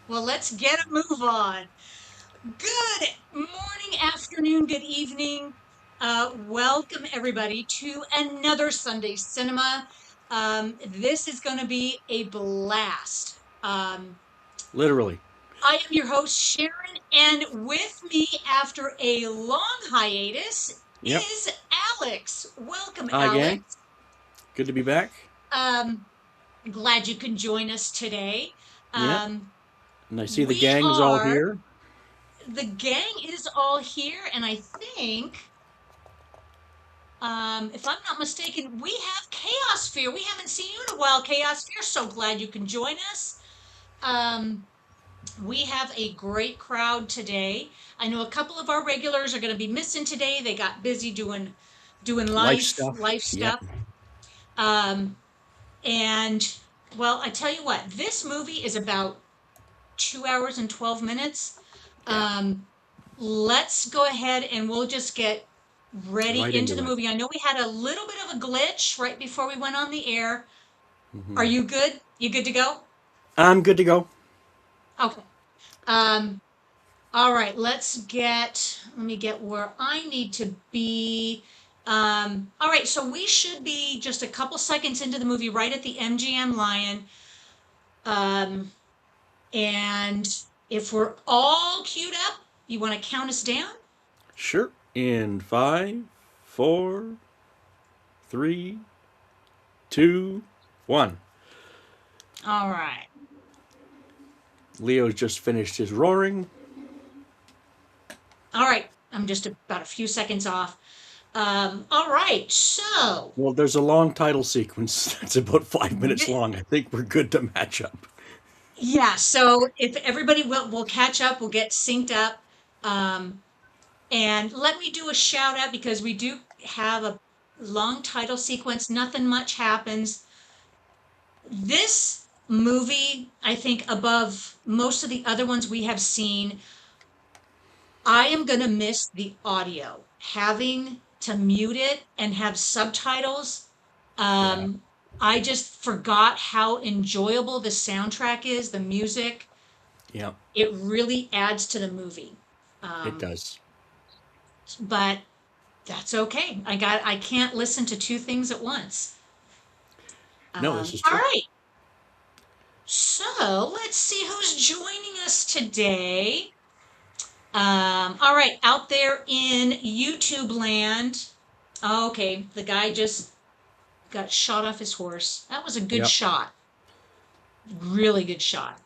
Well, let's get a move on. Good morning, afternoon, good evening. Welcome, everybody, to another Sunday Cinema. This is going to be a blast. Literally. I am your host, Sharon, and with me after a long hiatus Yep. is Alex. Welcome, Hi, gang. Alex. Good to be back. Um, Glad you can join us today. Yep. Um, And I see the we gang is all are here. the gang is all here, and I think, if I'm not mistaken, we have Chaos Fear. We haven't seen you in a while, Chaos Fear. So glad you can join us. Um, we have a great crowd today. I know a couple of our regulars are going to be missing today. They got busy doing Life life stuff. Yep. stuff. Um, and well, I tell you what, this movie is about 2 hours and 12 minutes. Yeah. Um, let's go ahead and we'll just get ready Right into into the it. movie. I know we had a little bit of a glitch right before we went on the air. Are Hmm. you good? You good to go? I'm good to go. Okay. Um, all right, let me get where I need to be. All right, so we should be just a couple seconds into the movie, right at the MGM Lion. Um, and if we're all queued up, you want to count us down? Sure. In five, four, three, two, one. All right. Leo's just finished his roaring. All right. I'm just about a few seconds off. All right. So, Well, there's a long title sequence that's about 5 minutes th- long. I think we're good to match up. yeah. So if everybody will catch up, we'll get synced up. Um, and let me do a shout out because we do have a long title sequence. Nothing much happens. This movie, I think, above most of the other ones we have seen, I am going to miss the audio. Having to mute it and have subtitles. Yeah. Um, I just forgot how enjoyable the soundtrack is, the music. Yeah. It really adds to the movie. It Um, does. but that's okay. I can't listen to two things at once. No, this is All true. right. So let's see who's joining us today. All right, out there in YouTube land. Okay, the guy just got shot off his horse. That was a good Yep. shot. Really good shot.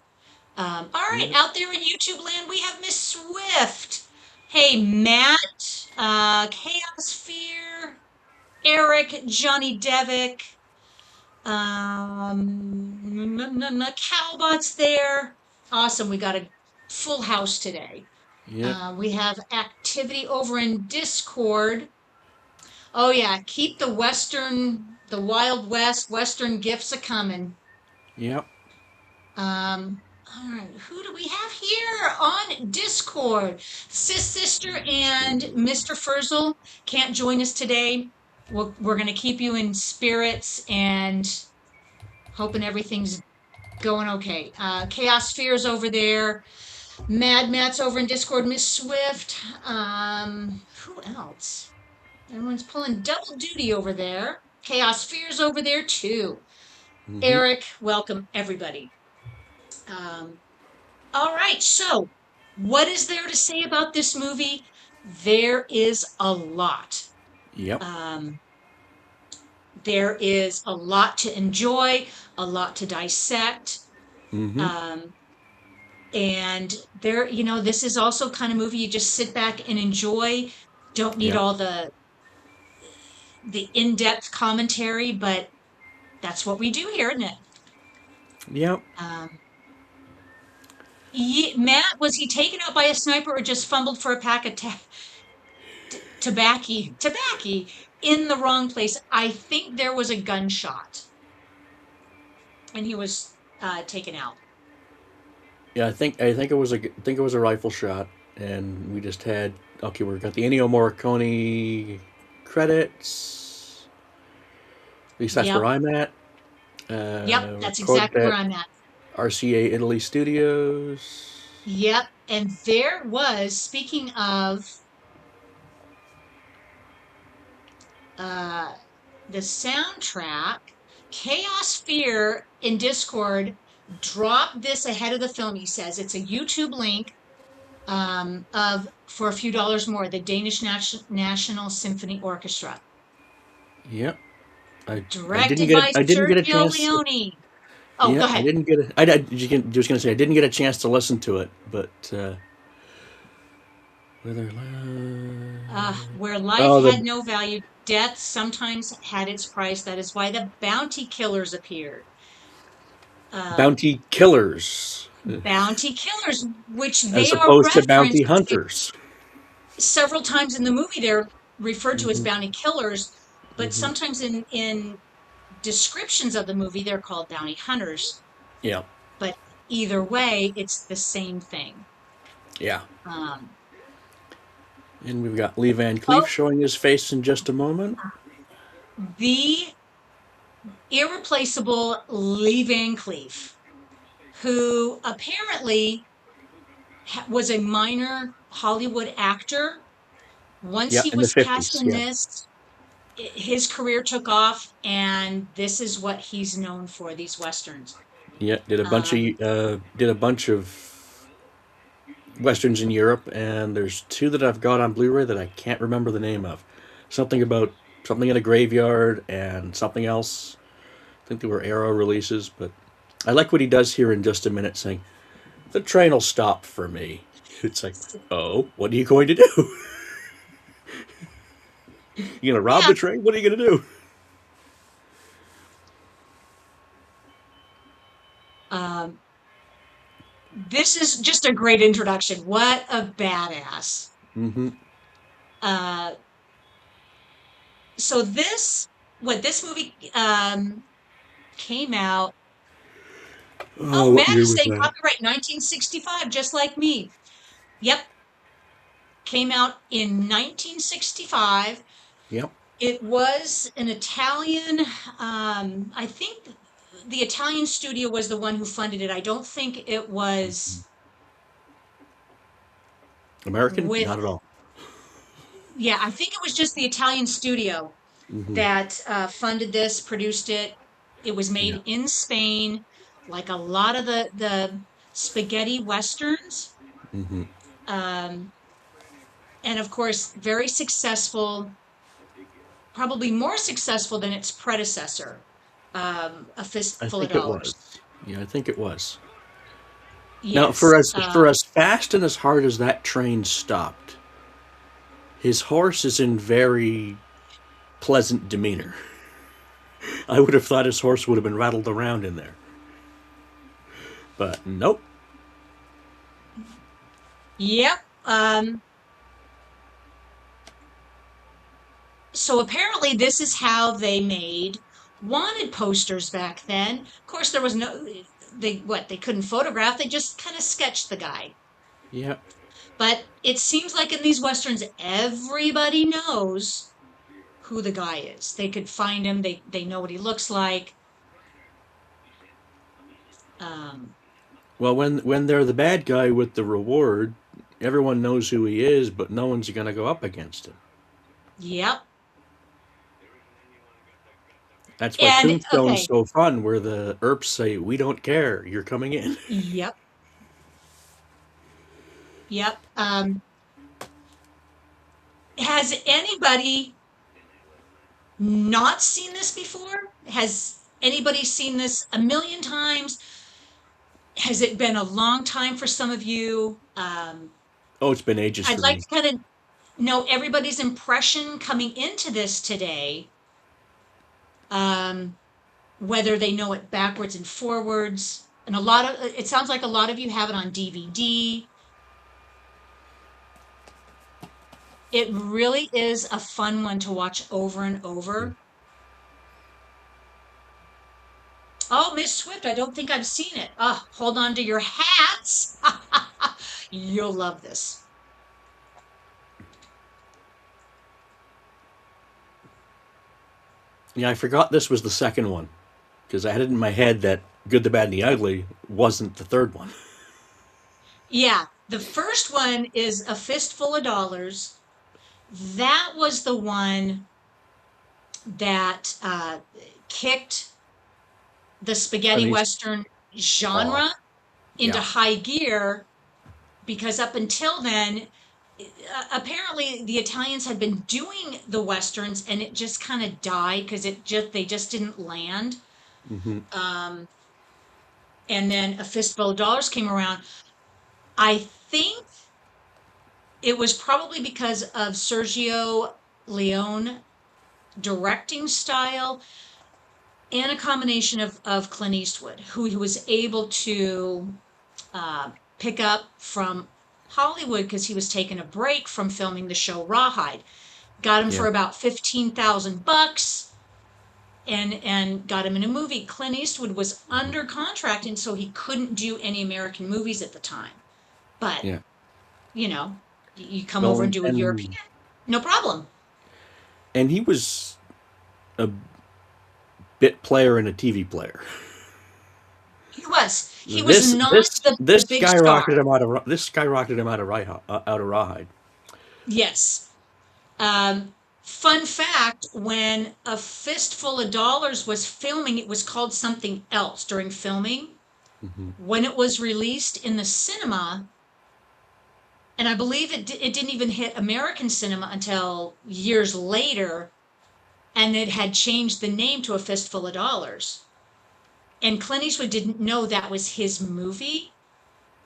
All right, Yep. out there in YouTube land, we have Miss Swift. Hey, Matt, Chaos Fear, Eric, Johnny Devick, Cowbot's there. Awesome, we got a full house today. Yep. We have activity over in Discord. Oh yeah, keep the Wild West Western gifts a coming. Yep. All right, who do we have here on Discord? Sis Sister and Mr. Furzel can't join us today. We're going to keep you in spirits and hoping everything's going okay. Chaos Fear's over there. Mad Matt's over in Discord. Miss Swift. Who else? Everyone's pulling double duty over there. Chaos Fear's over there too. Hmm. Eric, welcome everybody. Um, all right, so what is there to say about this movie? There is a lot. Yep. Um, there is a lot to enjoy, a lot to dissect. Hmm. Um, and there, this is also kind of movie you just sit back and enjoy. Don't need Yep. all the in-depth commentary, but that's what we do here, isn't it? Yep. Um, Matt, was he taken out by a sniper or just fumbled for a pack of tobacco in the wrong place? I think there was a gunshot and he was taken out. Yeah, I think it was a rifle shot, and we just had okay. We got the Ennio Morricone credits. At least that's where Yep, I'm at. yep, that's Record exactly where that I'm at. RCA Italy Studios. Yep. And there was, speaking of uh, the soundtrack, Chaos Fear in Discord dropped this ahead of the film. He says it's a YouTube link of for a few dollars more, the Danish National Symphony Orchestra, Yep. directed by I didn't get a Sergio chance to. Leone. Oh, go Yeah, I ahead. didn't get a. Just gonna say I didn't get a chance to listen to it, but whether. Where life Oh, had the no value, death sometimes had its price. That is why the bounty killers appeared. Uh, Bounty Killers, Bounty killers, which they as are opposed to Bounty referenced to Hunters. several times in the movie. They're referred to as Hmm. bounty killers, but Hmm. sometimes in descriptions of the movie, they're called bounty hunters. Yeah, But either way, it's the same thing. yeah. Um, And we've got Lee Van Cleef oh, showing his face in just a moment. the irreplaceable Lee Van Cleef, who apparently was a minor Hollywood actor. Once Yeah, he in the was cast 50s. in Yeah, this, his career took off, and this is what he's known for, these westerns. yeah. Um, Did a bunch of westerns in Europe, and there's two that I've got on Blu-ray that I can't remember the name of. Something about something in a graveyard and something else. I think they were Arrow releases, but I like what he does here in just a minute, saying the train will stop for me. It's like, oh, what are you going to do? You gonna rob yeah, the train? What are you gonna do? um, this is just a great introduction. What a badass. Mm-hmm. Uh, so this movie came out. Oh, Oh, what Matt year is was saying that? copyright 1965, just like me. Yep, came out in 1965. Yep. It was an Italian, I think the Italian studio was the one who funded it. I don't think it was American? with, Not at all. yeah, I think it was just the Italian studio Mm-hmm. that funded this, produced it. It was Yeah. made in Spain, like a lot of the spaghetti westerns. Mm-hmm. Um, and of course, very successful, probably more successful than its predecessor, A I Fistful of think it Dollars. was. Yeah, I think it was. Now, Yes. for as fast and as hard as that train stopped, his horse is in very pleasant demeanor. I would have thought his horse would have been rattled around in there, but nope. Yep. So apparently this is how they made wanted posters back then. Of course, there was no, they couldn't photograph, they just kind of sketched the guy. Yep. But it seems like in these westerns, everybody knows who the guy is. They could find him, they know what he looks like. Um, Well, when they're the bad guy with the reward, everyone knows who he is, but no one's gonna go up against him. yep. That's why And Tombstone's okay, so fun, where the Earps say, "We don't care, you're coming in." yep, yep. Has anybody not seen this before? Has anybody seen this a million times? Has it been a long time for some of you? Oh, it's been ages I'd for like me. to kind of know everybody's impression coming into this today, um, whether they know it backwards and forwards. And it sounds like a lot of you have it on DVD. It really is a fun one to watch over and over. Oh, Miss Swift, I don't think I've seen it. Ah, hold on to your hats. You'll love this. Yeah, I forgot this was the second one because I had it in my head that Good, the Bad, and the Ugly wasn't the third one. Yeah, the first one is A Fistful of Dollars. That was the one that kicked the spaghetti Funny. western Oh, genre into yeah. high gear because up until then, apparently the Italians had been doing the westerns and it just kind of died because they just didn't land. Hmm. Um, and then A Fistful of Dollars came around. I think it was probably because of Sergio Leone directing style and a combination of Clint Eastwood, who he was able to pick up from Hollywood because he was taking a break from filming the show Rawhide. Got him Yeah. for about $15,000 and got him in a movie. Clint Eastwood was under contract, and so he couldn't do any American movies at the time. But Yeah. you know, you come over and Well, do a European, no problem. and he was a bit player and a TV player. He was. He was This not this the this big star. skyrocketed him out of Rawhide. Yes. Fun fact, when A Fistful of Dollars was filming, it was called something else during filming. Hmm. When it was released in the cinema, and I believe it didn't even hit American cinema until years later, and it had changed the name to A Fistful of Dollars. And Clint Eastwood didn't know that was his movie.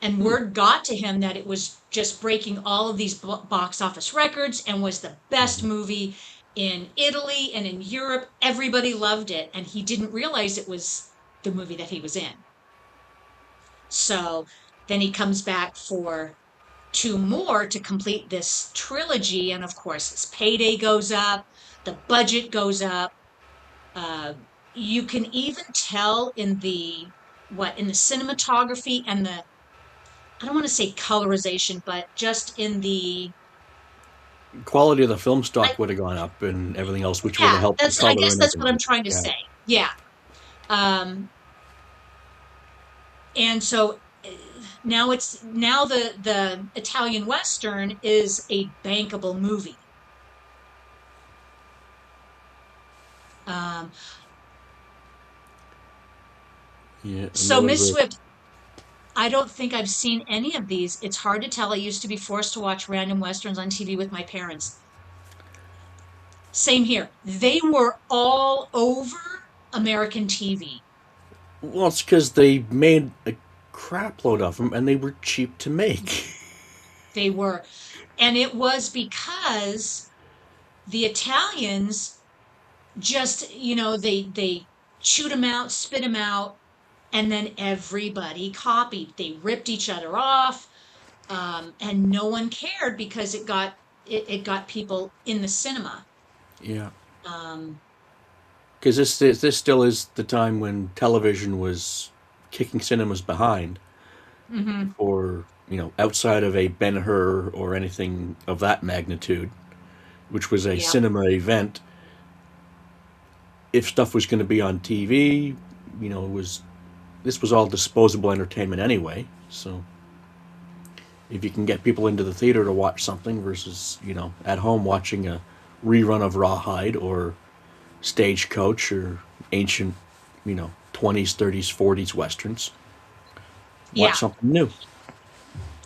And Hmm. word got to him that it was just breaking all of these box office records and was the best Hmm. movie in Italy and in Europe. Everybody loved it, and he didn't realize it was the movie that he was in. So then he comes back for two more to complete this trilogy, and of course his payday goes up, the budget goes up. Uh, you can even tell in the cinematography and the, I don't want to say colorization, but just in the, Quality of the film I, stock would have gone up and everything else, which would have yeah, helped the I color guess and that's what I'm everything. trying to Yeah. say. Yeah. Um, and so now the Italian Western is a bankable movie. Um, Yeah. so Another Miss great. Swift, I don't think I've seen any of these. It's hard to tell. I used to be forced to watch random Westerns on TV with my parents. Same here. They were all over American TV. Well, it's because they made a crap load of them and they were cheap to make. They were. And it was because the Italians just, they chewed them out, spit them out, and then everybody copied. They ripped each other off, and no one cared because it got people in the cinema. Yeah. Um, Because this still is the time when television was kicking cinemas behind mhm. for outside of a Ben Hur or anything of that magnitude, which was a Yep. cinema event. If stuff was going to be on TV, it was this was all disposable entertainment anyway. So if you can get people into the theater to watch something versus at home watching a rerun of Rawhide or Stagecoach or ancient 20s, 30s, 40s westerns, watch Yeah, something new.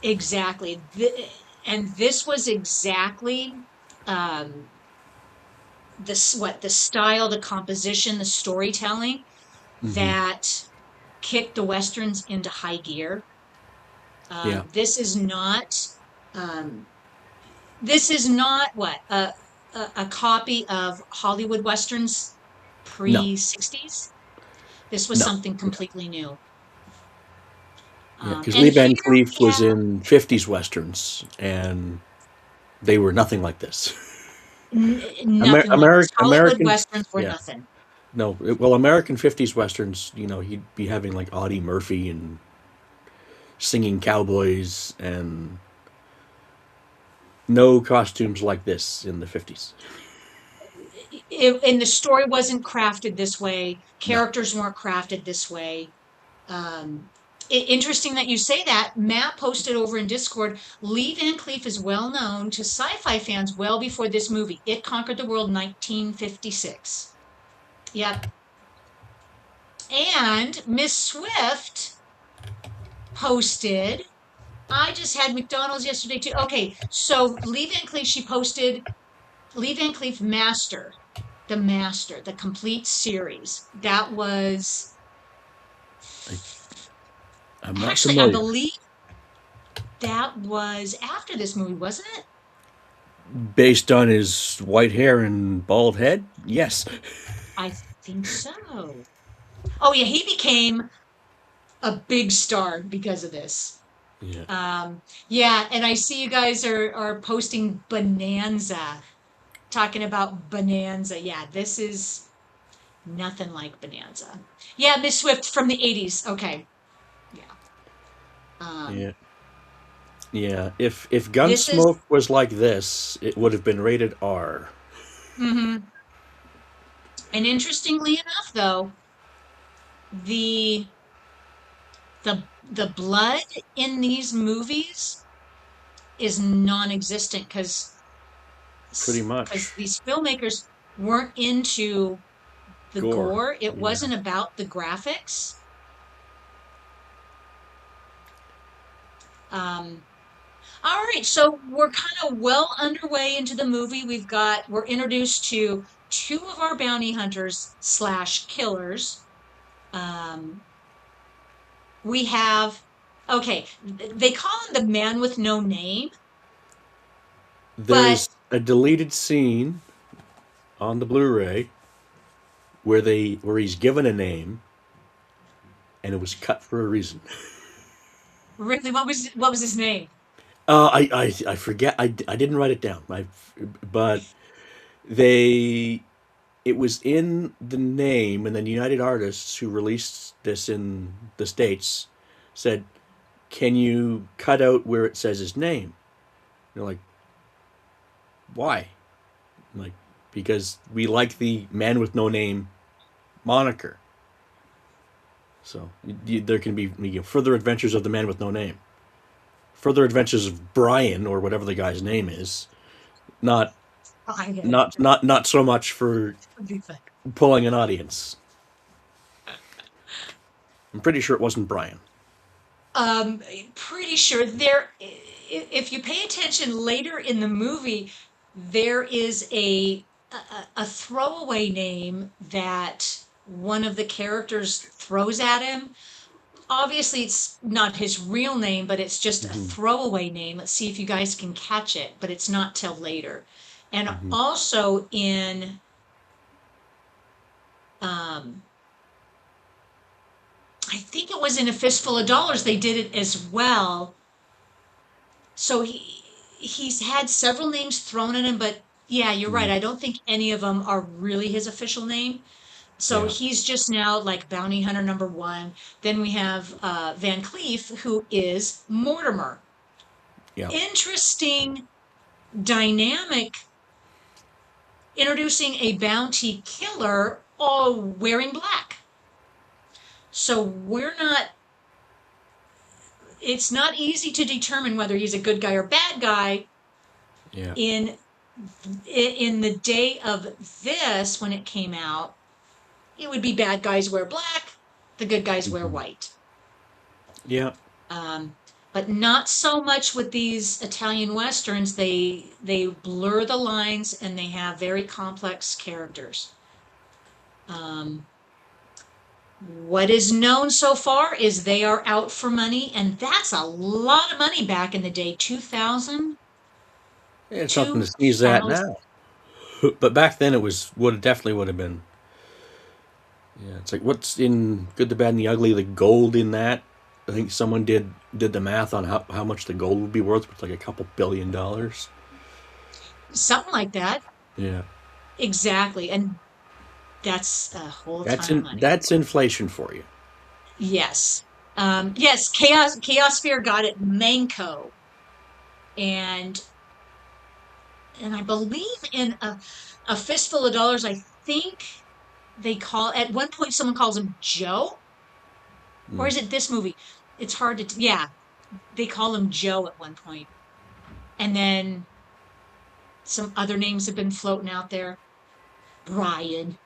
exactly. And this was exactly um, the style, the composition, the storytelling Hmm. that kicked the westerns into high gear. Yeah. This is not um, this is not what a copy of Hollywood westerns No. pre 60s. This was No. something Yeah. completely new. Yeah. Because And Lee here Van Cleef we was have in 50s westerns, and they were nothing like this. nothing like this. Hollywood American. westerns were Yeah. nothing. No. Well, American 50s westerns. He'd be having like Audie Murphy and singing cowboys and no costumes like this in the 50s. And the story wasn't crafted this way. No. Characters weren't crafted this way. Um, Interesting that you say that. Matt posted over in Discord. Lee Van Cleef is well known to sci-fi fans well before this movie. It conquered the world 1956. Yep. And Miss Swift posted. I just had McDonald's yesterday too. Okay, so Lee Van Cleef, she posted Lee Van Cleef Master, the complete series. That was I, I'm not actually, I familiar. believe that was after this movie, wasn't it? Based on his white hair and bald head, yes. I think so. Oh yeah, he became a big star because of this. Yeah. Yeah, and I see you guys are posting Bonanza, talking about Bonanza. Yeah, this is nothing like Bonanza. Yeah, Miss Swift from the 80s. Okay. Yeah. Um, Yeah. Yeah. If this is Gunsmoke was like this, it would have been rated R. mhm. And interestingly enough, though, the the blood in these movies is non-existent Pretty because much. these filmmakers weren't into the Gore. gore. It Yeah. wasn't about the graphics. Um, all right, so we're kind of well underway into the movie. We're introduced to two of our bounty hunters slash killers. Um, we have, okay, they call him the man with no name, but There's a deleted scene on the Blu-ray where he's given a name and it was cut for a reason. really, what was his name? I forget. I didn't write it down. But they it was in the name, and then United Artists, who released this in the States, said, "Can you cut out where it says his name?" They're like, "Why?" I'm like, because we like the man with no name moniker. So there can be, further adventures of the man with no name, further adventures of Brian or whatever the guy's name is. Not I not so much for pulling an audience. I'm pretty sure it wasn't Brian. Um, Pretty sure if you pay attention later in the movie, there is a throwaway name that one of the characters throws at him. Obviously, it's not his real name, but it's just a Hmm. throwaway name. Let's see if you guys can catch it, but it's not till later. And Hmm. also um, I think it was in A Fistful of Dollars, they did it as well. So he's had several names thrown at him, but yeah, you're right. Hmm. I don't think any of them are really his official name. So Yeah. he's just now like bounty hunter number one. Then we have Van Cleef, who is Mortimer. Yeah. Interesting dynamic, introducing a bounty killer all wearing black. So it's not easy to determine whether he's a good guy or bad guy Yeah. in in the day of this when it came out. It would be bad guys wear black, the good guys wear Hmm. white. Yeah. um, but not so much with these Italian westerns. They blur the lines and they have very complex characters. um, what is known so far is they are out for money, and that's a lot of money back in the day. 2000. It's something to sneeze at now. But back then it would have been. Yeah. It's like what's in Good, the Bad, and the Ugly. The gold in that. I think someone did the math on how much the gold would be worth. It's like a couple $1 billion. Something like that. Yeah. Exactly. And that's a whole ton of money. That's inflation for you. Yes. Yes, Chaos Fear got it Manco. And I believe in a fistful of dollars, I think they call at one point someone calls him Joe. Or is it this movie? It's hard to, yeah, they call him Joe at one point. And then some other names have been floating out there. Brian.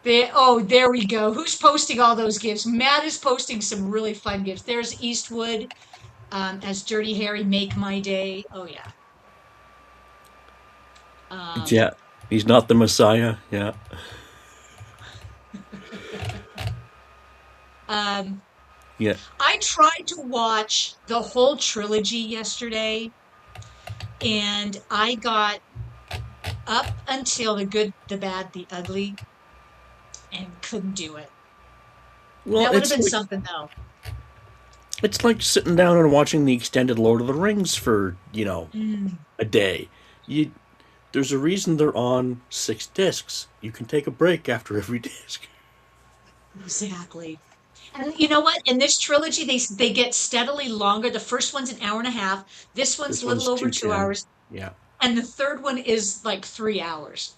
There we go. Who's posting all those gifs? Matt is posting some really fun gifs. There's Eastwood as Dirty Harry, Make My Day. Oh, yeah. Um, Yeah, he's not the Messiah. Yeah, um, yeah. I tried to watch the whole trilogy yesterday, and I got up until The Good, the Bad, the Ugly, and couldn't do it. Well, That would have been something, though. it's like sitting down and watching the extended Lord of the Rings for Mm, a day. You There's a reason they're on 6 discs. You can take a break after every disc. exactly. And you know what? In this trilogy, they get steadily longer. The first one's an hour and a half. This one's a This little one's over 210. 2 hours, Yeah. and the third one is like 3 hours.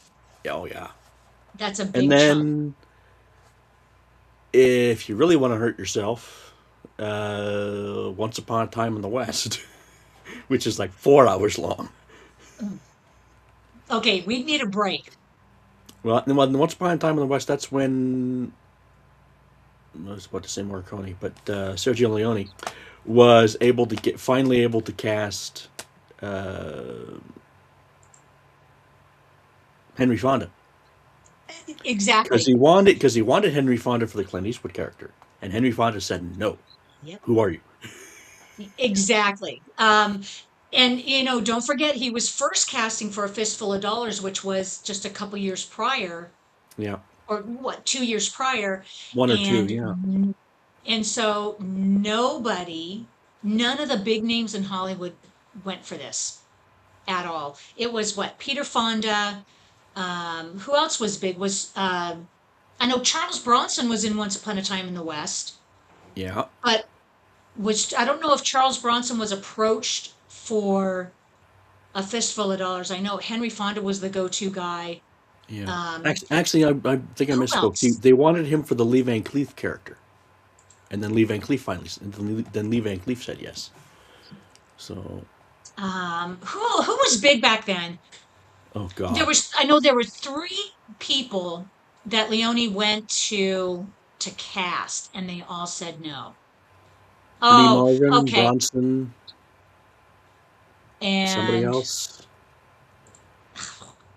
Oh yeah. That's a And big chunk. then if you really want to hurt yourself, Once Upon a Time in the West, which is like 4 hours long. Mm. Okay, we need a break. Well, Once Upon a Time in the West, that's when I was about to say Morricone, but Sergio Leone was finally able to cast uh, Henry Fonda Exactly. because he wanted Henry Fonda for the Clint Eastwood character, and Henry Fonda said no. Yep. Who are you? Exactly. And don't forget he was first casting for A Fistful of Dollars, which was just a couple years prior, Yeah, or what, 2 years prior, one or two. Yeah, and and so none of the big names in Hollywood went for this at all. It was what, Peter Fonda. Who else was big? I know Charles Bronson was in Once Upon a Time in the West, yeah, but which I don't know if Charles Bronson was approached for A Fistful of Dollars. I know Henry Fonda was the go-to guy. yeah. Um, Actually, I think I who misspoke. else? They wanted him for the Lee Van Cleef character, and then Lee Van Cleef said yes. So, Who was big back then? oh God, I know there were three people that Leone went to cast, and they all said no. Lee Oh, Marvin, okay. Bronson, somebody And else.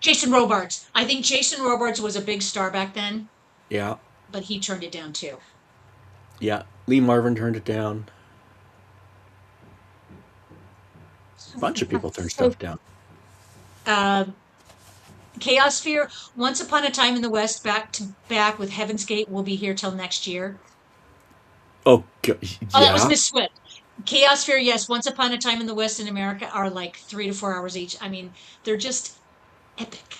Jason Robards. I think Jason Robards was a big star back then, Yeah, but he turned it down too. yeah. Lee Marvin turned it down. A bunch of people turned stuff down. Uh, Chaos Fear, Once Upon a Time in the West, back to back with Heaven's Gate will be here till next year. Oh, Oh, that was yeah. Miss Swift. Chaos Fear, yes. Once Upon a Time in the West in America are like 3 to 4 hours each. I mean, they're just epic.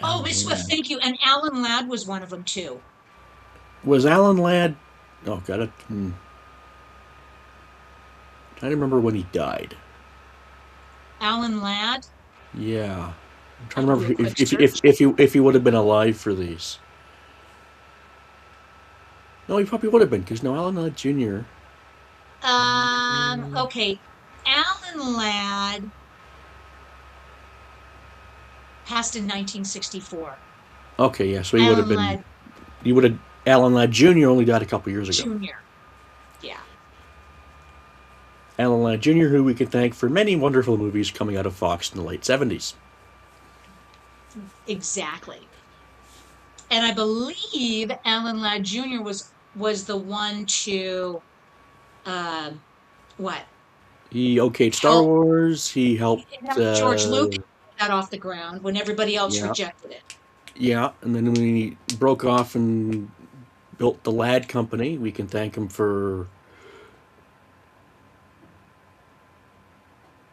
Oh, Oh Miss Swift, man, thank you. And Alan Ladd was one of them too. was Alan Ladd? Oh God, trying to remember when he died. Alan Ladd. Yeah, I'm I trying to can do a remember quick search. if he would have been alive for these. No, he probably would have been because no, Alan Ladd Jr. Okay. Alan Ladd passed in 1964. Okay, yeah, so he would have Alan been. Ladd He would have. Alan Ladd Jr. only died a couple years ago. Jr. Yeah, Alan Ladd Jr., who we can thank for many wonderful movies coming out of Fox in the late '70s. exactly. And I believe Alan Ladd Jr. was the one to um what, He okayed Star help Wars. He helped. George Lucas get that off the ground when everybody else Yeah, rejected it. yeah, and then when he broke off and built the Ladd Company, we can thank him for.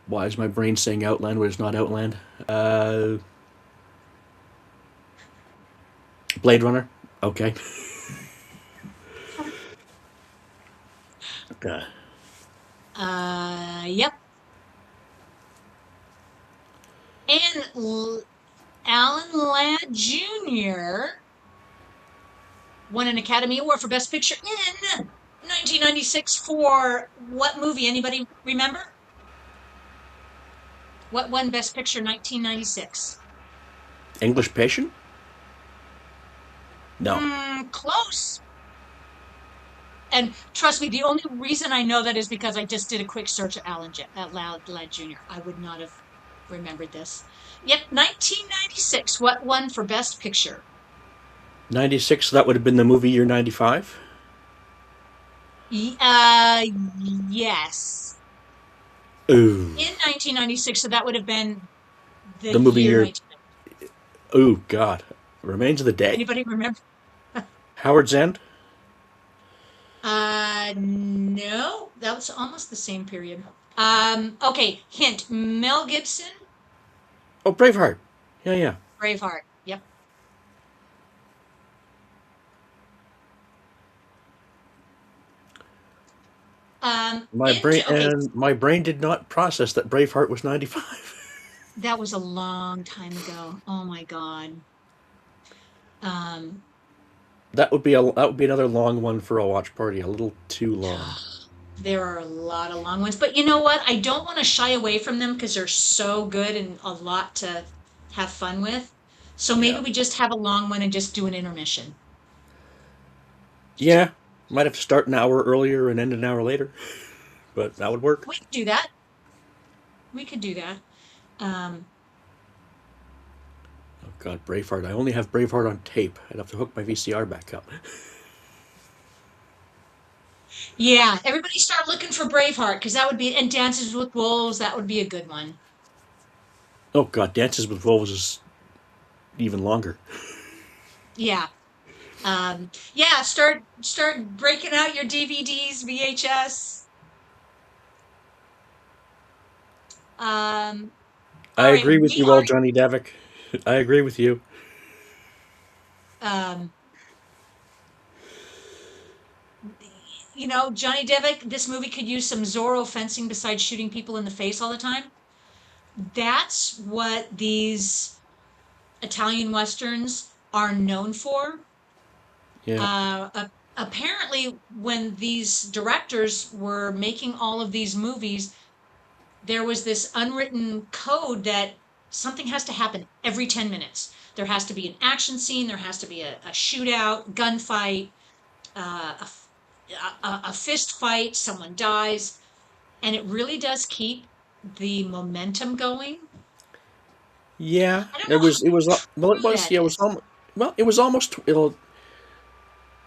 Why is my brain saying Outland when it's not Outland? Uh, Blade Runner. Okay. Uh, Yep. And Alan Ladd Jr. won an Academy Award for Best Picture in 1996 for what movie? Anybody remember? What won Best Picture 1996? English Patient? No. Close. And trust me, the only reason I know that is because I just did a quick search at Ladd Jr. I would not have remembered this. Yep, 1996. What won for Best Picture? 96, that would have been the movie year 95? Y- Uh, yes. Ooh. In 1996, so that would have been the The movie year year. 1990. Ooh, God. Remains of the Day. Anybody remember? Howard's End? No, that was almost the same period. Okay, hint. Mel Gibson, Oh, Braveheart. Yeah, yeah. Braveheart. Yep. Okay, My brain did not process that Braveheart was 95. that was a long time ago. Oh my God. Um, That would be another long one for a watch party. A little too long. there are a lot of long ones, but you know what? I don't want to shy away from them because they're so good and a lot to have fun with. So maybe Yeah. we just have a long one and just do an intermission. Yeah. Might have to start an hour earlier and end an hour later, but that would work. We could do that. We could do that. Um, Oh God, Braveheart. I only have Braveheart on tape. I'd have to hook my VCR back up. yeah, everybody start looking for Braveheart because that would be, and Dances with Wolves, that would be a good one. Oh God, Dances with Wolves is even longer. Yeah. Yeah, start breaking out your DVDs, VHS. Um, I all right, agree with we you all, are Johnny Devick. I agree with you. um Johnny Devick, this movie could use some Zorro fencing besides shooting people in the face all the time. That's what these Italian westerns are known for. Yeah. Apparently, when these directors were making all of these movies, there was this unwritten code that something has to happen every 10 minutes. There has to be an action scene, there has to be a shootout, gunfight, a, a fist fight, someone dies, and it really does keep the momentum going. Yeah. I don't It know was. It was. how Well, it true was. that Yeah. It was is. almost. Well, it was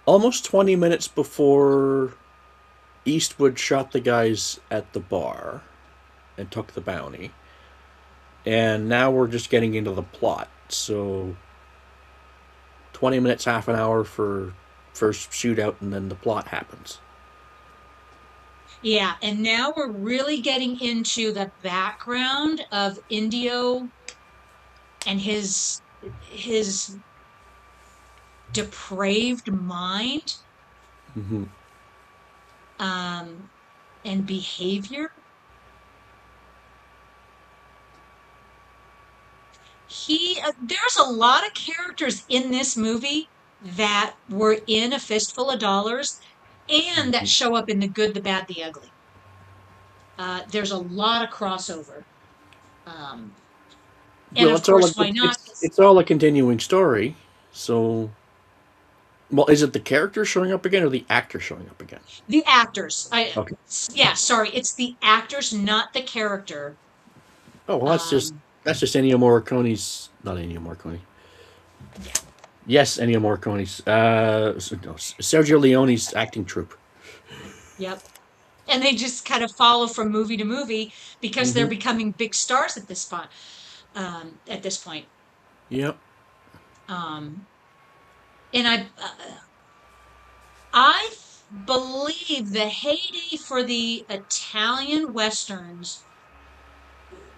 almost 20 minutes before Eastwood shot the guys at the bar and took the bounty. And now we're just getting into the plot. So 20 minutes, half an hour for first shootout, and then the plot happens. Yeah, and now we're really getting into the background of Indio and his depraved mind Hmm. um, and behavior. There's a lot of characters in this movie that were in A Fistful of Dollars and that show up in The Good, the Bad, the Ugly. There's a lot of crossover. Um, and Well, of course, why not? it's all a continuing story. So, well, is it the character showing up again or the actor showing up again? The actors. Okay. Yeah, sorry, it's the actors, not the character. Oh well, Um, that's just Ennio Morricone's, not Ennio Morricone. yeah, Yes, Ennio Morricone's. No, Sergio Leone's acting troupe. yep. And they just kind of follow from movie to movie because they're Hmm. becoming big stars at this point. At this point, Yep. um, and I believe the heyday for the Italian westerns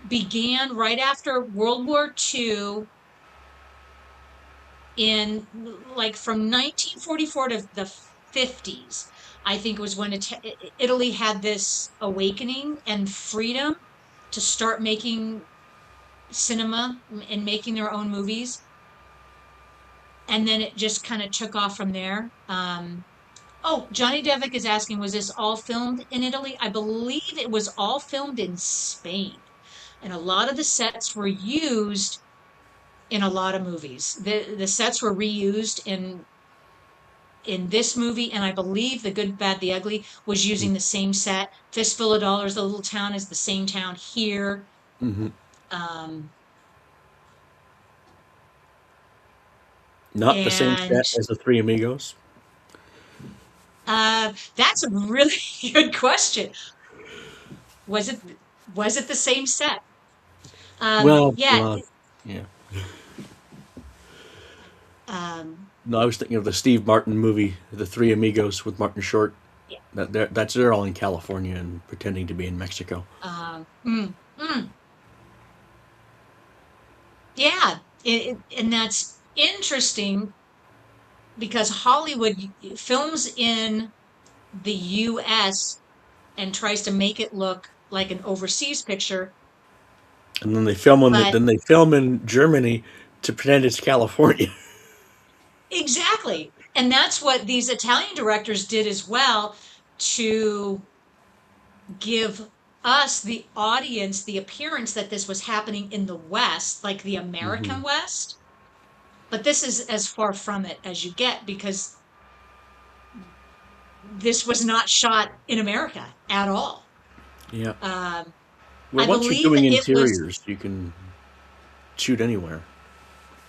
began right after World War II in like from 1944 to the 50s. I think it was when Italy had this awakening and freedom to start making cinema and making their own movies, and then it just kind of took off from there. Oh, Johnny Devick is asking, was this all filmed in Italy? I believe it was all filmed in Spain, and a lot of the sets were used in a lot of movies. The sets were reused in this movie, and I believe The Good, Bad, the Ugly was using the same set. Fistful of Dollars, the little town, is the same town here. Mm-hmm. Um, Not the same and set as the Three Amigos. that's a really good question. Was it was it the same set? Well, Yeah. yeah. Um, No, I was thinking of the Steve Martin movie, The Three Amigos with Martin Short. yeah. They're all in California and pretending to be in Mexico. Um, mm, mm, yeah. And that's interesting because Hollywood films in the US and tries to make it look like an overseas picture, And but then they film in Germany to pretend it's California. exactly. And that's what these Italian directors did as well, to give us, the audience, the appearance that this was happening in the West, like the Hmm. American West. But this is as far from it as you get, because this was not shot in America at all. Yeah. Um, Well, I once you're believe doing it was, interiors, you can shoot anywhere.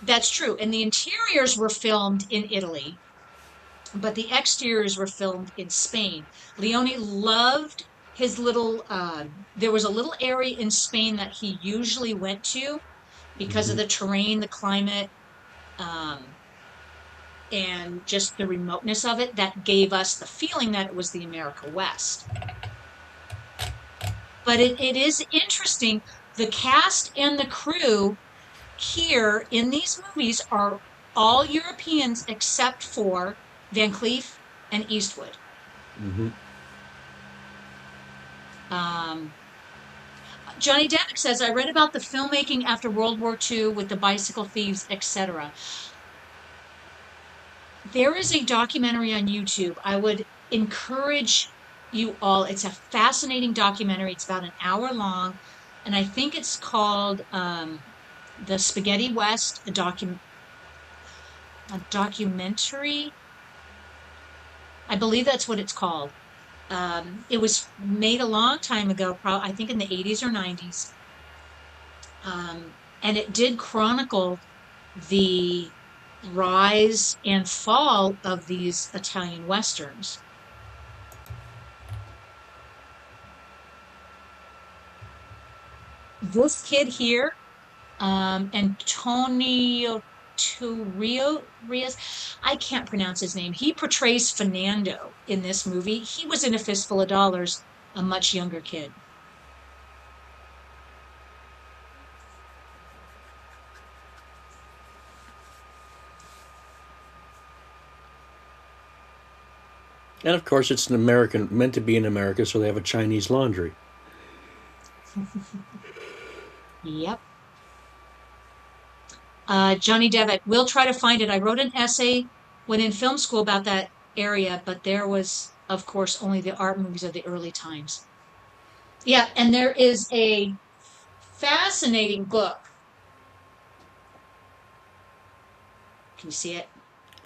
that's true. And the interiors were filmed in Italy, but the exteriors were filmed in Spain. Leone loved his little, there was a little area in Spain that he usually went to because of Hmm. the terrain, the climate, um, and just the remoteness of it, that gave us the feeling that it was the America West. But it is interesting. The cast and the crew here in these movies are all Europeans except for Van Cleef and Eastwood. Hmm. Um, Johnny Depp says, I read about the filmmaking after World War II with the bicycle thieves, etc. There is a documentary on YouTube. I would encourage you all. It's a fascinating documentary. It's about an hour long, and I think it's called The Spaghetti West, a documentary. I believe that's what it's called. It was made a long time ago, I think in the 80s or 90s. And it did chronicle the rise and fall of these Italian Westerns. This kid here, Antonio Rios, I can't pronounce his name. He portrays Fernando in this movie. He was in A Fistful of Dollars, a much younger kid. And of course, it's an American, meant to be in America, so they have a Chinese laundry. Yep. Johnny Devitt, we'll try to find it. I wrote an essay when in film school about that area, but there was, of course, only the art movies of the early times. Yeah, and there is a fascinating book. Can you see it?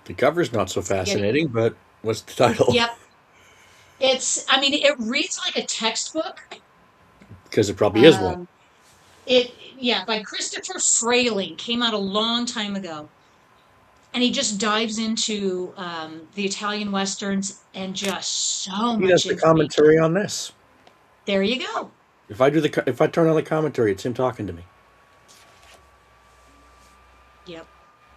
The cover's not so Spaghetti. fascinating, but what's the title? Yep. I mean, it reads like a textbook. Because it probably is one. Um, yeah, by Christopher Frayling, came out a long time ago. And he just dives into the Italian Westerns and just so He does much the information. commentary on this. There you go. If I turn on the commentary, it's him talking to me. Yep.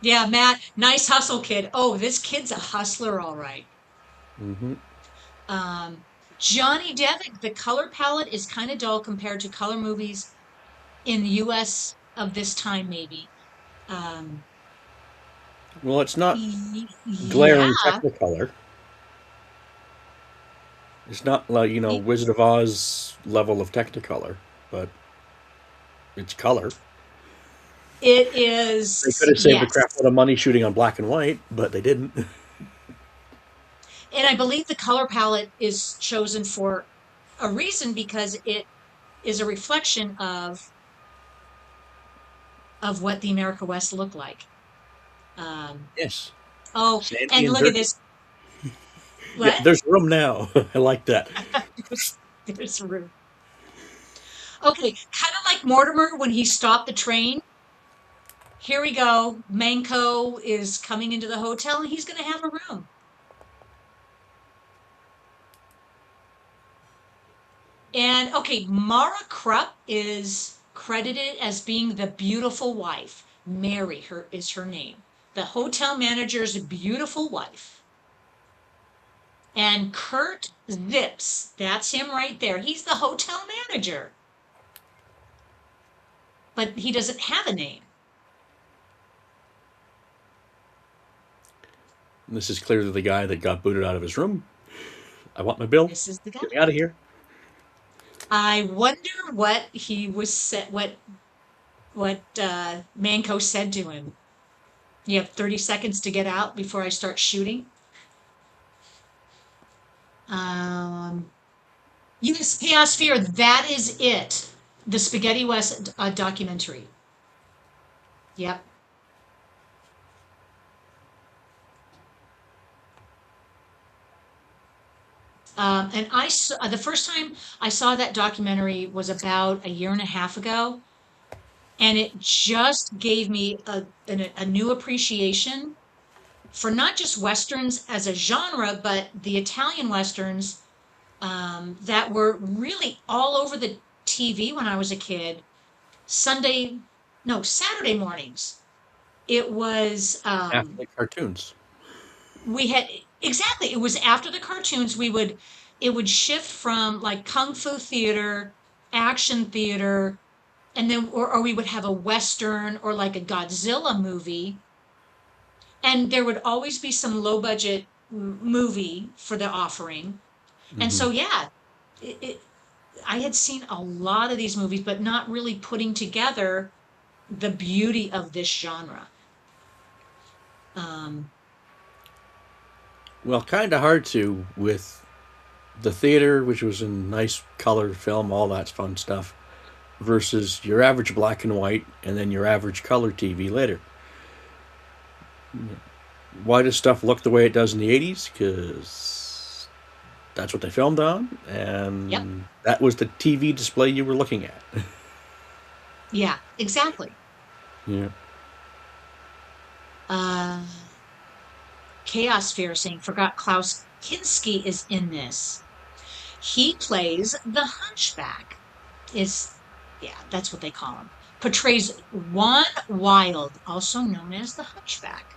Yeah, Matt, nice hustle, kid. Oh, this kid's a hustler, all right. Hmm. Um, Johnny Depp, the color palette is kind of dull compared to color movies in the US of this time, maybe. Um, Well, it's not glaring yeah, Technicolor. It's not like, y- Wizard of Oz level of Technicolor, but it's color. It They could is, have saved a crap yes. load of money shooting on black and white, but they didn't. And I believe the color palette is chosen for a reason because it is a reflection of what the America West looked like. Um, Yes. oh, Sandy and and look at dirty. this. Yeah, What? there's room now. I like that. There's room. Okay, kind of like Mortimer when he stopped the train. Here we go. Manco is coming into the hotel and he's going to have a room. And okay, Mara Krupp is credited as being the beautiful wife. Mary her is her name. The hotel manager's beautiful wife. And Kurt Zips, that's him right there. He's the hotel manager, but he doesn't have a name. And this is clearly the guy that got booted out of his room. I want my bill. This is the guy. Get me out of here. I wonder what he was said, what Manco said to him. You have 30 seconds to get out before I start shooting. Um, yes, Chaos Fear, that is it. The Spaghetti West documentary. Yep. And I saw, the first time I saw that documentary was about a year and a half ago, and it just gave me a new appreciation for not just Westerns as a genre, but the Italian Westerns that were really all over the TV when I was a kid. Sunday, no, Saturday mornings. It was After the cartoons. we had exactly it was after the cartoons it would shift from like kung fu theater, action theater, and then or we would have a western or like a Godzilla movie, and there would always be some low budget movie for the offering. And Hmm. so yeah, it I had seen a lot of these movies but not really putting together the beauty of this genre. um Well, kind of hard to with the theater, which was in nice color film, all that fun stuff, versus your average black and white, and then your average color TV later. Why does stuff look the way it does in the 80s? Because that's what they filmed on, yep, and that was the TV display you were looking at. yeah, exactly. Yeah. uh Chaos Fear saying, forgot Klaus Kinski is in this. He plays the Hunchback. Is yeah, that's what they call him. Portrays Juan Wild, also known as the Hunchback.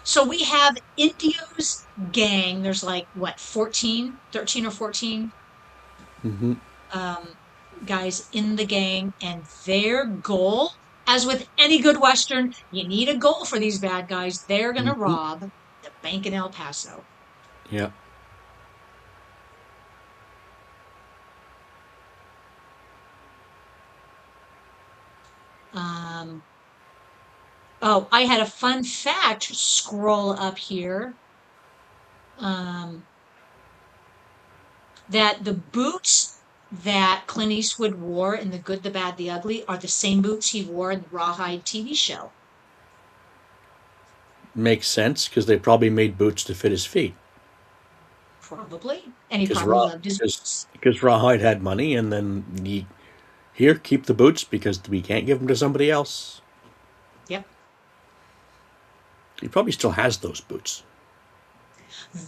So we have Indio's gang. There's like what, 14, 13 or 14 Hmm. um, guys in the gang, and their goal, as with any good Western, you need a goal for these bad guys. They're gonna Hmm. rob the bank in El Paso. Yeah. Um, oh, I had a fun fact scroll up here. Um, that the boots that Clint Eastwood wore in The Good, the Bad, the Ugly are the same boots he wore in the Rawhide TV show. Makes sense because they probably made boots to fit his feet. Probably. And he Because probably Raw, loved his because boots. because Rawhide had money, and then he here keep the boots because we can't give them to somebody else. Yep. He probably still has those boots.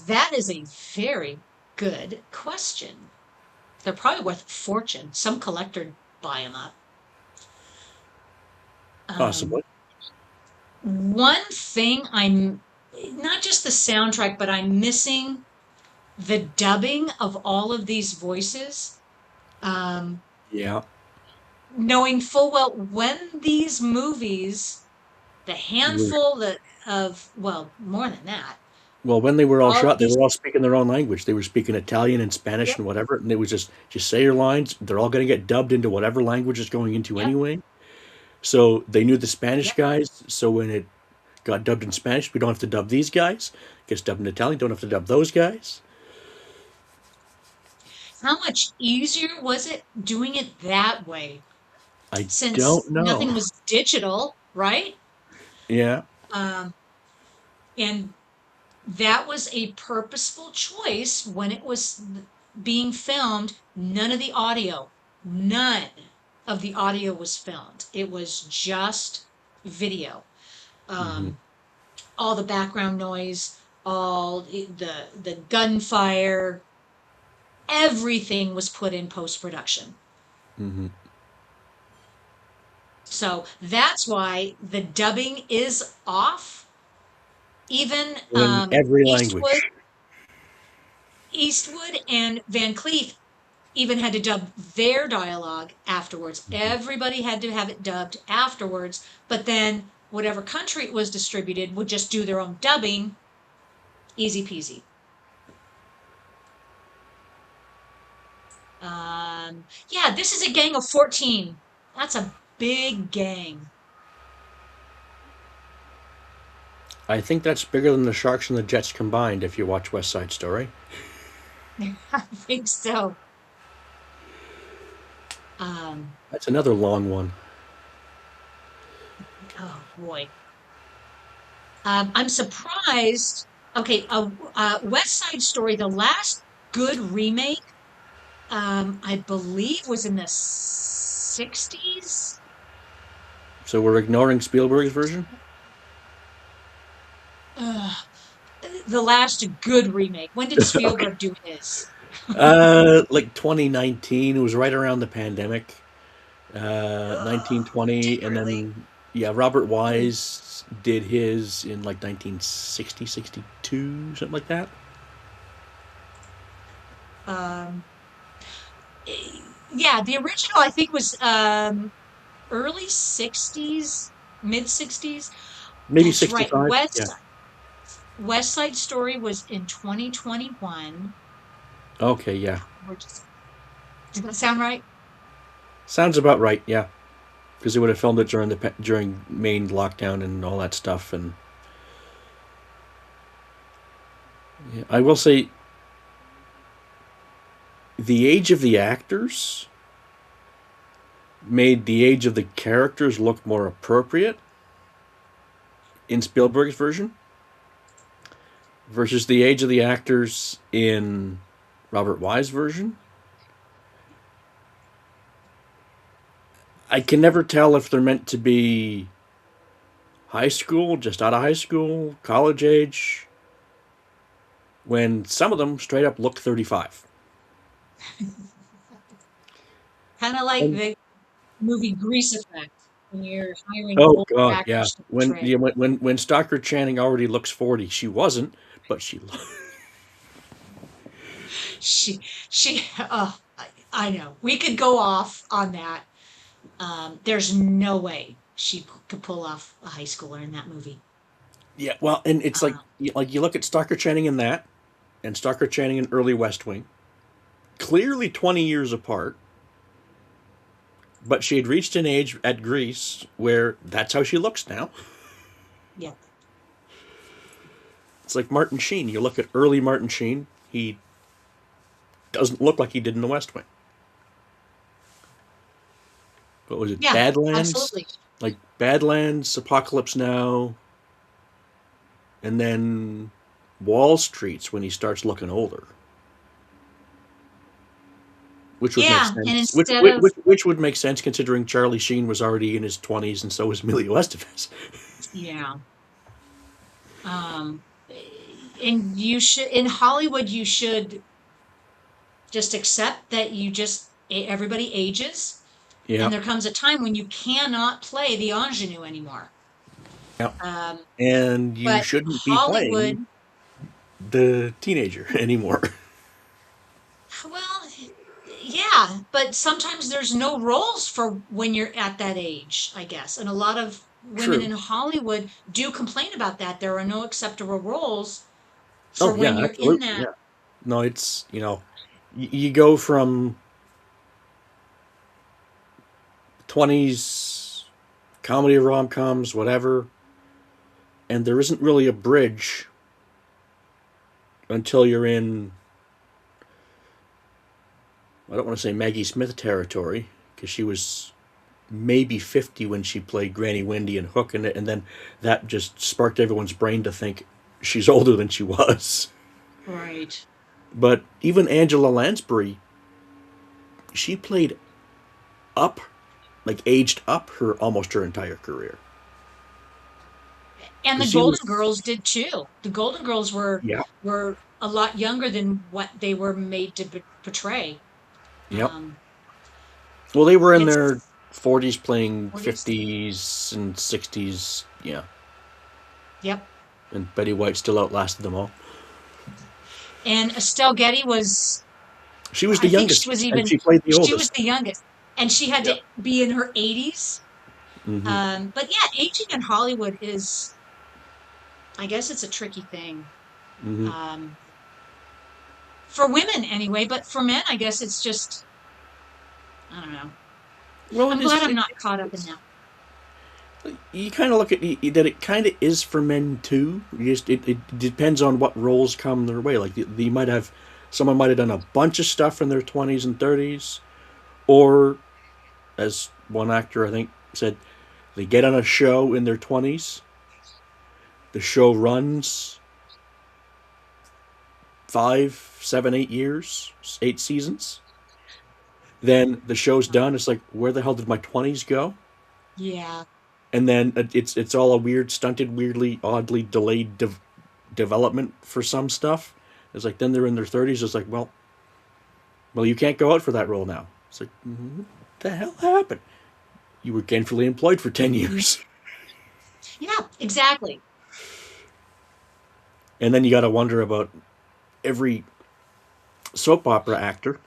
That is a very good question. They're probably worth a fortune. Some collector buy them up. Um, Possibly. one thing I'm not just the soundtrack, but I'm missing the dubbing of all of these voices. Um, Yeah. knowing full well when the We're handful that of, well, more than that, Well, when they were all All shot, they these, were all speaking their own language. They were speaking Italian and Spanish yep, and whatever, and it was just say your lines. They're all going to get dubbed into whatever language it's going into yep, anyway. So they knew the Spanish yep. guys. So when it got dubbed in Spanish, we don't have to dub these guys. It gets dubbed in Italian, don't have to dub those guys. How much easier was it doing it that way? I Since don't nothing know. was digital, right? Yeah. Um, and that was a purposeful choice when it was being filmed. None of the audio was filmed. It was just video. Hmm. Um, all the background noise, all the gunfire, everything was put in post production. Hmm. So that's why the dubbing is off. Even In every Eastwood, language. Eastwood and Van Cleef even had to dub their dialogue afterwards. Hmm. Everybody had to have it dubbed afterwards, but then whatever country it was distributed would just do their own dubbing, easy peasy. Yeah, this is a gang of 14. That's a big gang. I think that's bigger than the Sharks and the Jets combined. If you watch West Side Story, I think so. Um, that's another long one. oh boy. I'm surprised. Okay, West Side Story, the last good remake, I believe was in the 60s. So we're ignoring Spielberg's version. Ugh, the last good remake. When did Okay. Spielberg do his? Like 2019. It was right around the pandemic. Ugh, did 1920, he and really? then yeah, Robert Wise did his in like 1960, 62, something like that. Um, yeah, the original I think was early 60s, mid 60s. Maybe That's right. 65. Yeah. West Side Story was in 2021. Okay. Yeah. We're just, does that sound right? Sounds about right. Yeah, because they would have filmed it during during Maine lockdown and all that stuff. And yeah, I will say the age of the actors made the age of the characters look more appropriate in Spielberg's version versus the age of the actors in Robert Wise version. I can never tell if they're meant to be high school, just out of high school, college age, when some of them straight up look 35. Kind of like And, the movie Grease Effect when you're hiring oh older god, yeah. actors to When portray. yeah, when Stockard Channing already looks 40, she wasn't, but she She, I know. We could go off on that. There's no way she could pull off a high schooler in that movie. yeah, well, and it's Uh, like you look at Stockard Channing in that and Stockard Channing in early West Wing, clearly 20 years apart, but she had reached an age at Greece where that's how she looks now. yeah. It's like Martin Sheen. You look at early Martin Sheen, he doesn't look like he did in the West Wing. What was it? Yeah, Badlands? absolutely. Like Badlands, Apocalypse Now, and then Wall Street's when he starts looking older, which would make Yeah, and sense. instead of, Which would make sense considering Charlie Sheen was already in his 20s and so was Emilio Estevez. yeah. Um, and you should, in Hollywood, you should just accept that everybody ages, Yeah, and there comes a time when you cannot play the ingenue anymore. yeah. Um, And you but shouldn't be playing Hollywood, the teenager anymore. well, yeah, but sometimes there's no roles for when you're at that age, I guess. And a lot of women True. in Hollywood do complain about that. There are no acceptable roles for Oh when yeah, you're in absolutely. that. Yeah. No, it's you go from 20s comedy rom coms, whatever, and there isn't really a bridge until you're in, I don't want to say Maggie Smith territory, because she was maybe 50 when she played Granny Wendy and Hook in it, and then that just sparked everyone's brain to think she's older than she was. Right. But even Angela Lansbury, she played up, like aged up her almost her entire career. And the Because she Golden was, Girls did too. The Golden Girls yeah, were a lot younger than what they were made to portray. yep. Um, Well, they were in it's their 40s playing 40s. 50s and 60s, yeah. Yep. And Betty White still outlasted them all. And Estelle Getty was, She was the I think she youngest, was and even, she played the she was oldest. the youngest, and she had to Yep. be in her 80s. Hmm. But yeah, aging in Hollywood is, I guess it's a tricky thing. Hmm. Um, for women anyway, but for men, I guess it's just, I don't know. Well, I'm it glad is. I'm not caught up in It's that. you kind of look at that. It kind of is for men too. It depends on what roles come their way. Like you might have someone might have done a bunch of stuff in their 20s and 30s, or as one actor I think said, they get on a show in their 20s. The show runs 5, 7, 8 years, 8 seasons. Then the show's done. It's like, where the hell did my 20s go? Yeah. And then it's all a weird, stunted, weirdly, oddly delayed development for some stuff. It's like then they're in their 30s. It's like, well, you can't go out for that role now. It's like, what the hell happened? You were gainfully employed for 10 years, Yeah, exactly. and then you got to wonder about every soap opera actor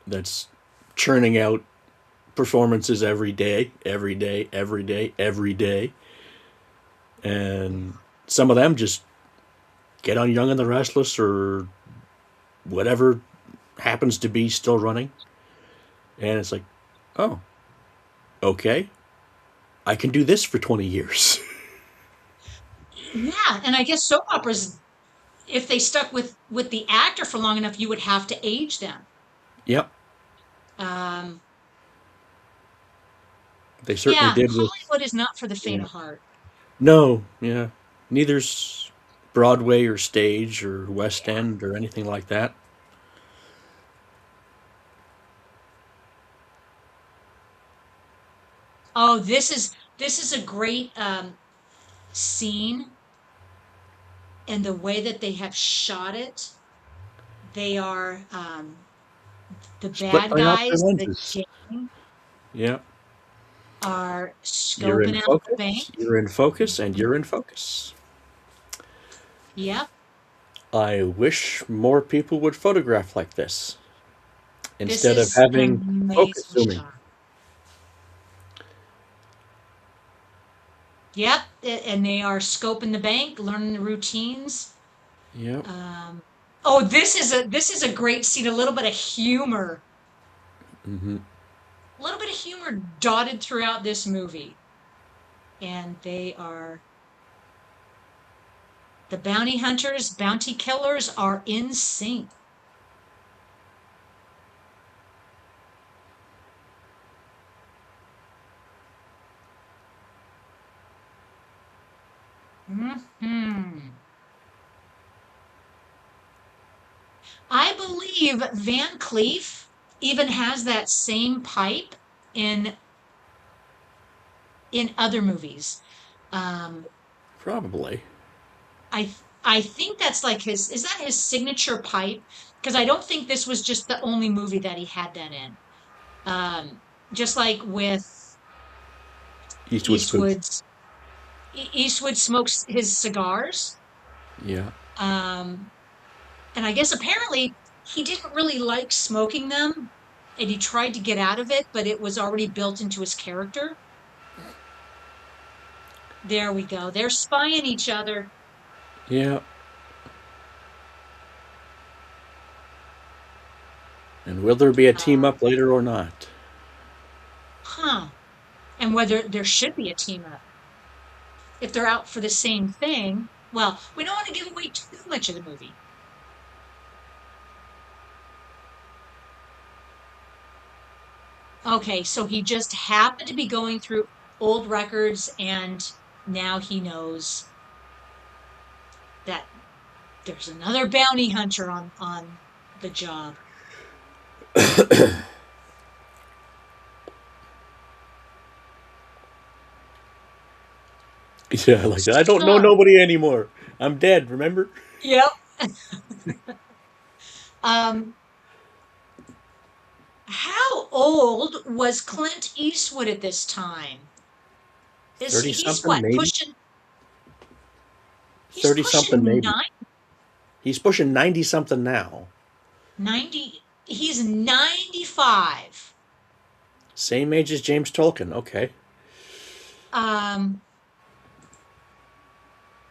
that's churning out performances every day, every day, every day, every day, and some of them just get on Young and the Restless or whatever happens to be still running, and it's like, oh, okay, I can do this for 20 years. Yeah, and I guess soap operas, if they stuck with the actor for long enough, you would have to age them. Yep, Um, they certainly yeah, did with, Hollywood is not for the faint yeah. of heart. No, yeah. Neither's Broadway or stage or West Yeah. End or anything like that. Oh, this is a great scene, and the way that they have shot it. They are the Split bad diopter guys, the lenses. gang Yeah. are You're in scoping out the bank. focus, you're in focus, and you're in focus. Yep, I wish more people would photograph like this this instead of is an having focus amazing zooming. shot. Yep, and they are scoping the bank, learning the routines. Yep. Um, oh, this is a great scene. A little bit of humor, Hmm. a little bit of humor dotted throughout this movie, and they are the bounty hunters, bounty killers are in sync. Hmm. I believe Van Cleef even has that same pipe in other movies. Um, Probably. I think that's like his, is that his signature pipe? Because I don't think this was just the only movie that he had that in. Um, just like with Eastwood Spoon. Eastwood's, Eastwood smokes his cigars. Yeah. Um, and I guess apparently he didn't really like smoking them, and he tried to get out of it, but it was already built into his character. There we go. They're spying each other. Yeah. And will there be a team Uh, up later or not? huh. And whether there should be a team up. If they're out for the same thing, well, we don't want to give away too much of the movie. Okay, so he just happened to be going through old records and now he knows that there's another bounty hunter on the job. Yeah, I like that. I don't know So, nobody anymore. I'm dead, remember? yep. Um, how old was Clint Eastwood at this time? Is 30 he's something, what maybe? pushing? He's 30 something, pushing maybe. He's pushing 90 something now. 90. He's 95. Same age as James Tolkien. Okay. Um,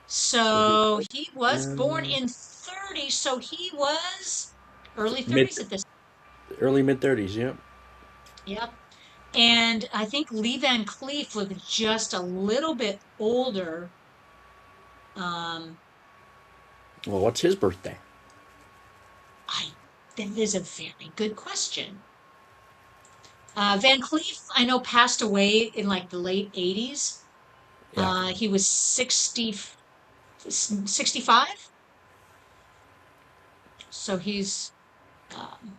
So he, so he was born uh, in 30, so he was early mid, 30s at this. early mid 30s, yeah. Yep. And I think Lee Van Cleef was just a little bit older. Um, Well, what's his birthday? I That is a very good question. Van Cleef, I know, passed away in like the late 80s. Yeah. He was 65, so he's um,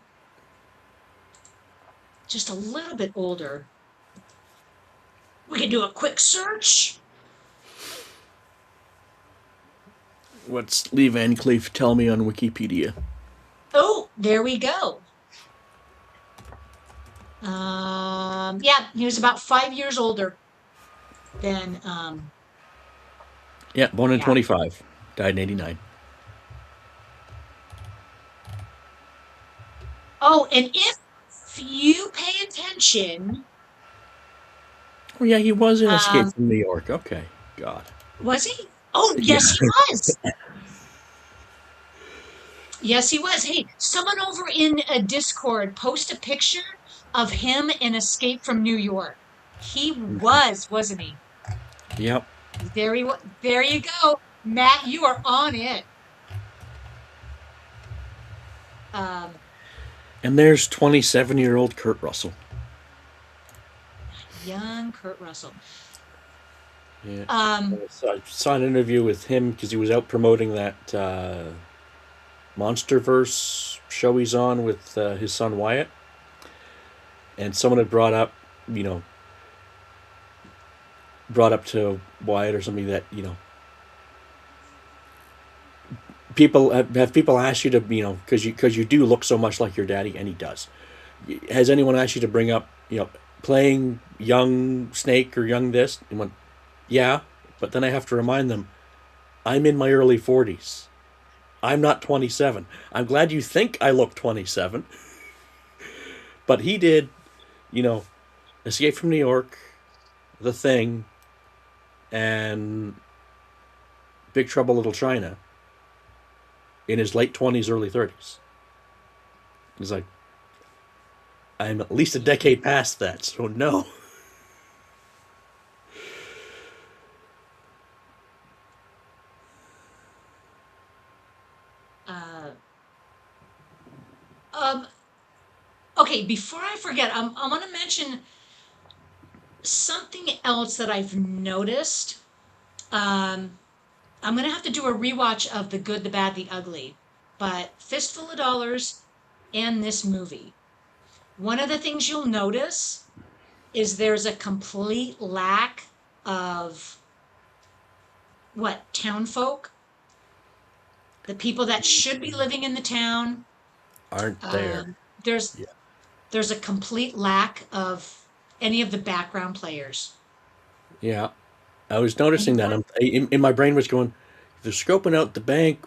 just a little bit older. We can do a quick search. What's Lee Van Cleef tell me on Wikipedia? Oh, there we go. Yeah, he was about 5 years older than, Yeah, born in yeah. 25. Died in 89. Oh, and if you pay attention, Oh, yeah, he was in Escape um, from New York. Okay. God. was he? Oh, Yeah. yes, he was. Yes, he was. Hey, someone over in a Discord post a picture of him in Escape from New York. He was, wasn't he? Yep. There you go. Matt, you are on it. Um, And there's 27-year-old Kurt Russell. young Kurt Russell. Yeah. Um, I saw an interview with him because he was out promoting that MonsterVerse show he's on with his son Wyatt. And someone had you know, brought up to Wyatt or something that, people have people asked you to, because you do look so much like your daddy, and he does. Has anyone asked you to bring up, playing young Snake or young this? And went, yeah, but then I have to remind them, I'm in my early 40s. I'm not 27. I'm glad you think I look 27, but he did, you know, Escape from New York, The Thing, and Big Trouble Little China in his late 20s, early 30s. He's like, I'm at least a decade past that, so no. uh, um, okay, before I forget, I want to mention something else that I've noticed. Um, I'm gonna have to do a rewatch of The Good, the Bad, the Ugly, but Fistful of Dollars and this movie. One of the things you'll notice is there's a complete lack of what town folk, the people that should be living in the town. Aren't there. Um, there's Yeah. there's a complete lack of any of the background players. Yeah. I was noticing that. Anyone? In my brain was going, they're scoping out the bank,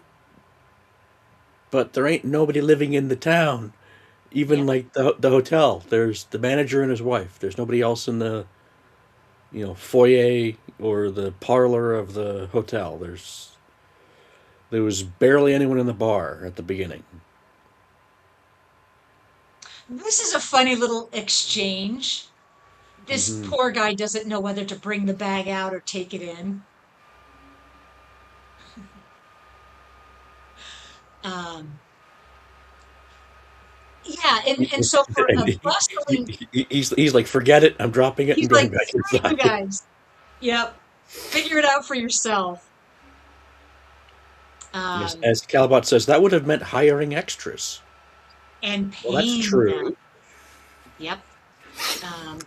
but there ain't nobody living in the town. Even Yep. like the hotel, there's the manager and his wife. There's nobody else in the foyer or the parlor of the hotel. There was barely anyone in the bar at the beginning. This is a funny little exchange. This Hmm. poor guy doesn't know whether to bring the bag out or take it in. Um, yeah, and so for a bustling, He's like, forget it. I'm dropping it and he's like, going back screw you inside. guys. Yep, figure it out for yourself. Yes, Um, as Calabot says, that would have meant hiring extras. and Well, that's paying them. true. Yep.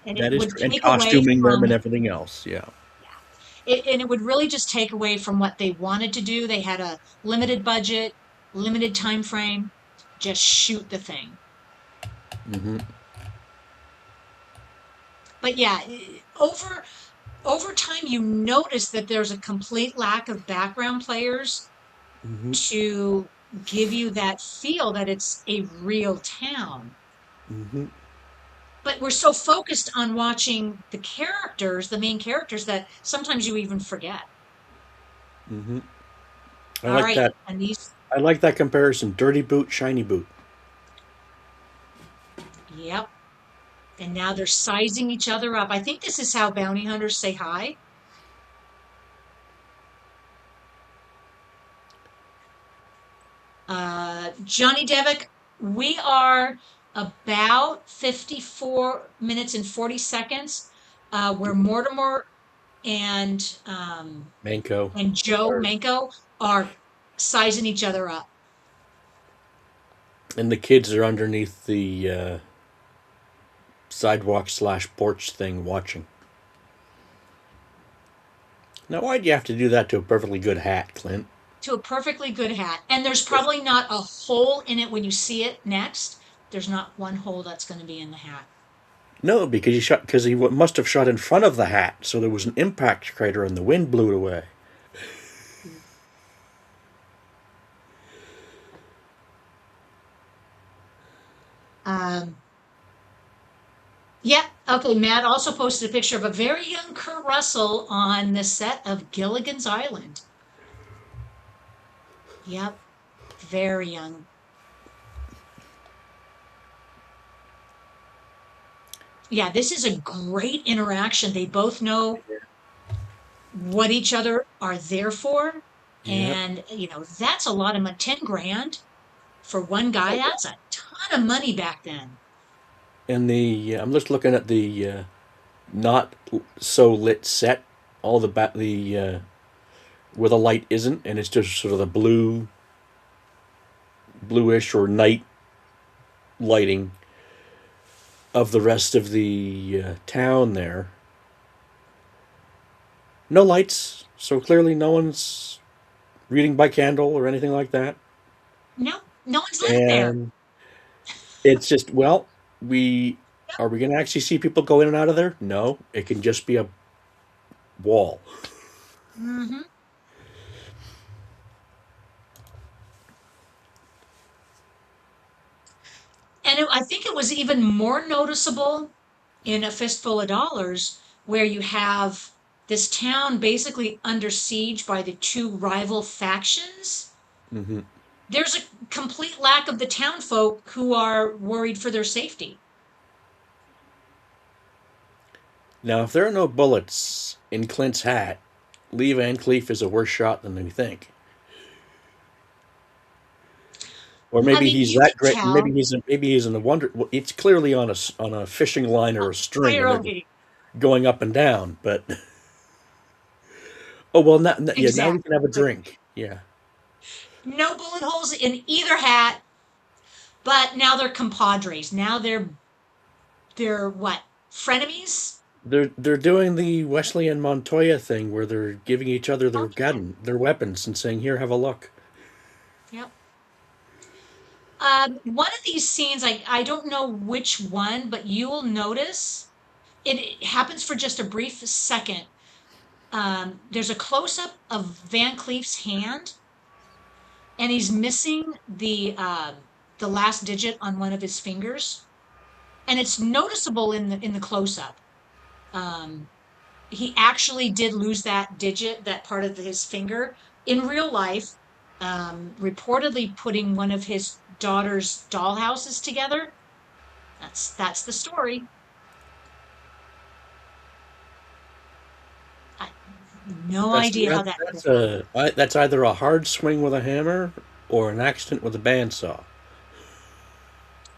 And it That is would true. And take away costuming them and from, everything else. Yeah. and it would really just take away from what they wanted to do. They had a limited budget, limited time frame, just shoot the thing. Hmm. But yeah, over time you notice that there's a complete lack of background players Hmm. to give you that feel that it's a real town. Hmm. But we're so focused on watching the characters, the main characters, that sometimes you even forget. Hmm. I All like right, that. and these, I like that comparison. Dirty boot, shiny boot. yep. And now they're sizing each other up. I think this is how bounty hunters say hi. Johnny Devick, we are about 54 minutes and 40 seconds, where Mortimer and Manco. Joe Or, Manco are sizing each other up. and the kids are underneath the sidewalk slash porch thing watching. Now, why'd you have to do that to a perfectly good hat, Clint? To a perfectly good hat. And there's probably not a hole in it when you see it next. There's not one hole that's going to be in the hat. No, because he must have shot in front of the hat, so there was an impact crater and the wind blew it away. Um, yeah, okay. Matt also posted a picture of a very young Kurt Russell on the set of Gilligan's Island. Yep, very young. Yeah, this is a great interaction. They both know what each other are there for. Yep. And, that's a lot of 10 grand for one guy. That's a ton of money back then. And I'm just looking at the not so lit set, all the where the light isn't, and it's just sort of the bluish or night lighting of the rest of the town there. No lights, so clearly no one's reading by candle or anything like that. No, no one's living there. And it's just, well, we are we going to actually see people go in and out of there? No, it can just be a wall. Hmm. And I think it was even more noticeable in A Fistful of Dollars, where you have this town basically under siege by the two rival factions. Hmm. There's a complete lack of the town folk who are worried for their safety. Now, if there are no bullets in Clint's hat, Lee Van Cleef is a worse shot than we think. Or I maybe mean, he's you that could great. tell. Maybe he's in the wonder. Well, it's clearly on a fishing line or a string, and they're just Priority. going up and down. But oh well, yeah. Now we can have a Exactly. drink. Yeah, No bullet holes in either hat, but now they're compadres. Now they're what? Frenemies? they're doing the Wesley and Montoya thing where they're giving each other Okay. their weapons, and saying, "Here, have a look." Yep. One of these scenes, I don't know which one, but you will notice it happens for just a brief second. There's a close up of Van Cleef's hand, and he's missing the last digit on one of his fingers, and it's noticeable in the close up. Um, he actually did lose that digit, that part of his finger, in real life, reportedly putting one of his daughter's dollhouses together. That's the story. I, no That's idea how that, that could that's have happened. that's either a hard swing with a hammer or an accident with a bandsaw.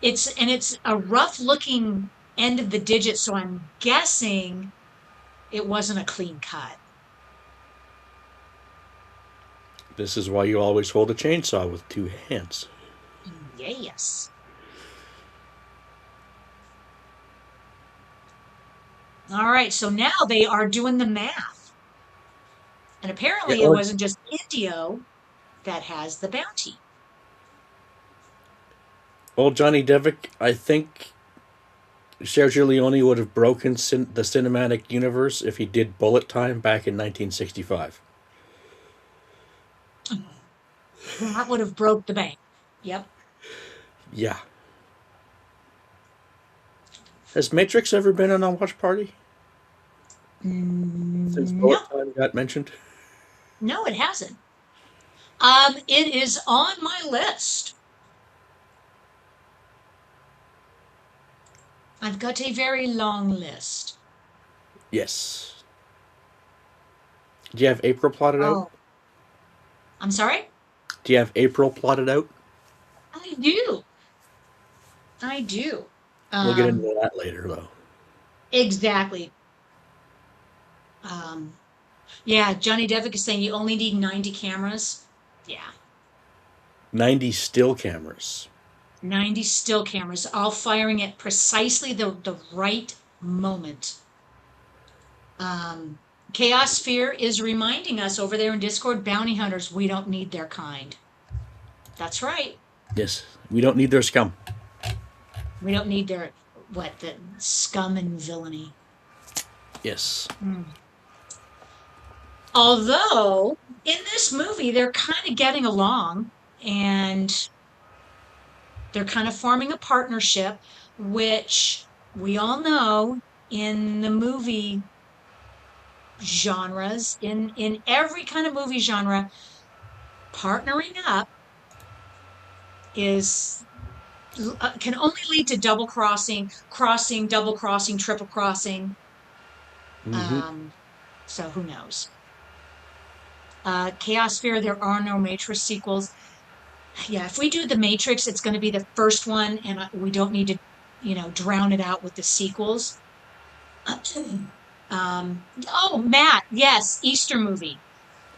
It's a rough looking end of the digit, so I'm guessing it wasn't a clean cut. This is why you always hold a chainsaw with two hands. Yes. All right, so now they are doing the math. And Yeah, apparently it well, wasn't just Indio that has the bounty. old Johnny Devick, I think Sergio Leone would have broken the cinematic universe if he did Bullet Time back in 1965. That would have broke the bank. Yep. Yeah. Has Matrix ever been on a watch party since No, Bullet Time got mentioned? no, it hasn't. It is on my list. I've got a very long list. Yes. Do you have April plotted out? Oh, I'm sorry? Do you have April plotted out? I do. I do. We'll get Um, into that later, though. exactly. Um, yeah, Johnny Devick is saying you only need 90 cameras. Yeah, 90 still cameras. 90 still cameras, all firing at precisely the right moment. Um, Chaos Fear is reminding us over there in Discord, bounty hunters, we don't need their kind. That's right. Yes. We don't need their scum. We don't need their, what, the scum and villainy. Yes. Although, in this movie, they're kind of getting along and they're kind of forming a partnership, which we all know in the movie genres, in every kind of movie genre, partnering up is can only lead to double crossing, crossing, double crossing, triple crossing. Hmm. Um, so who knows? Chaos Fear, there are no Matrix sequels. Yeah, if we do the Matrix, it's going to be the first one, and we don't need to, drown it out with the sequels. Oh, Matt, yes, Easter movie,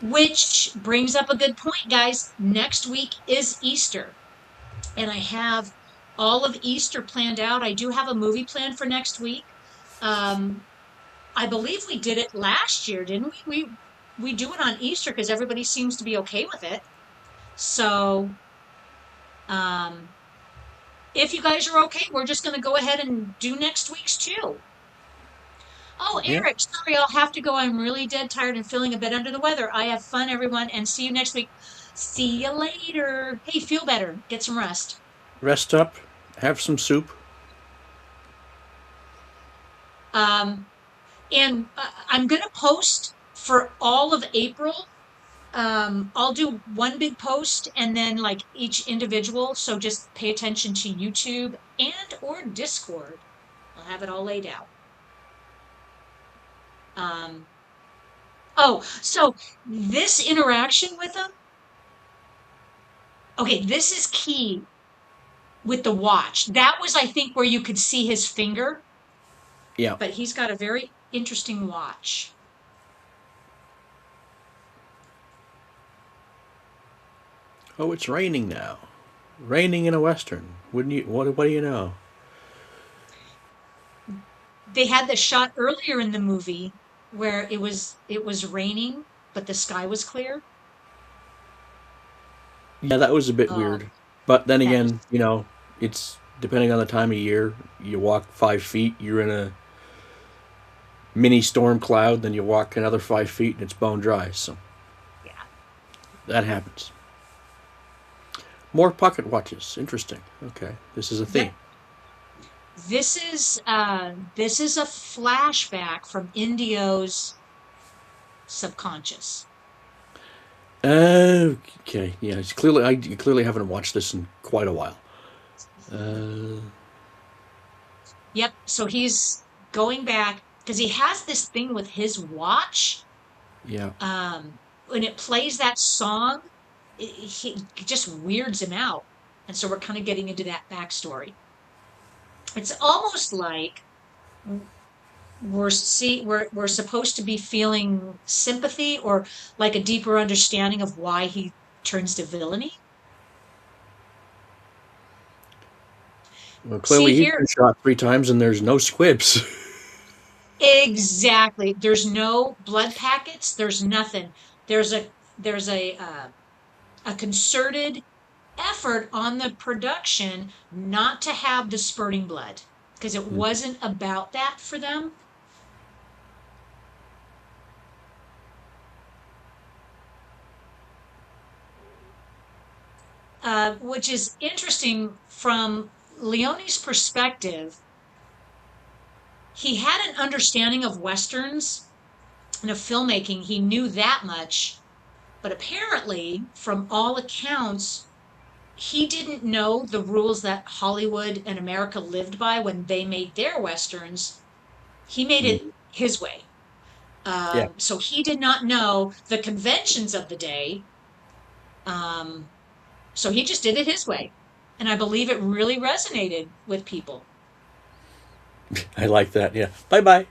which brings up a good point, guys. Next week is Easter, and I have all of Easter planned out. I do have a movie planned for next week. Um, I believe we did it last year, didn't we? We do it on Easter because everybody seems to be okay with it. So, um, if you guys are okay, we're just going to go ahead and do next week's too. Oh, Yeah. Eric, sorry, I'll have to go. I'm really dead tired and feeling a bit under the weather. I have fun, everyone, and see you next week. See you later. Hey, feel better. Get some rest. Rest up. Have some soup. Um, and I'm going to post for all of April. I'll do one big post and then like each individual. So just pay attention to YouTube and or Discord. I'll have it all laid out. Um, oh, so this interaction with them. Okay, this is key with the watch. That was, I think, where you could see his finger, Yeah. but he's got a very interesting watch. Oh, it's raining now. Raining in a western. Wouldn't you? What do you know? They had the shot earlier in the movie where it was raining, but the sky was clear. Yeah, that was a bit Oh, weird. But then that is again, it's depending on the time of year. You walk 5 feet, you're in a mini storm cloud. Then you walk another 5 feet, and it's bone dry. So yeah. that happens. More pocket watches. Interesting. Okay, this is a Yep. theme. This is a flashback from Indio's subconscious. Okay, yeah. It's clearly, you clearly haven't watched this in quite a while. Uh, Yep. So he's going back because he has this thing with his watch. Yeah. When it plays that song, it just weirds him out. And so we're kind of getting into that backstory. It's almost like we're supposed to be feeling sympathy or like a deeper understanding of why he turns to villainy. Well, See clearly he's here, been shot 3 times and there's no squibs. exactly. There's no blood packets. There's nothing. There's a concerted effort on the production not to have the spurting blood because it wasn't about that for them. Which is interesting from Leone's perspective. He had an understanding of westerns and of filmmaking. He knew that much, but apparently, from all accounts, he didn't know the rules that Hollywood and America lived by when they made their westerns. He made it Mhm. his way. Yeah. So he did not know the conventions of the day. Um, so he just did it his way. And I believe it really resonated with people. I like that. Yeah. Bye bye.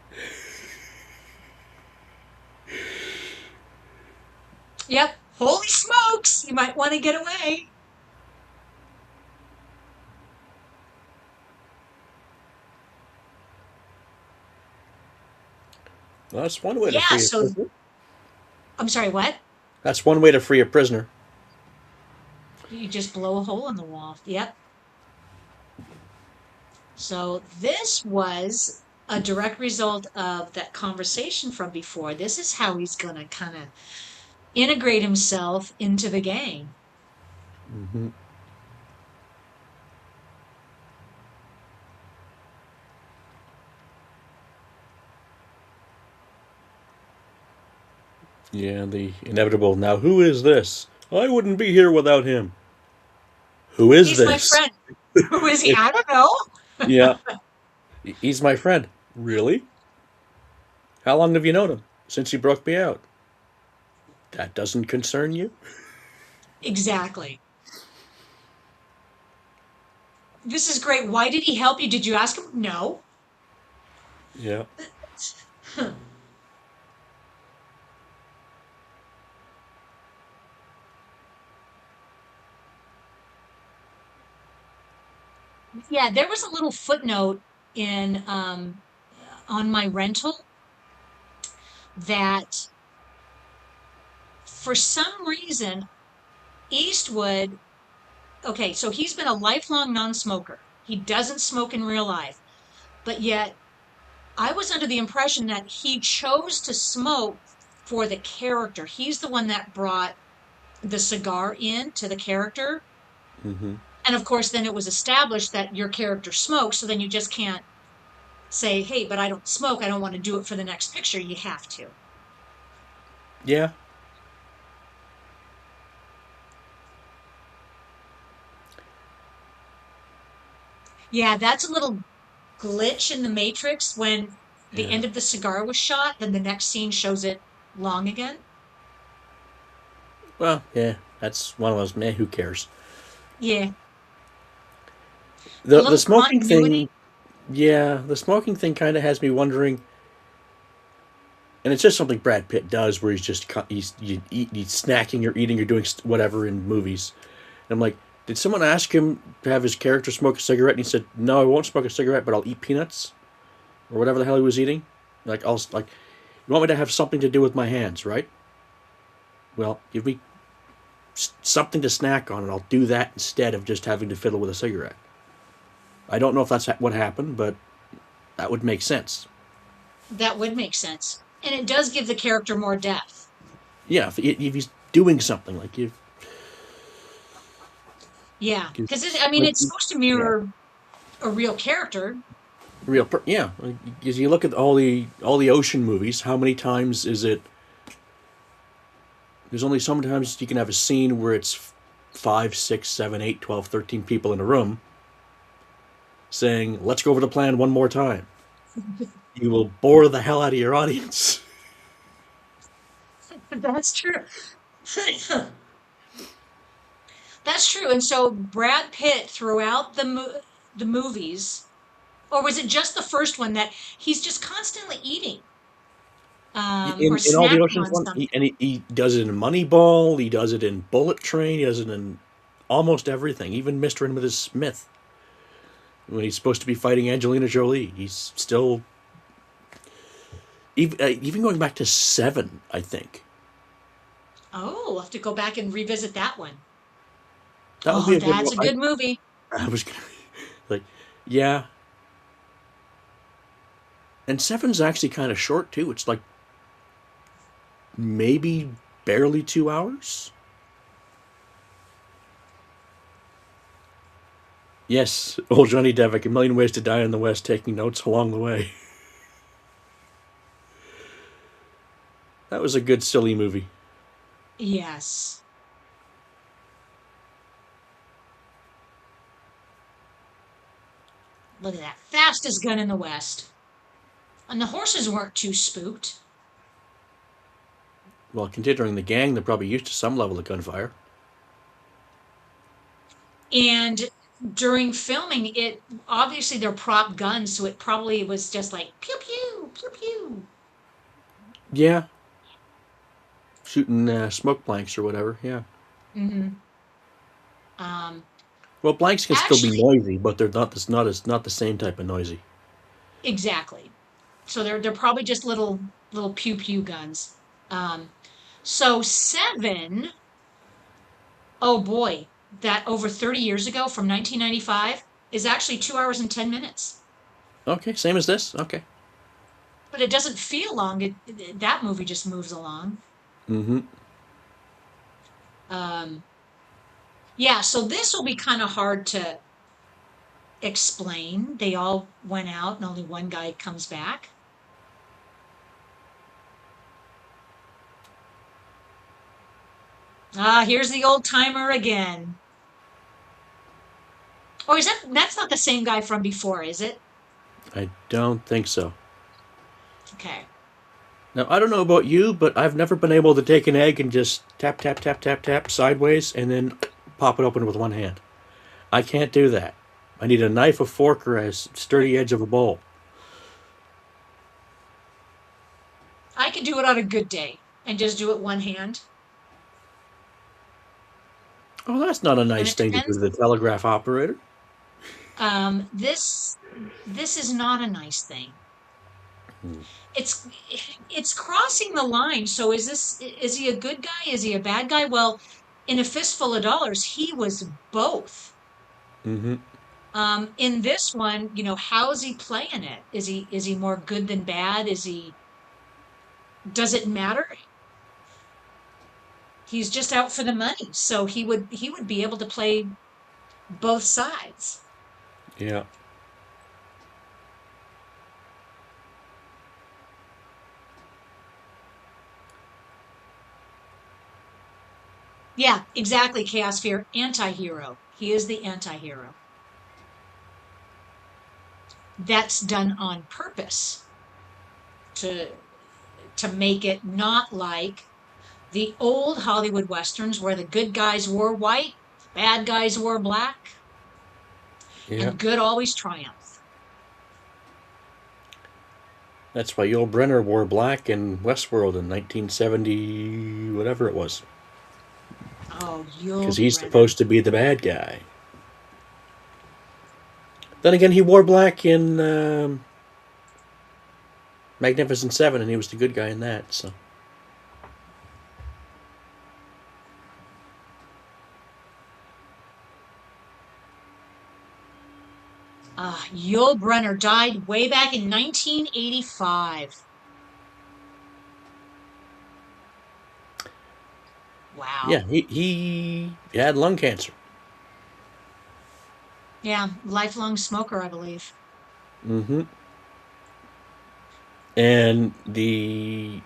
Yep. Holy smokes. You might want to get away. Well, that's one way to Yeah. free a So prisoner. I'm sorry, what? That's one way to free a prisoner. You just blow a hole in the wall. Yep. So this was a direct result of that conversation from before. This is how he's going to kind of integrate himself into the gang. Hmm. Yeah, the inevitable. Now, who is this? I wouldn't be here without him. Who is He's my this? friend. Who is he? I don't know. Yeah, he's my friend. Really? How long have you known him? Since he broke me out. That doesn't concern you? Exactly. This is great. Why did he help you? Did you ask him? No. Yeah. Yeah, there was a little footnote in on my rental that for some reason Eastwood, okay, so he's been a lifelong non-smoker. He doesn't smoke in real life, but yet I was under the impression that he chose to smoke for the character. He's the one that brought the cigar in to the character. Hmm. And of course, then it was established that your character smokes, so then you just can't say, hey, but I don't smoke. I don't want to do it for the next picture. You have to. Yeah. Yeah, that's a little glitch in the Matrix when the Yeah. end of the cigar was shot, then the next scene shows it long again. Well, yeah. That's one of those. Man, who cares? Yeah, a The little smoking continuity. thing. Yeah, the smoking thing kind of has me wondering, and it's just something Brad Pitt does, where he's snacking or eating or doing whatever in movies. And I'm like, did someone ask him to have his character smoke a cigarette? And he said, "No, I won't smoke a cigarette, but I'll eat peanuts or whatever the hell he was eating." Like, you want me to have something to do with my hands, right? Well, give me something to snack on, and I'll do that instead of just having to fiddle with a cigarette. I don't know if that's what happened, but that would make sense. That would make sense. And it does give the character more depth. Yeah, if he's doing something Yeah, if because I mean, like it's supposed to yeah, mirror a real character. yeah, because you look at all the ocean movies, how many times is it? There's only sometimes you can have a scene where it's 5, 6, 7, 8, 12, 13 people in a room. saying, "Let's go over the plan one more time." You will bore the hell out of your audience. That's true. That's true. And so Brad Pitt throughout the movies, or was it just the first one that he's just constantly eating or In all the snacking Ocean's on one, something? he does it in Moneyball. He does it in Bullet Train. He does it in almost everything. Even Mr. and Mrs. Smith, when he's supposed to be fighting Angelina Jolie, he's still even going back to Seven. I think Oh, I'll have to go back and revisit that one. that would be Oh, a good that's one. a good movie. I was gonna, like, yeah, and Seven's actually kind of short too. It's like maybe barely 2 hours. Yes, old Johnny Devick, A Million Ways to Die in the West, taking notes along the way. That was a good, silly movie. Yes. Look at that. Fastest gun in the West. And the horses weren't too spooked. Well, considering the gang, they're probably used to some level of gunfire. And during filming, it obviously they're prop guns, so it probably was just like pew pew pew pew. Yeah, shooting smoke blanks or whatever. Yeah. Hmm. Um, Well, blanks can still be Actually, noisy, but they're not the same type of noisy. exactly. So they're probably just little pew pew guns. Um, so Seven, oh boy, that over 30 years ago from 1995 is actually 2 hours and 10 minutes. Okay, same as this. Okay. But it doesn't feel long. That movie just moves along. Mm-hmm. Um, yeah, so this will be kind of hard to explain. They all went out and only one guy comes back. Ah, here's the old timer again. Oh, is that's not the same guy from before, is it? I don't think so. Okay. Now, I don't know about you, but I've never been able to take an egg and just tap, tap, tap, tap, tap sideways and then pop it open with one hand. I can't do that. I need a knife, a fork, or a sturdy edge of a bowl. I could do it on a good day and just do it one hand. Oh, that's not a And nice it thing to do to depends. the telegraph operator. This is not a nice thing. It's it's crossing the line. So is he a good guy? Is he a bad guy? Well, in A Fistful of Dollars, he was both. Mm-hmm. In this one, how is he playing it? Is he more good than bad? Does it matter? He's just out for the money. So he would be able to play both sides. Yeah. Yeah, exactly, Chaos Fear. Anti-hero. He is the anti-hero. That's done on purpose to to make it not like the old Hollywood westerns where the good guys wore white, bad guys wore black, Yeah. and good always triumphed. That's why Yul Brynner wore black in Westworld in 1970, whatever it was. Oh, Because Yul he's Brynner. supposed to be the bad guy. Then again, he wore black in Magnificent Seven, and he was the good guy in that. So Yul Brynner died way back in 1985. yeah, Wow. he had lung cancer. Yeah, lifelong smoker, I believe. Mm-hmm. And the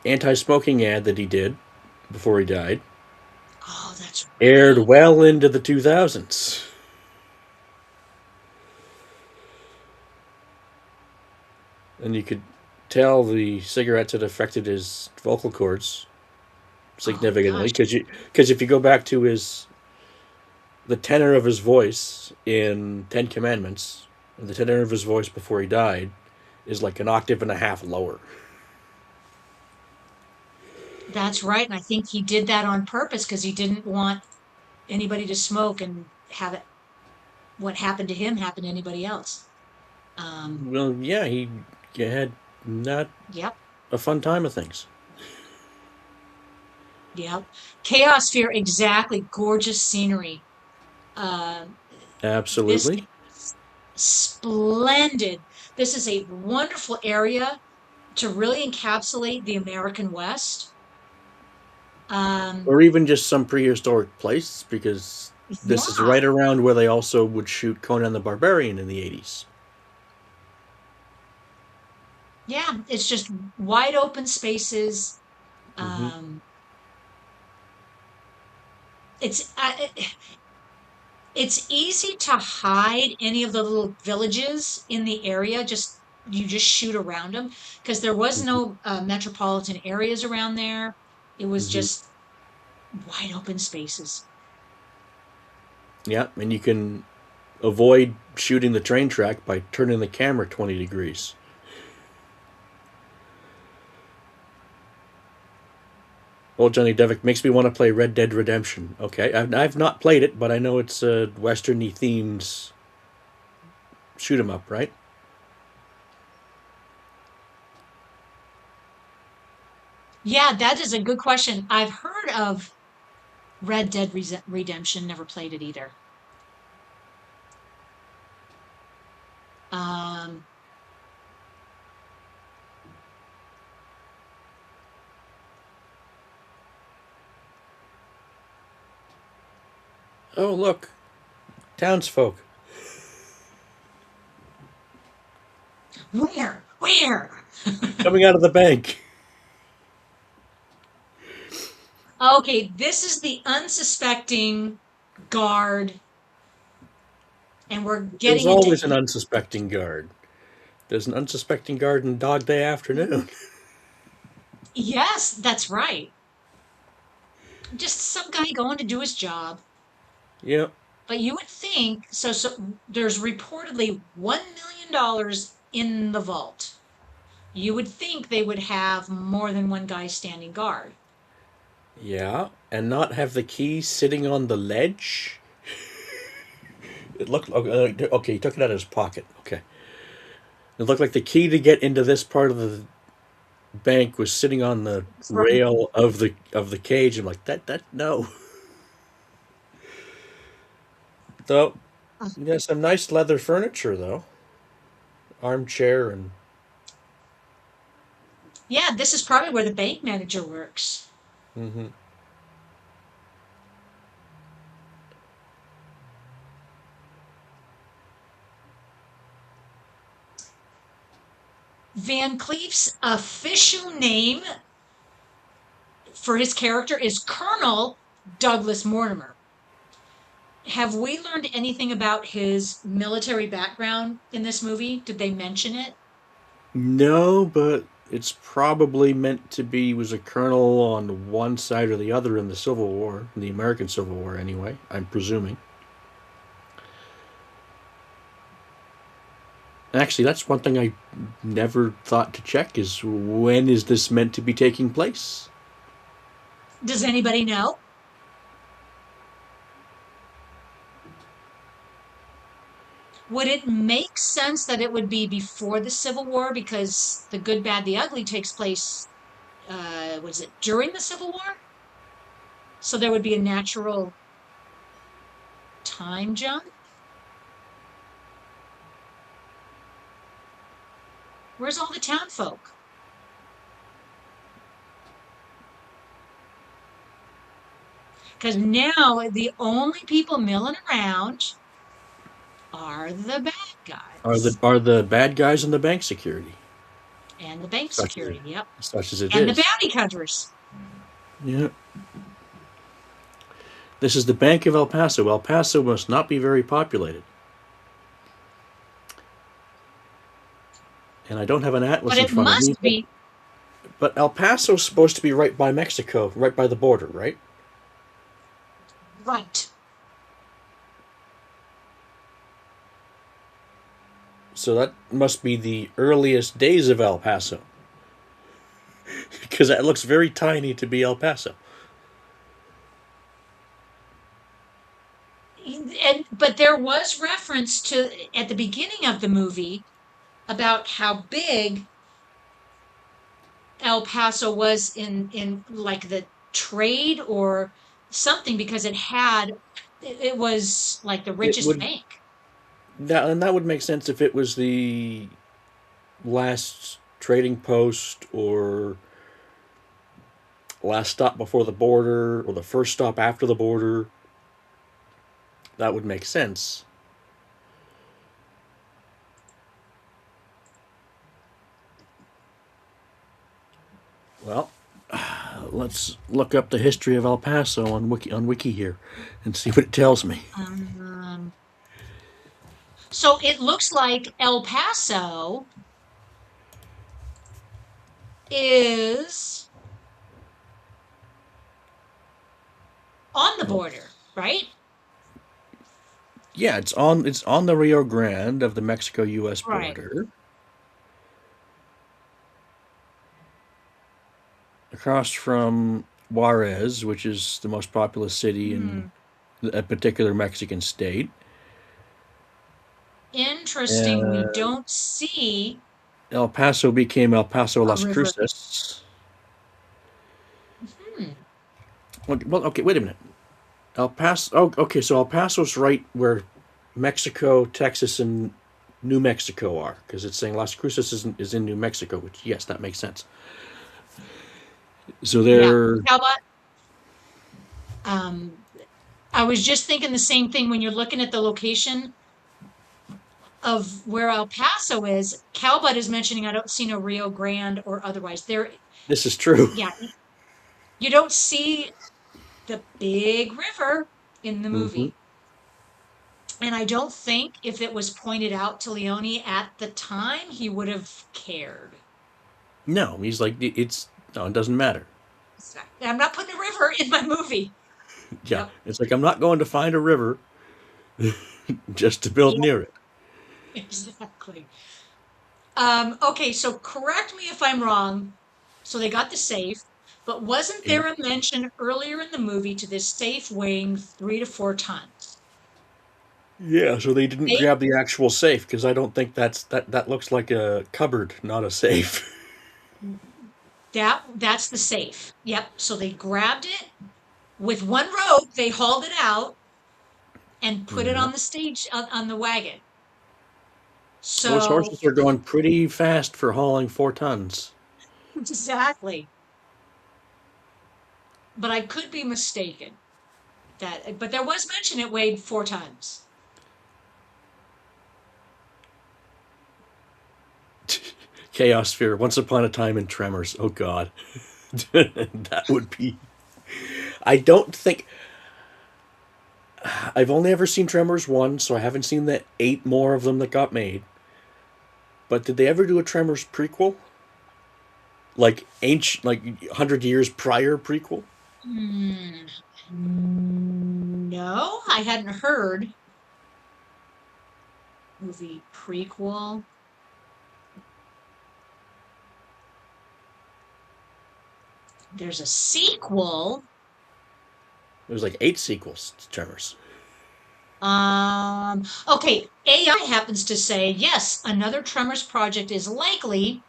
anti-smoking ad that he did before he died Oh, that's aired right. well into the 2000s. And you could tell the cigarettes had affected his vocal cords Oh significantly gosh. because if you go back to his the tenor of his voice in Ten Commandments, the tenor of his voice before he died is like an octave and a half lower. That's right. And I think he did that on purpose because he didn't want anybody to smoke and have it what happened to him happen to anybody else. Um, Well, yeah, he had not yep, a fun time of things. yep. Chaos Fear, exactly. Gorgeous scenery. Um, this Absolutely. is splendid. This is a wonderful area to really encapsulate the American West. Um, Or even just some prehistoric place, because this is yeah, right around where they also would shoot Conan the Barbarian in the 80s. yeah. It's just wide open spaces. Hmm. Um, it's it's easy to hide any of the little villages in the area. Just you just shoot around them because there was Hmm. no metropolitan areas around there. It was Hmm. just wide open spaces. Yeah, and you can avoid shooting the train track by turning the camera 20 degrees. Old Johnny Devick makes me want to play Red Dead Redemption. Okay, I've not played it, but I know it's a westerny themed shoot 'em up, right? Yeah, that is a good question. I've heard of Red Dead Redemption, never played it either. Um, Oh, look, townsfolk where? Where? coming out of the bank. Okay, this is the unsuspecting guard, and we're There's getting into always an unsuspecting guard. There's an unsuspecting guard in Dog Day Afternoon. yes, that's right. Just some guy going to do his job. Yep. But you would think so there's reportedly $1 million in the vault. You would think they would have more than one guy standing guard. Yeah, and not have the key sitting on the ledge. It looked okay. He took it out of his pocket. Okay, it looked like the key to get into this part of the bank was sitting on the Right. rail of the cage. I'm like that no. Though, yeah, some nice leather furniture though, armchair and Yeah, this is probably where the bank manager works. hmm. Van Cleef's official name for his character is Colonel Douglas Mortimer. Have we learned anything about his military background in this movie? Did they mention it? No, but it's probably meant to be was a colonel on one side or the other in the Civil War, in the American Civil War anyway, I'm presuming. Actually, that's one thing I never thought to check is when is this meant to be taking place? Does anybody know? Would it make sense that it would be before the Civil War because The Good, Bad, the Ugly takes place, was it during the Civil War? So there would be a natural time jump? Where's all the town folk? Because now the only people milling around are the bad Are the guys are the bad guys in the bank security? and the bank Such as security, yep, such as it and the is. bounty hunters. Yeah. This is the Bank of El Paso. El Paso must not be very populated. and I don't have an But atlas in it front of me, must be but El Paso's supposed to be right by Mexico, right by the border, right? right. So that must be the earliest days of El Paso, because that looks very tiny to be El Paso. And but there was reference to at the beginning of the movie about how big El Paso was in like the trade or something because it was like the It richest would bank. that would make sense if it was the last trading post or last stop before the border or the first stop after the border. That would make sense. Well, let's look up the history of El Paso on Wiki here and see what it tells me. Um, so it looks like El Paso is on the border, right? Yeah, it's on the Rio Grande of the Mexico-U.S. Right. border, across from Juarez, which is the most populous city in Hmm. a particular Mexican state. Interesting. We And don't see El Paso became El Paso a Las river. Cruces. Hmm. Well, okay, wait a minute. El Paso. Oh, okay, so El Paso's right where Mexico, Texas, and New Mexico are, because it's saying Las Cruces is in New Mexico, which yes, that makes sense. So Yeah. they're How about um I was just thinking the same thing when you're looking at the location of where El Paso is. Calbut is mentioning I don't see no Rio Grande or otherwise. There, this is true. yeah, you don't see the big river in the Hmm. movie. And I don't think if it was pointed out to Leone at the time, he would have cared. No, he's like it's no, it doesn't matter. I'm not putting a river in my movie. Yeah, Yep. it's like I'm not going to find a river just to build Yep, near it. exactly. Okay, so correct me if I'm wrong. So they got the safe, but wasn't Yeah. there a mention earlier in the movie to this safe weighing 3 to 4 tons? Yeah, so they didn't They grab the actual safe because I don't think that looks like a cupboard, not a safe. that's the safe. Yep. So they grabbed it with one rope. They hauled it out and put it Yeah. on the stage on the wagon. Those So horses are going pretty fast for hauling 4 tons. exactly. But I could be mistaken. But there was mention it weighed 4 tons. Chaos Sphere, Once Upon a Time in Tremors. Oh God. That would be. I don't think. I've only ever seen Tremors 1, so I haven't seen the 8 more of them that got made. But did they ever do a Tremors prequel? Like ancient, like 100 years prior prequel? Hmm. No, I hadn't heard movie prequel. There's a sequel. There's like 8 sequels to Tremors. Okay, AI happens to say, yes, another Tremors project is likely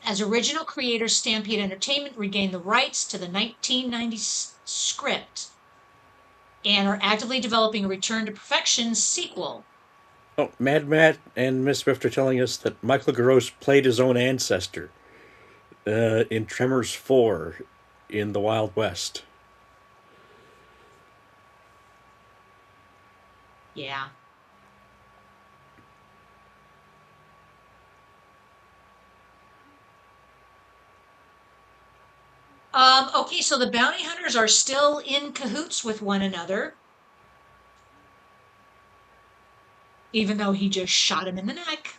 as original creator Stampede Entertainment regained the rights to the 1990 script and are actively developing a Return to Perfection sequel. Oh, Mad Matt and Miss Swift are telling us that Michael Gross played his own ancestor in Tremors 4 in the Wild West. Yeah. Okay, so the bounty hunters are still in cahoots with one another, even though he just shot him in the neck.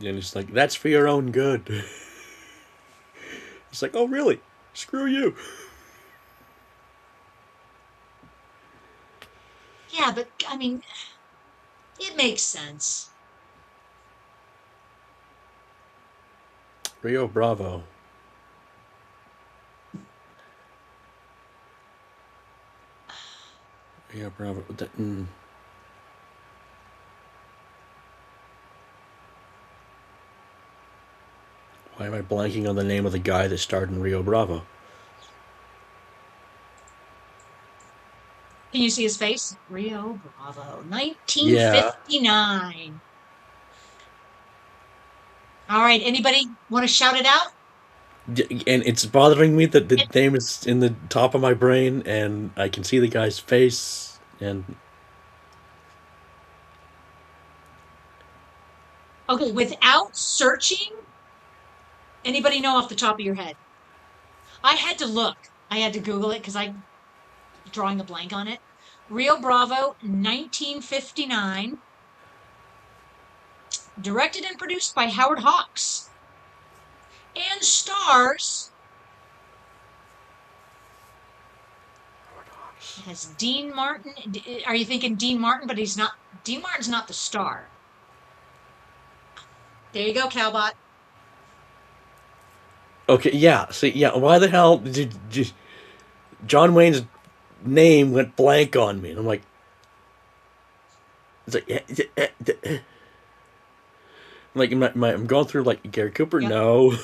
And it's like, that's for your own good. It's like, oh, really? Screw you. Yeah, but I mean, it makes sense. Rio Bravo. Rio Bravo. Why am I blanking on the name of the guy that starred in Rio Bravo? Can you see his face? Rio Bravo, Yeah. 1959. All right, anybody want to shout it out? And it's bothering me that the name is in the top of my brain and I can see the guy's face and Okay, without searching, anybody know off the top of your head? I had to look. I had to Google it because I'm drawing a blank on it. Rio Bravo, 1959, directed and produced by Howard Hawks, and stars has Dean Martin. Are you thinking Dean Martin? But he's not. Dean Martin's not the star. There you go, Cowbot. okay, yeah. See, yeah. Why the hell did John Wayne's name went blank on me? And I'm like, it's like I'm going through like Gary Cooper. Yep. No.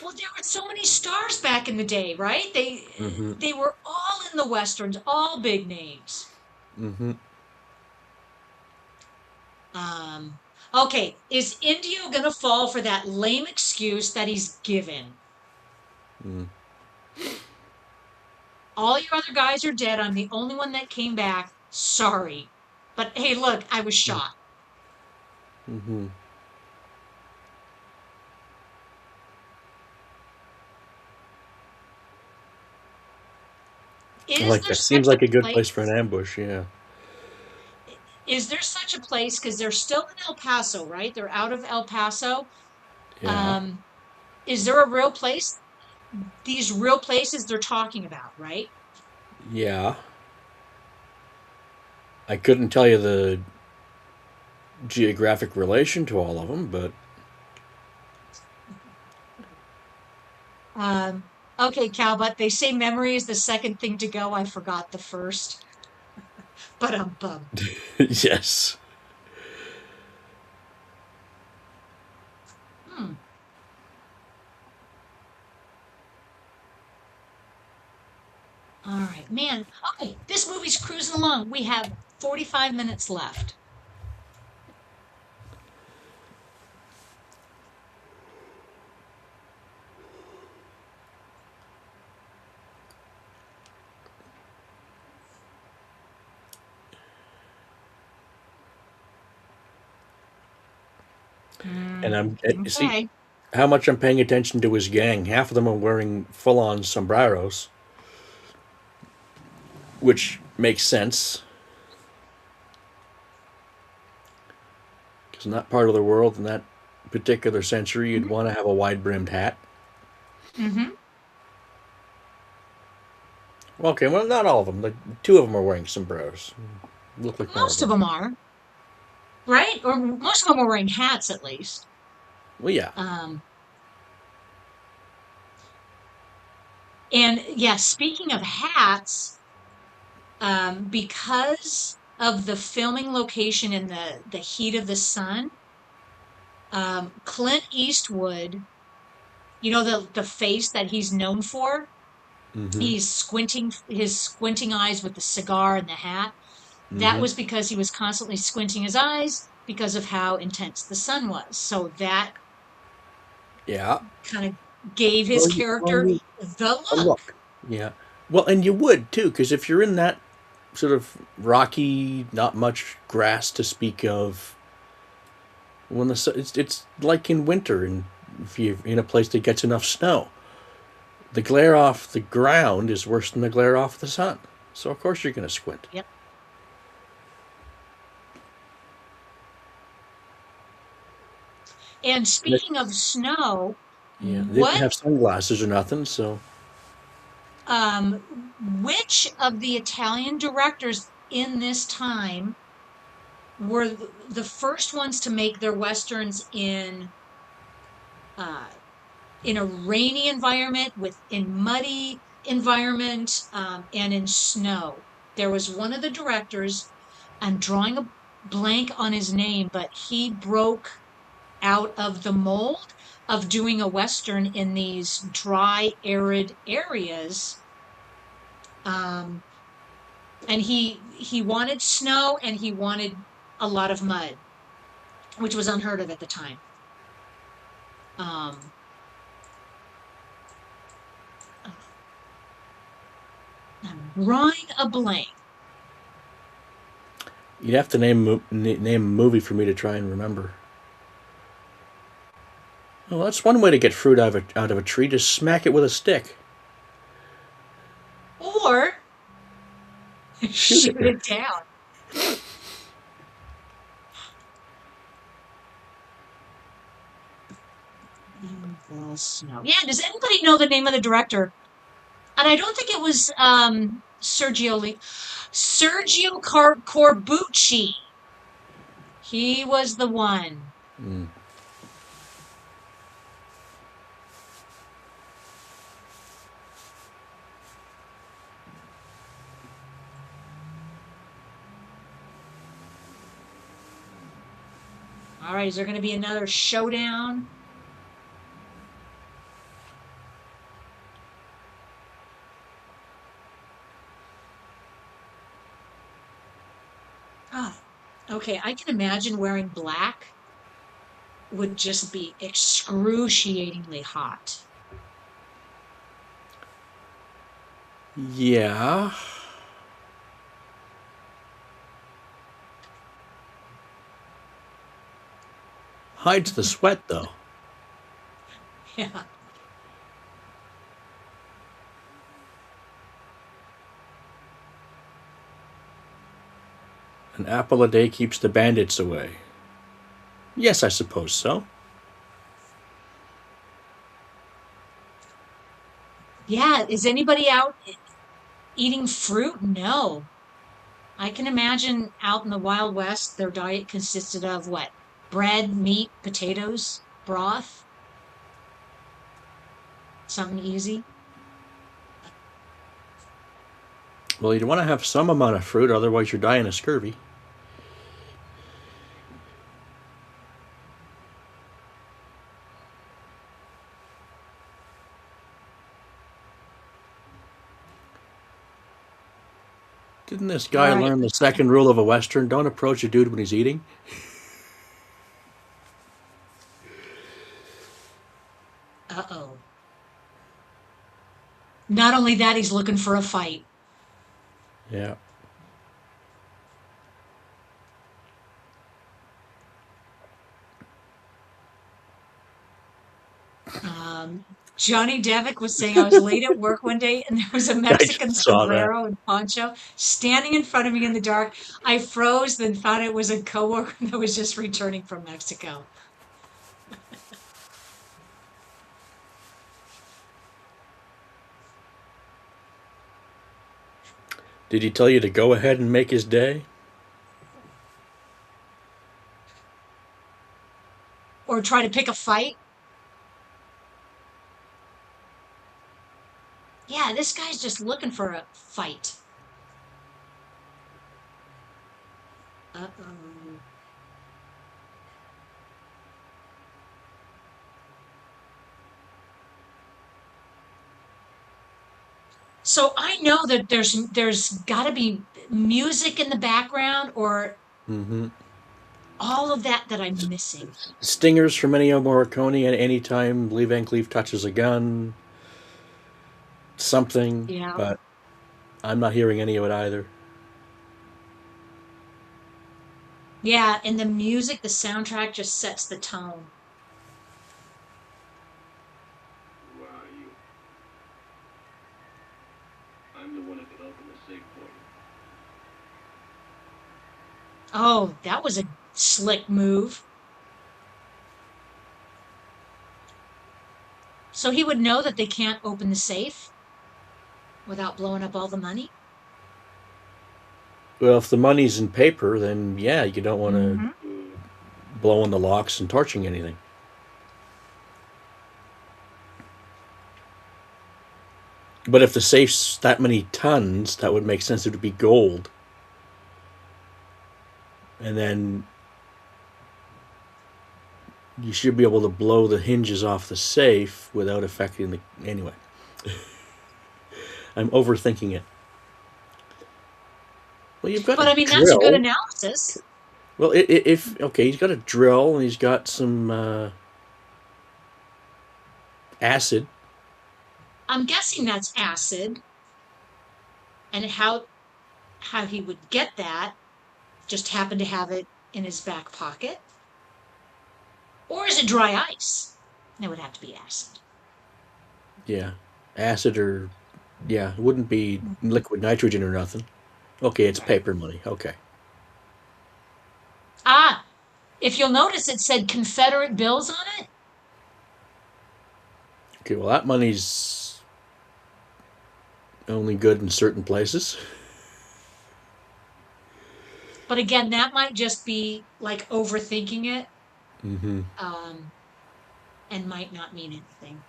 Well, there were so many stars back in the day, right? They Mm-hmm. they were all in the westerns, all big names. Mm-hmm. Um, okay, is Indio gonna fall for that lame excuse that he's given? Mm-hmm. All your other guys are dead. I'm the only one that came back. Sorry. But hey, look, I was shot. Mm-hmm. I Is like there that. Seems such a like a good place for an place? ambush. Yeah. Is there such a place? Because they're still in El Paso, right? They're out of El Paso. Yeah. Um, is there a real place? These real places they're talking about, right? Yeah. I couldn't tell you the geographic relation to all of them, but Um, okay, Cal, but they say memory is the second thing to go. I forgot the first. But bum. yes. Hmm. All right, man. Okay, this movie's cruising along. We have 45 minutes left. And Mm, I'm see okay. how much I'm paying attention to his gang. Half of them are wearing full-on sombreros, which makes sense because in that part of the world, in that particular century, you'd Mm-hmm. want to have a wide-brimmed hat. Mm-hmm. Well, okay, well, not all of them. Like two of them are wearing sombreros. Look like more of Most of them. them are, right? Or most of them are wearing hats at least. Well, yeah, Um, and yeah, speaking of hats, because of the filming location in the heat of the sun, Clint Eastwood, you know the face that he's known for, mm-hmm. he's squinting his squinting eyes with the cigar and the hat. That Mm-hmm. was because he was constantly squinting his eyes because of how intense the sun was. So that Yeah. kind of gave his Well, character the a look. look. Yeah. Well, and you would too, because if you're in that sort of rocky, not much grass to speak of, when it's like in winter, and if you're in a place that gets enough snow, the glare off the ground is worse than the glare off the sun. So of course you're going to squint. Yep. And And it, speaking of snow, yeah, they didn't what have sunglasses or nothing, so which of the Italian directors in this time were the first ones to make their westerns uh, in a rainy environment, in muddy environment, and in snow? There was one of the directors. I'm drawing a blank on his name, but he broke out of the mold of doing a western in these dry, arid areas. Um, and he wanted snow and he wanted a lot of mud, which was unheard of at the time. Um, I'm drawing a blank. you'd have to name a movie for me to try and remember. Well, that's one way to get fruit out of a tree. Just smack it with a stick. Or Shoot shoot it. it down. The snow. Yeah, does anybody know the name of the director? And I don't think it was Corbucci. He was the one. Mm. All right, is there going to be another showdown? Oh, okay. I can imagine wearing black would just be excruciatingly hot. Yeah. Hides the sweat, though. Yeah. An apple a day keeps the bandits away. Yes, I suppose so. Yeah. Is anybody out eating fruit? No. I can imagine out in the Wild West, their diet consisted of what? Bread, meat, potatoes, broth, something easy. Well, you'd want to have some amount of fruit, otherwise you're dying of scurvy. Didn't this All guy right. learn the second rule of a Western? Don't approach a dude when he's eating? Uh-oh. Not only that, he's looking for a fight. Yeah. Johnny Devick was saying I was late at work one day and there was a I just Mexican saw that. sombrero and poncho standing in front of me in the dark. I froze, then thought it was a coworker that was just returning from Mexico. Did he tell you to go ahead and make his day? Or try to pick a fight. Yeah, this guy's just looking for a fight. Uh-oh. So I know that there's got to be music in the background or Mm-hmm. all of that I'm missing. Stingers from Ennio Morricone at any time Lee Van Cleef touches a gun. Something, Yeah. but I'm not hearing any of it either. Yeah, and the music, the soundtrack just sets the tone. Who are you? I'm the one who can open the safe for you. Oh, that was a slick move. So he would know that they can't open the safe without blowing up all the money. Well, if the money's in paper, then yeah, you don't want to Hmm. blow in the locks and torching anything. But if the safe's that many tons, that would make sense it would be gold. And then you should be able to blow the hinges off the safe without affecting the. Anyway, I'm overthinking it. Well, you've got But a I mean, that's a good drill. analysis. Well, if okay, he's got a drill and he's got some acid. I'm guessing that's acid, and how he would get that, just happened to have it in his back pocket. Or is it dry ice? It would have to be acid. Yeah, acid or yeah, it wouldn't be liquid nitrogen or nothing. Okay, it's Right. paper money. Okay. Ah, if you'll notice, it said Confederate bills on it. Okay, well that money's only good in certain places. But again, that might just be like overthinking it, Mm-hmm. um, and might not mean anything.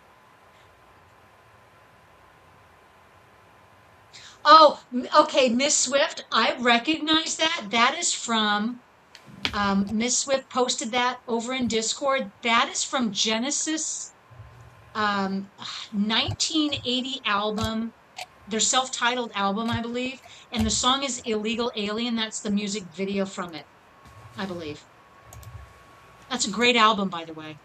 Oh, okay, Miss Swift, I recognize that. That is from Miss Swift posted that over in Discord. That is from Genesis, um, 1980 album, their self-titled album, I believe, and the song is Illegal Alien. That's the music video from it, I believe. That's a great album, by the way.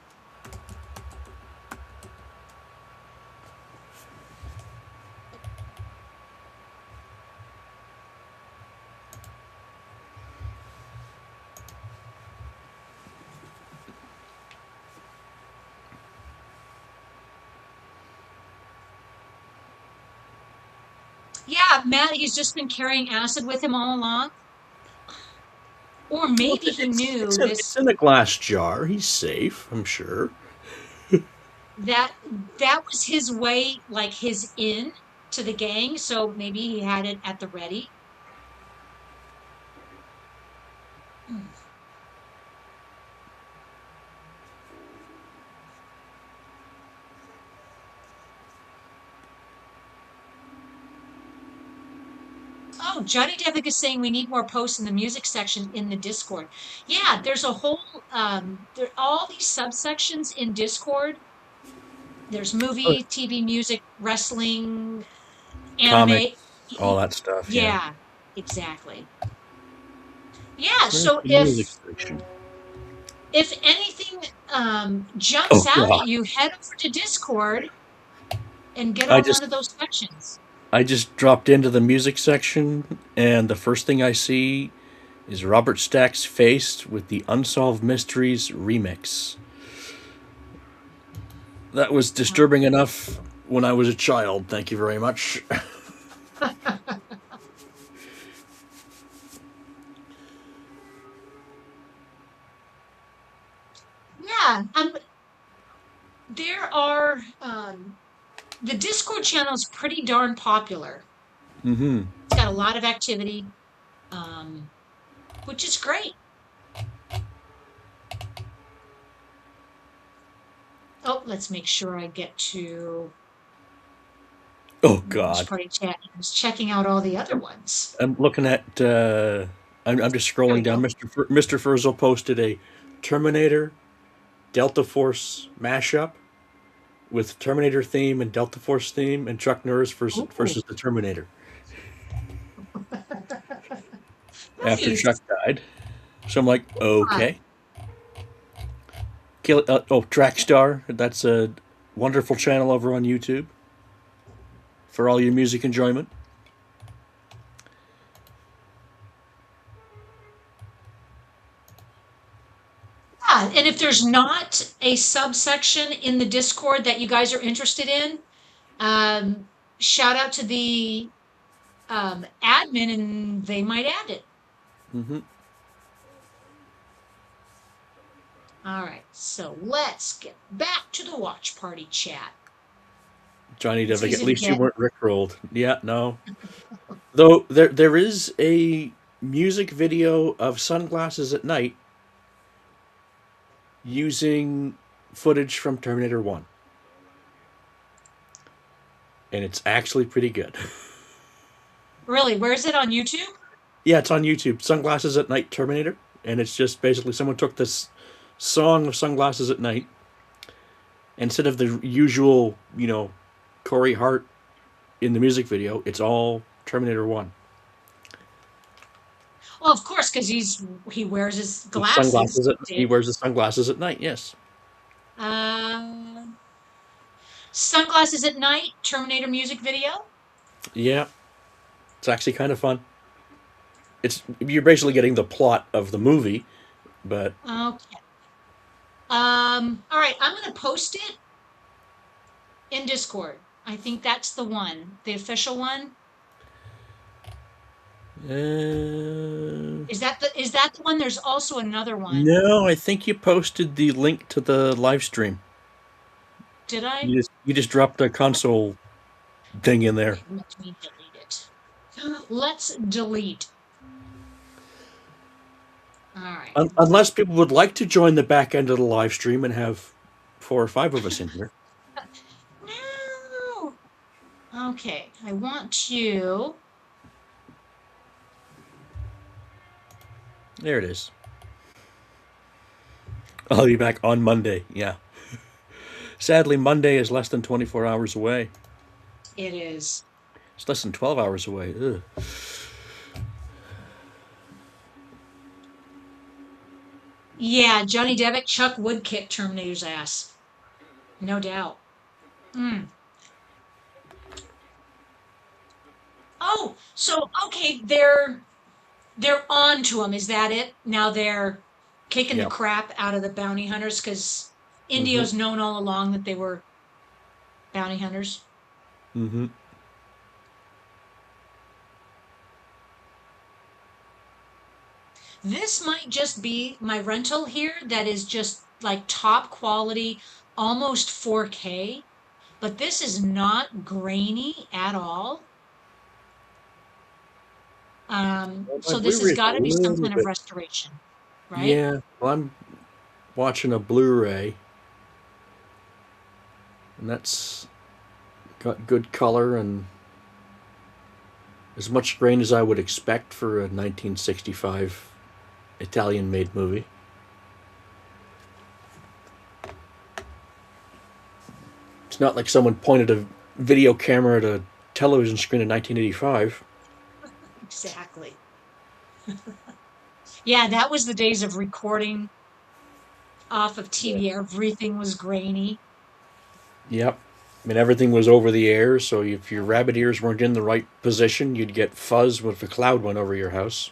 Yeah, Matt, he's just been carrying acid with him all along. Or Well, maybe he knew it's this in a glass jar. He's safe, I'm sure. that that was his way, like his in to the gang, so maybe he had it at the ready. Oh, Johnny Devick is saying we need more posts in the music section in the Discord. Yeah, there's a whole there all these subsections in Discord. There's Oh, movie, TV, music, wrestling, comics, anime. all that stuff. Yeah. Yeah, exactly. Yeah, Where's so the music section? if anything jumps Oh out at God! you, head over to Discord and get I on just one of those sections. I just dropped into the music section, and the first thing I see is Robert Stack's face with the Unsolved Mysteries remix. That was disturbing enough when I was a child. Thank you very much. Yeah, there are the Discord channel is pretty darn popular. Mm-hmm. It's got a lot of activity, um, which is great. Oh, let's make sure I get to Oh Watch God! Party Chat. I was checking out all the other ones. I'm looking at. I'm just There we scrolling down. go. Mr. Furzel posted a Terminator Delta Force mashup with Terminator theme and Delta Force theme and Chuck Norris Oh, versus the Terminator after Chuck nice. died. So I'm like, Ah, okay. Trackstar. That's a wonderful channel over on YouTube for all your music enjoyment. yeah, and if there's not a subsection in the Discord that you guys are interested in, shout out to the admin and they might add it. Mm-hmm. All right, so let's get back to the watch party chat. Johnny It's Devick. At easy to least you get. weren't rickrolled. Yeah, no. Though there is a music video of Sunglasses at Night using footage from Terminator 1, and it's actually pretty good. Really, where is it on YouTube? Yeah, it's on YouTube. Sunglasses at Night Terminator, and it's just basically someone took this song of Sunglasses at Night instead of the usual, Corey Hart in the music video. It's all Terminator 1. Well, of course, because he wears his glasses. Sunglasses at he Did wears the sunglasses at night. Yes. uh, Sunglasses at Night Terminator music video? Yeah, it's actually kind of fun. It's You're basically getting the plot of the movie, but Okay. All right, I'm gonna post it in Discord. I think that's the one, the official one. uh, Is that the one? There's also another one. no, I think you posted the link to the live stream. Did I? You just dropped a console thing in there. Okay, let me delete it. Let's delete. All right. Unless people would like to join the back end of the live stream and have 4 or 5 of us in here. No. Okay, I want to. There it is. I'll be back on Monday. Yeah. Sadly, Monday is less than 24 hours away. It is. It's less than 12 hours away. Ugh. Yeah, Johnny Devitt, Chuck would kick Terminator's ass. No doubt. Mm. Oh, so okay, they're on to him. Is that it? Now they're kicking the Yeah. crap out of the bounty hunters because Mm-hmm. Indio's known all along that they were bounty hunters. Mm-hmm. This might just be my rental here that is just like top quality, almost 4K, but this is not grainy at all. My So this has Blu-ray is a got to be some little kind of bit. restoration, right? Yeah. Well, I'm watching a Blu-ray, and that's got good color and as much grain as I would expect for a 1965 Italian-made movie. It's not like someone pointed a video camera at a television screen in 1985. Exactly. Yeah, that was the days of recording off of Yeah. TV. Everything was grainy. Yep. I mean, everything was over the air, so if your rabbit ears weren't in the right position, you'd get fuzz if a cloud went over your house.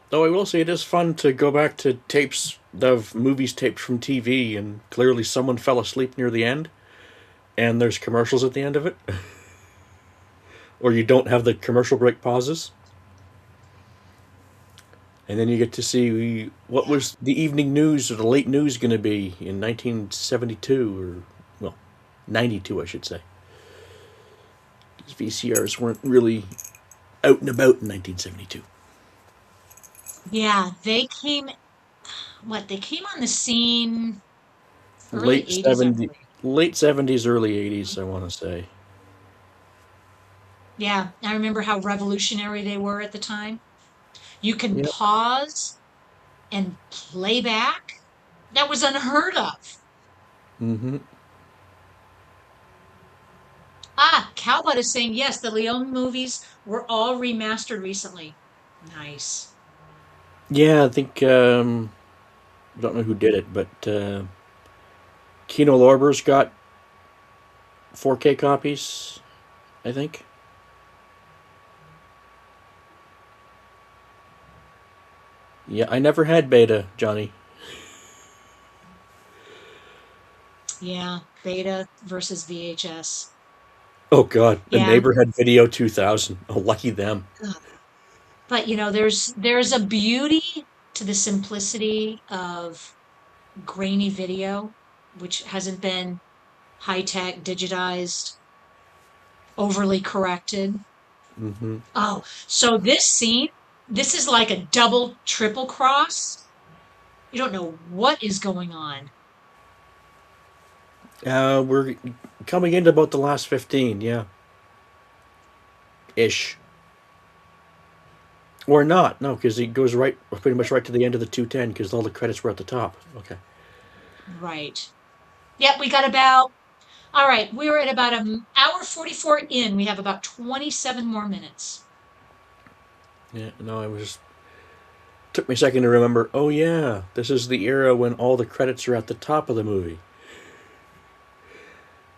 Though I will say it is fun to go back to tapes of movies taped from TV, and clearly someone fell asleep near the end, and there's commercials at the end of it, or you don't have the commercial break pauses, and then you get to see what was the evening news or the late news going to be in 1972, or, well, 92, I should say. These VCRs weren't really out and about in 1972. Yeah, they came on the scene early Late 80s, I 70s, believe. late 70s, early 80s, I want to say. Yeah, I remember how revolutionary they were at the time. You can Yep. pause and play back. That was unheard of. Mm-hmm. Ah, Cowbot is saying yes, the Leone movies were all remastered recently. Nice. Yeah, I think I don't know who did it, but Kino Lorber's got 4K copies, I think. Yeah, I never had beta, Johnny. Yeah. Beta versus VHS. Oh God, the Yeah. Neighborhood Video 2000. Oh, lucky them. But there's a beauty to the simplicity of grainy video, which hasn't been high-tech, digitized, overly corrected. Hmm. Oh, so this scene, this is like a double, triple cross. You don't know what is going on. We're coming into about the last 15, yeah, ish, or not? No, because it goes right, pretty much right to the end of the 210, because all the credits were at the top. Okay. Right. Yep, we got about, all right, we're at about an hour 44 in. We have about 27 more minutes. Yeah. No, I was took me a second to remember. Oh yeah, this is the era when all the credits are at the top of the movie,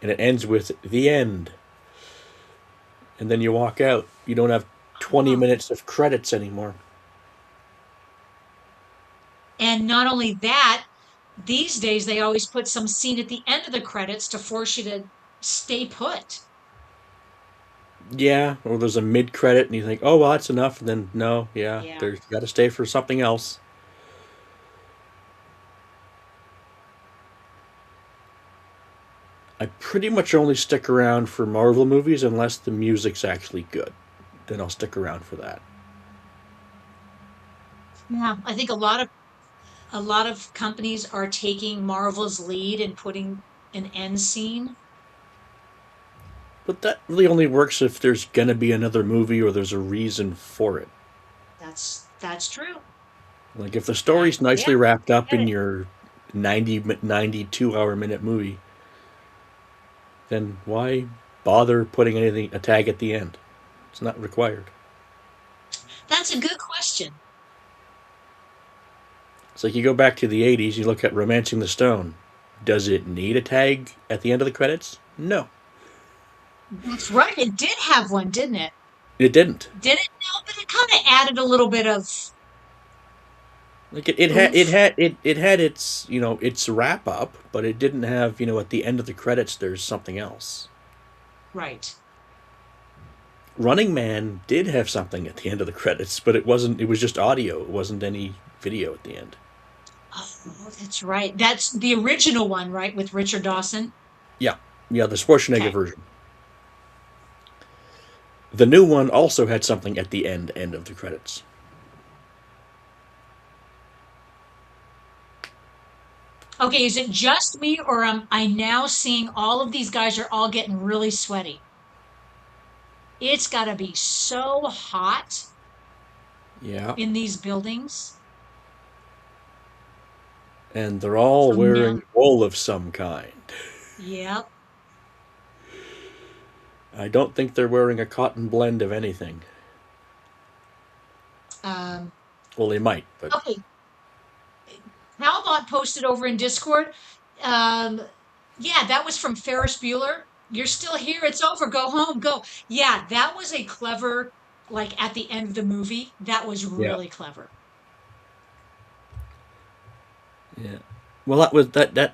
and it ends with the end, and then you walk out. You don't have 20 Oh. minutes of credits anymore. And not only that, these days they always put some scene at the end of the credits to force you to stay put. Yeah, or there's a mid credit, and you think, oh well, that's enough, and then no, yeah, Yeah. there's got to stay for something else. I pretty much only stick around for Marvel movies unless the music's actually good. Then I'll stick around for that. Yeah. I think a lot of companies are taking Marvel's lead and putting an end scene. But that really only works if there's gonna be another movie or there's a reason for it. That's true. Like if the I story's yeah, nicely wrapped I up get in it. your 92 hour minute movie, then why bother putting anything a tag at the end? It's not required. That's a good question. It's like you go back to the 80s, you look at Romancing the Stone. Does it need a tag at the end of the credits? No, That's right. It did have one, didn't it? it didn't. Did it? No, but it kind of added a little bit of Like oomph. it had its its wrap up, but it didn't have at the end of the credits there's something else. Right. Running Man did have something at the end of the credits, but it wasn't. It was just audio. It wasn't any video at the end. Oh, that's right. That's the original one, right, with Richard Dawson? Yeah, yeah, the Schwarzenegger Okay. version. The new one also had something at the end of the credits. Okay, is it just me or am I now seeing all of these guys are all getting really sweaty? It's got to be so hot Yeah, in these buildings and they're all from wearing now. wool of some kind. Yep. I don't think they're wearing a cotton blend of anything. Um, Well, they might, but okay. Talbot posted over in Discord. Um, yeah, that was from Ferris Bueller. You're still here. It's over. Go home. Go. Yeah, that was a clever, like at the end of the movie, that was yeah, really clever. yeah. Well, that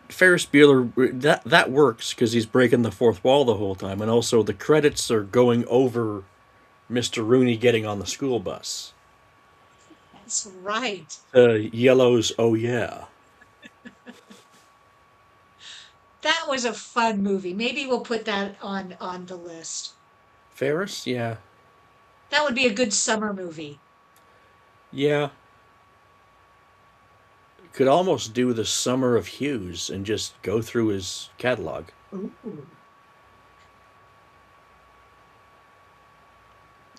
Ferris Bueller that works because he's breaking the fourth wall the whole time, and also the credits are going over Mr. Rooney getting on the school bus. That's right. Yellow's "Oh yeah." That was a fun movie. Maybe we'll put that on the list. Ferris, yeah, That would be a good summer movie. yeah. Could almost do the Summer of Hughes and just go through his catalog. Ooh.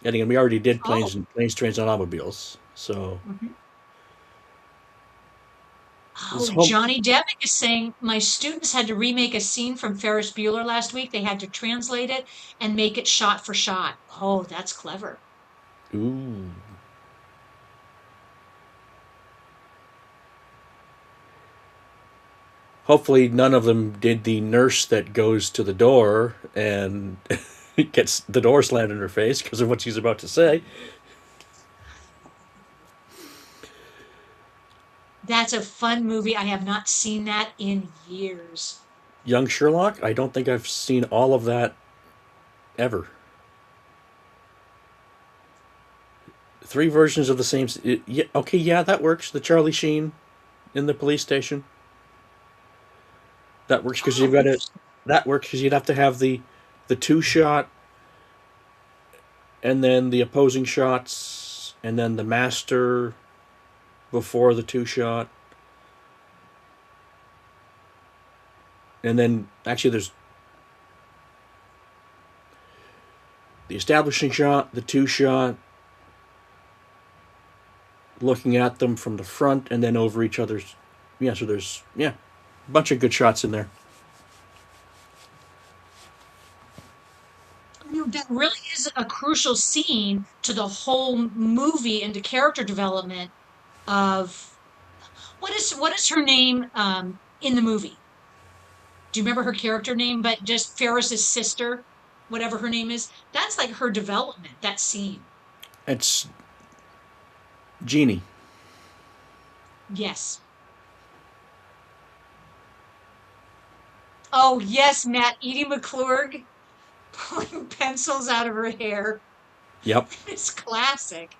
And again, we already did Oh. planes, trains, and automobiles. So Mhm. this Oh, home. Johnny Devick is saying my students had to remake a scene from Ferris Bueller last week. They had to translate it and make it shot for shot. Oh, that's clever. Ooh. Hopefully, none of them did the nurse that goes to the door and gets the door slammed in her face because of what she's about to say. That's a fun movie. I have not seen that in years. Young Sherlock. I don't think I've seen all of that ever. Three versions of the same. Yeah, okay, yeah, that works. The Charlie Sheen in the police station. That works because you've Oh, got it. interesting. That works because you'd have to have the two shot and then the opposing shots and then the master before the two shot and then actually there's the establishing shot, the two shot, looking at them from the front and then over each other's. Yeah, so there's a bunch of good shots in there. That really is a crucial scene to the whole movie and to character development of what is her name in the movie? Do you remember her character name? But just Ferris's sister, whatever her name is, that's like her development, that scene. It's Genie. Yes. Oh, yes, Matt, Edie McClurg pulling pencils out of her hair. Yep. It's classic.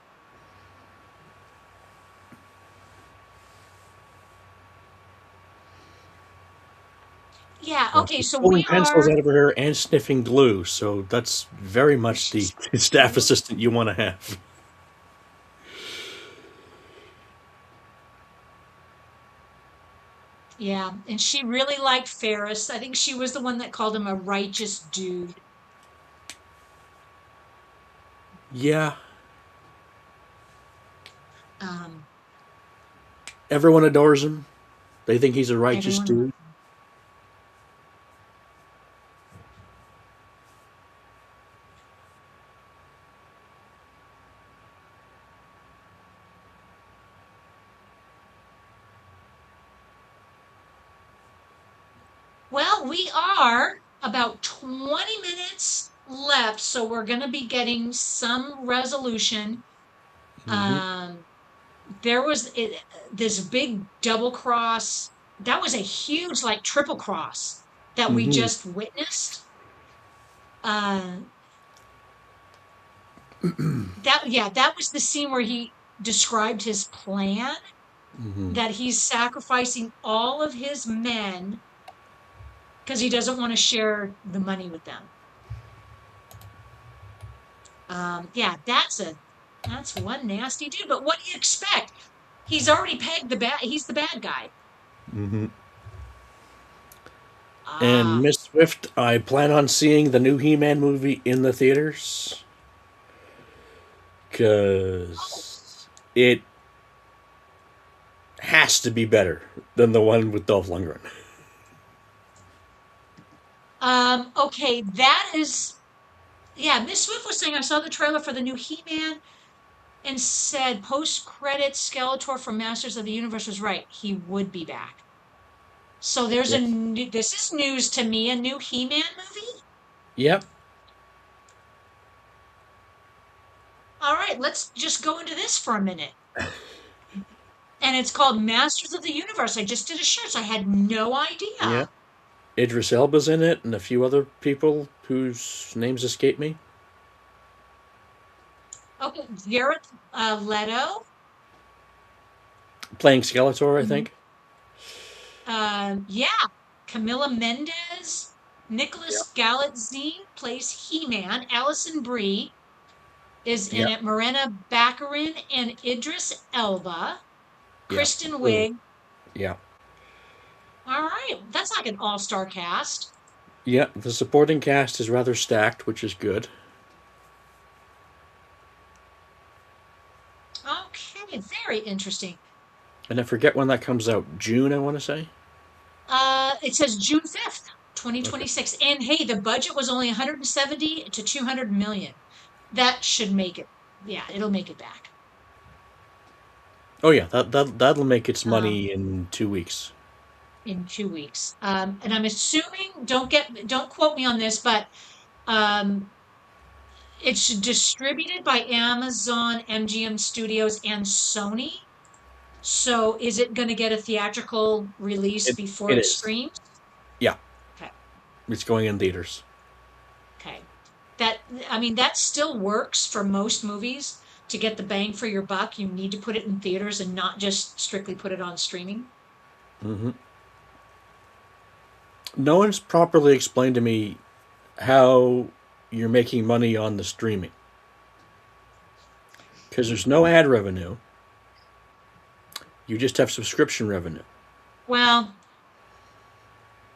Yeah, Well, okay, she's so pulling we pencils are out of her hair and sniffing glue, so that's very much the she's staff assistant you want to have. yeah, and she really liked Ferris. I think she was the one that called him a righteous dude. Yeah, Um, everyone adores him. They think he's a righteous everyone dude. Well, we are about 20 minutes left, so we're going to be getting some resolution. Hmm. Um, there was this big double cross. That was a huge, like, triple cross that we Hmm. just witnessed. Uh, that was the scene where he described his plan, Hmm. that he's sacrificing all of his men because he doesn't want to share the money with them. Yeah, that's one nasty dude. But what do you expect? He's already pegged the bad. He's the bad guy. Hmm. And Ah, Miss Swift, I plan on seeing the new He-Man movie in the theaters oh, because it has to be better than the one with Dolph Lundgren. okay, that is. Yeah, Miss Swift was saying I saw the trailer for the new He-Man and said post-credit Skeletor from Masters of the Universe was right. He would be back. So there's Yeah. a new, this is news to me, a new He-Man movie. Yep. All right, let's just go into this for a minute. And it's called Masters of the Universe. I just did a search. I had no Yeah. idea. Idris Elba's in it, and a few other people whose names escape me. Okay, Jared Leto. Playing Skeletor, I Mhm. think. Yeah, Camilla Mendez. Yeah. Nicholas Galitzine plays He-Man. Allison Brie is in Yeah. it. Morena Baccarin and Idris Elba. Yeah. Kristen So, Wiig. yeah. All right, that's like an all-star cast. Yeah. The supporting cast is rather stacked, which is good. Okay, very interesting. And I forget when that comes out. June, I want to say. It says June 5th, Okay. 2026. And hey, the budget was only 170 to 200 million. That should make it. Yeah, it'll make it back. Oh yeah, that'll make its Um, money in 2 weeks. in 2 weeks. And I'm assuming, don't quote me on this, but um, it's distributed by Amazon, MGM Studios, and Sony. So is it going to get a theatrical release It before it it is. streams? Yeah. It's going in theaters. Okay. That, I mean, that still works for most movies. To get the bang for your buck, you need to put it in theaters and not just strictly put it on streaming. Hmm. No one's properly explained to me how you're making money on the streaming because there's no ad revenue. You just have subscription revenue. Well,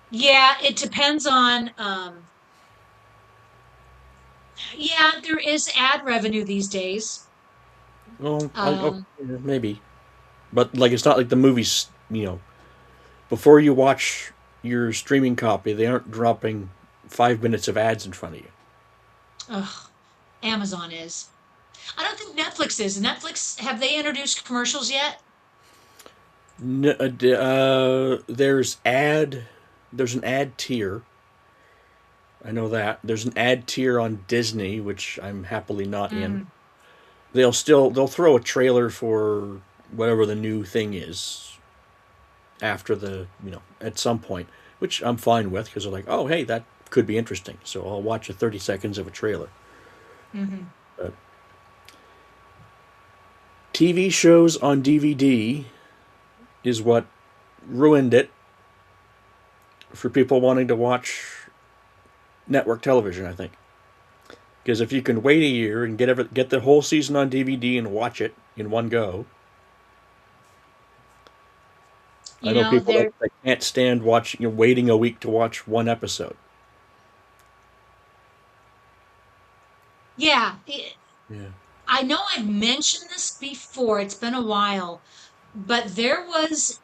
yeah, it depends on, yeah, there is ad revenue these days. Well, Um, maybe, but like it's not like the movies. Before you watch your streaming copy, they aren't dropping 5 minutes of ads in front of you. ugh, Amazon is. I don't think Netflix is. Netflix, have they introduced commercials yet? There's an ad tier. I know that. There's an ad tier on Disney, which I'm happily not in. Mm, They'll throw a trailer for whatever the new thing is after at some point, which I'm fine with because they're like, oh hey, that could be interesting. So I'll watch a 30 seconds of a trailer. hmm. But TV shows on DVD is what ruined it for people wanting to watch network television, I think. Because if you can wait a year and get the whole season on DVD and watch it in one go, I You know know, people that, there, that can't stand watching, waiting a week to watch one episode. yeah, Yeah. I know I've mentioned this before. It's been a while, but there was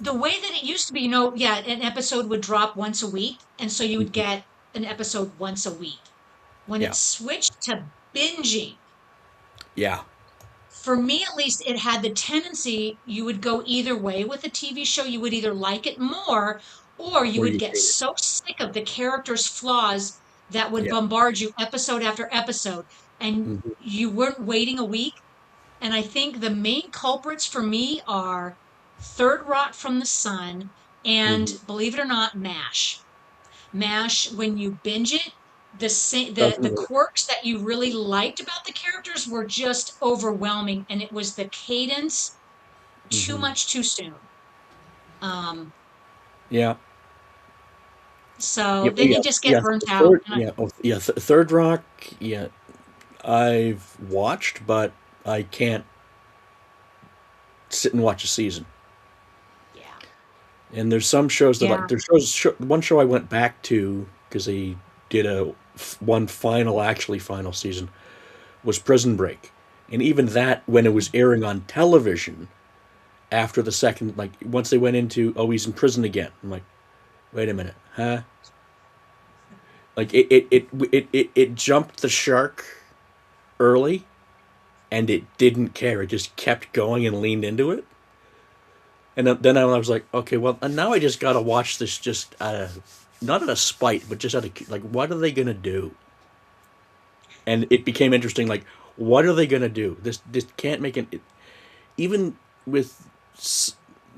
the way that it used to be, yeah, an episode would drop once a week, and so you would Mhm. get an episode once a week. When it Yeah. switched to binging, Yeah. for me at least, it had the tendency you would go either way with a TV show. You would either like it more, or you Or would you get hate it. so sick of the characters' flaws that would Yeah. bombard you episode after episode, and Hmm. you weren't waiting a week. And I think the main culprits for me are Third Rock from the Sun and, Hmm. believe it or not, MASH. MASH, when you binge it, the Doesn't work. quirks that you really liked about the characters were just overwhelming, and it was the cadence too Hmm. much too soon. Um, Yeah. so Yeah. then you Yeah. just get Yeah. burnt out. Third. Yeah. Oh, yeah. Third Rock. Yeah. I've watched, but I can't sit and watch a season. Yeah, And there's some shows that like yeah. there's one show I went back to because they did one final season was Prison Break, and even that when it was airing on television after the second like once they went into oh he's in prison again, I'm like wait a minute, huh? Like it jumped the shark early and it didn't care. It just kept going and leaned into it. And then I was like, okay, well, and now I just got to watch this just not out of spite, but just out of like, what are they gonna do? And it became interesting. Like, what are they gonna do? This can't make even with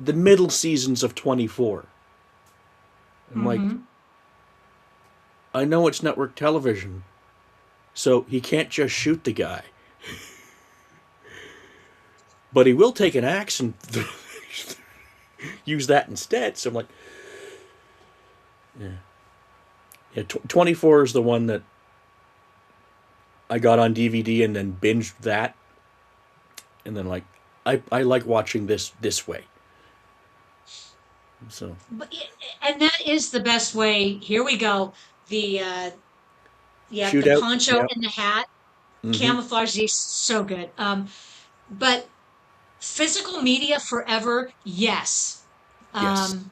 the middle seasons of 24. I'm like, Hmm. I know it's network television, so he can't just shoot the guy, but he will take an axe and use that instead. So I'm like, yeah, yeah. 24 is the one that I got on DVD and then binged that, and then like I like watching this way. So But and that is the best way. Here we go. The yeah, the shootout, poncho yeah, and the hat, mm-hmm, camouflage is so good. But physical media forever, yes. yes, Um,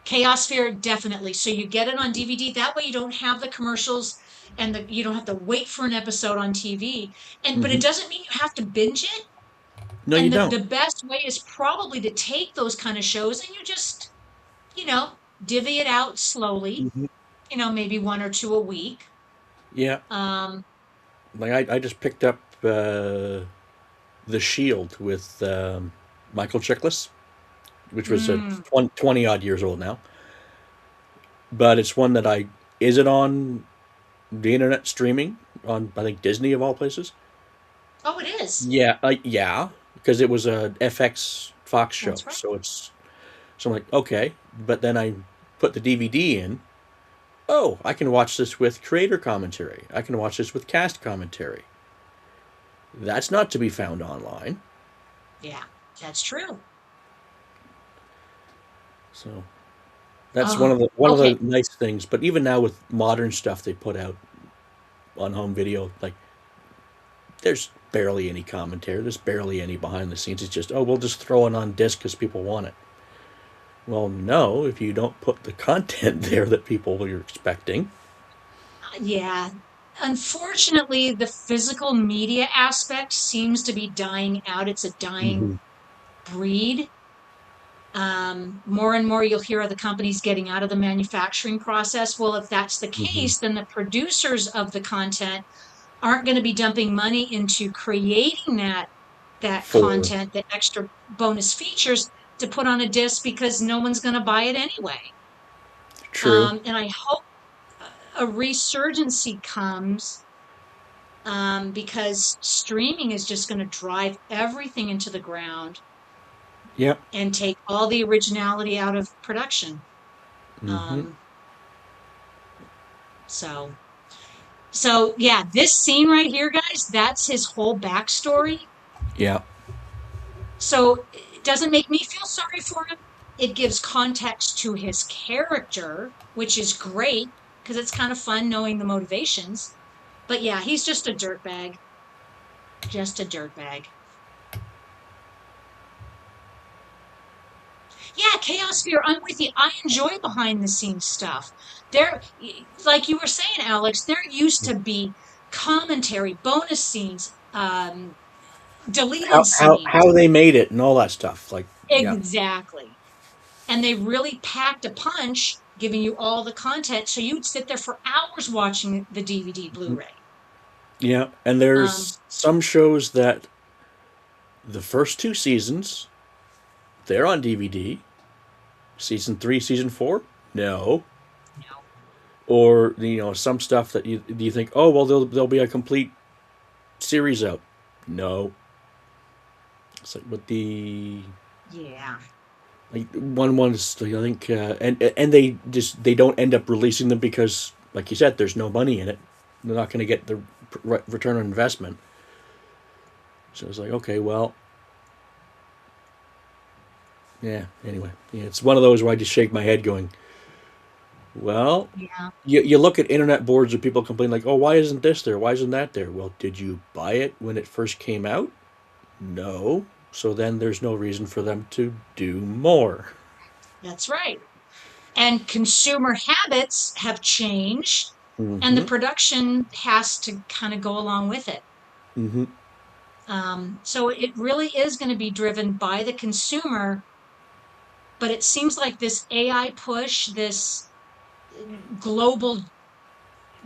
Chaosphere, definitely. So you get it on DVD. That way you don't have the commercials and you don't have to wait for an episode on TV. And but mm-hmm. it doesn't mean you have to binge it. No, you And don't. the best way is probably to take those kind of shows and you just, you know, divvy it out slowly, Hmm. maybe one or two a week. Yeah, Um, like I just picked up The Shield with Michael Chiklis, which was a Mm. 20 odd years old now. But it's one that is it on the internet streaming on, I think, Disney of all places? Oh, it is. Yeah, because it was a FX Fox show. That's right. So I'm like, okay. But then I put the DVD in. Oh, I can watch this with creator commentary. I can watch this with cast commentary. That's not to be found online. Yeah, that's true. So that's Oh, one of the okay. nice things. But even now with modern stuff they put out on home video, like there's barely any commentary. There's barely any behind the scenes. It's just, oh, we'll just throw it on disc because people want it. Well, no, if you don't put the content there that people are expecting. Yeah. Unfortunately, the physical media aspect seems to be dying out. It's a dying Hmm. breed. More and more you'll hear of the companies getting out of the manufacturing process. Well, if that's the Hmm. case, then the producers of the content aren't going to be dumping money into creating that For content, the extra bonus features to put on a disc because no one's going to buy it anyway. true. And I hope a resurgency comes because streaming is just going to drive everything into the ground Yep. and take all the originality out of production. Hmm. Um, so, so yeah, this scene right here, guys, that's his whole backstory. Yeah. So it doesn't make me feel sorry for him. It gives context to his character, which is great because it's kind of fun knowing the motivations. But yeah, he's just a dirtbag. Just a dirtbag. Yeah, Chaos Fear, I'm with you. I enjoy behind the scenes stuff. There, like you were saying, Alex, there used to be commentary, bonus scenes, deleted How scenes. they made it and all that stuff. Like, yeah. Exactly. And they really packed a punch, giving you all the content. So you'd sit there for hours watching the DVD Blu-ray. Yeah, and Um, there's some shows that the first two seasons they're on DVD. Season 3, season 4, no. no. Or some stuff that you think, oh well, there'll be a complete series out. No, it's like with the Yeah. like one is I think, and they don't end up releasing them because, like you said, there's no money in it. They're not going to get the return on investment. So it's like, okay, well, yeah. Anyway, yeah, it's one of those where I just shake my head, going, well, Yeah. you look at internet boards where people complain like, oh, why isn't this there? Why isn't that there? Well, did you buy it when it first came out? No. So then there's no reason for them to do more. That's right. And consumer habits have changed, and the Hmm. production has to kind of go along with it. Hmm. So it really is going to be driven by the consumer, but it seems like this AI push, this global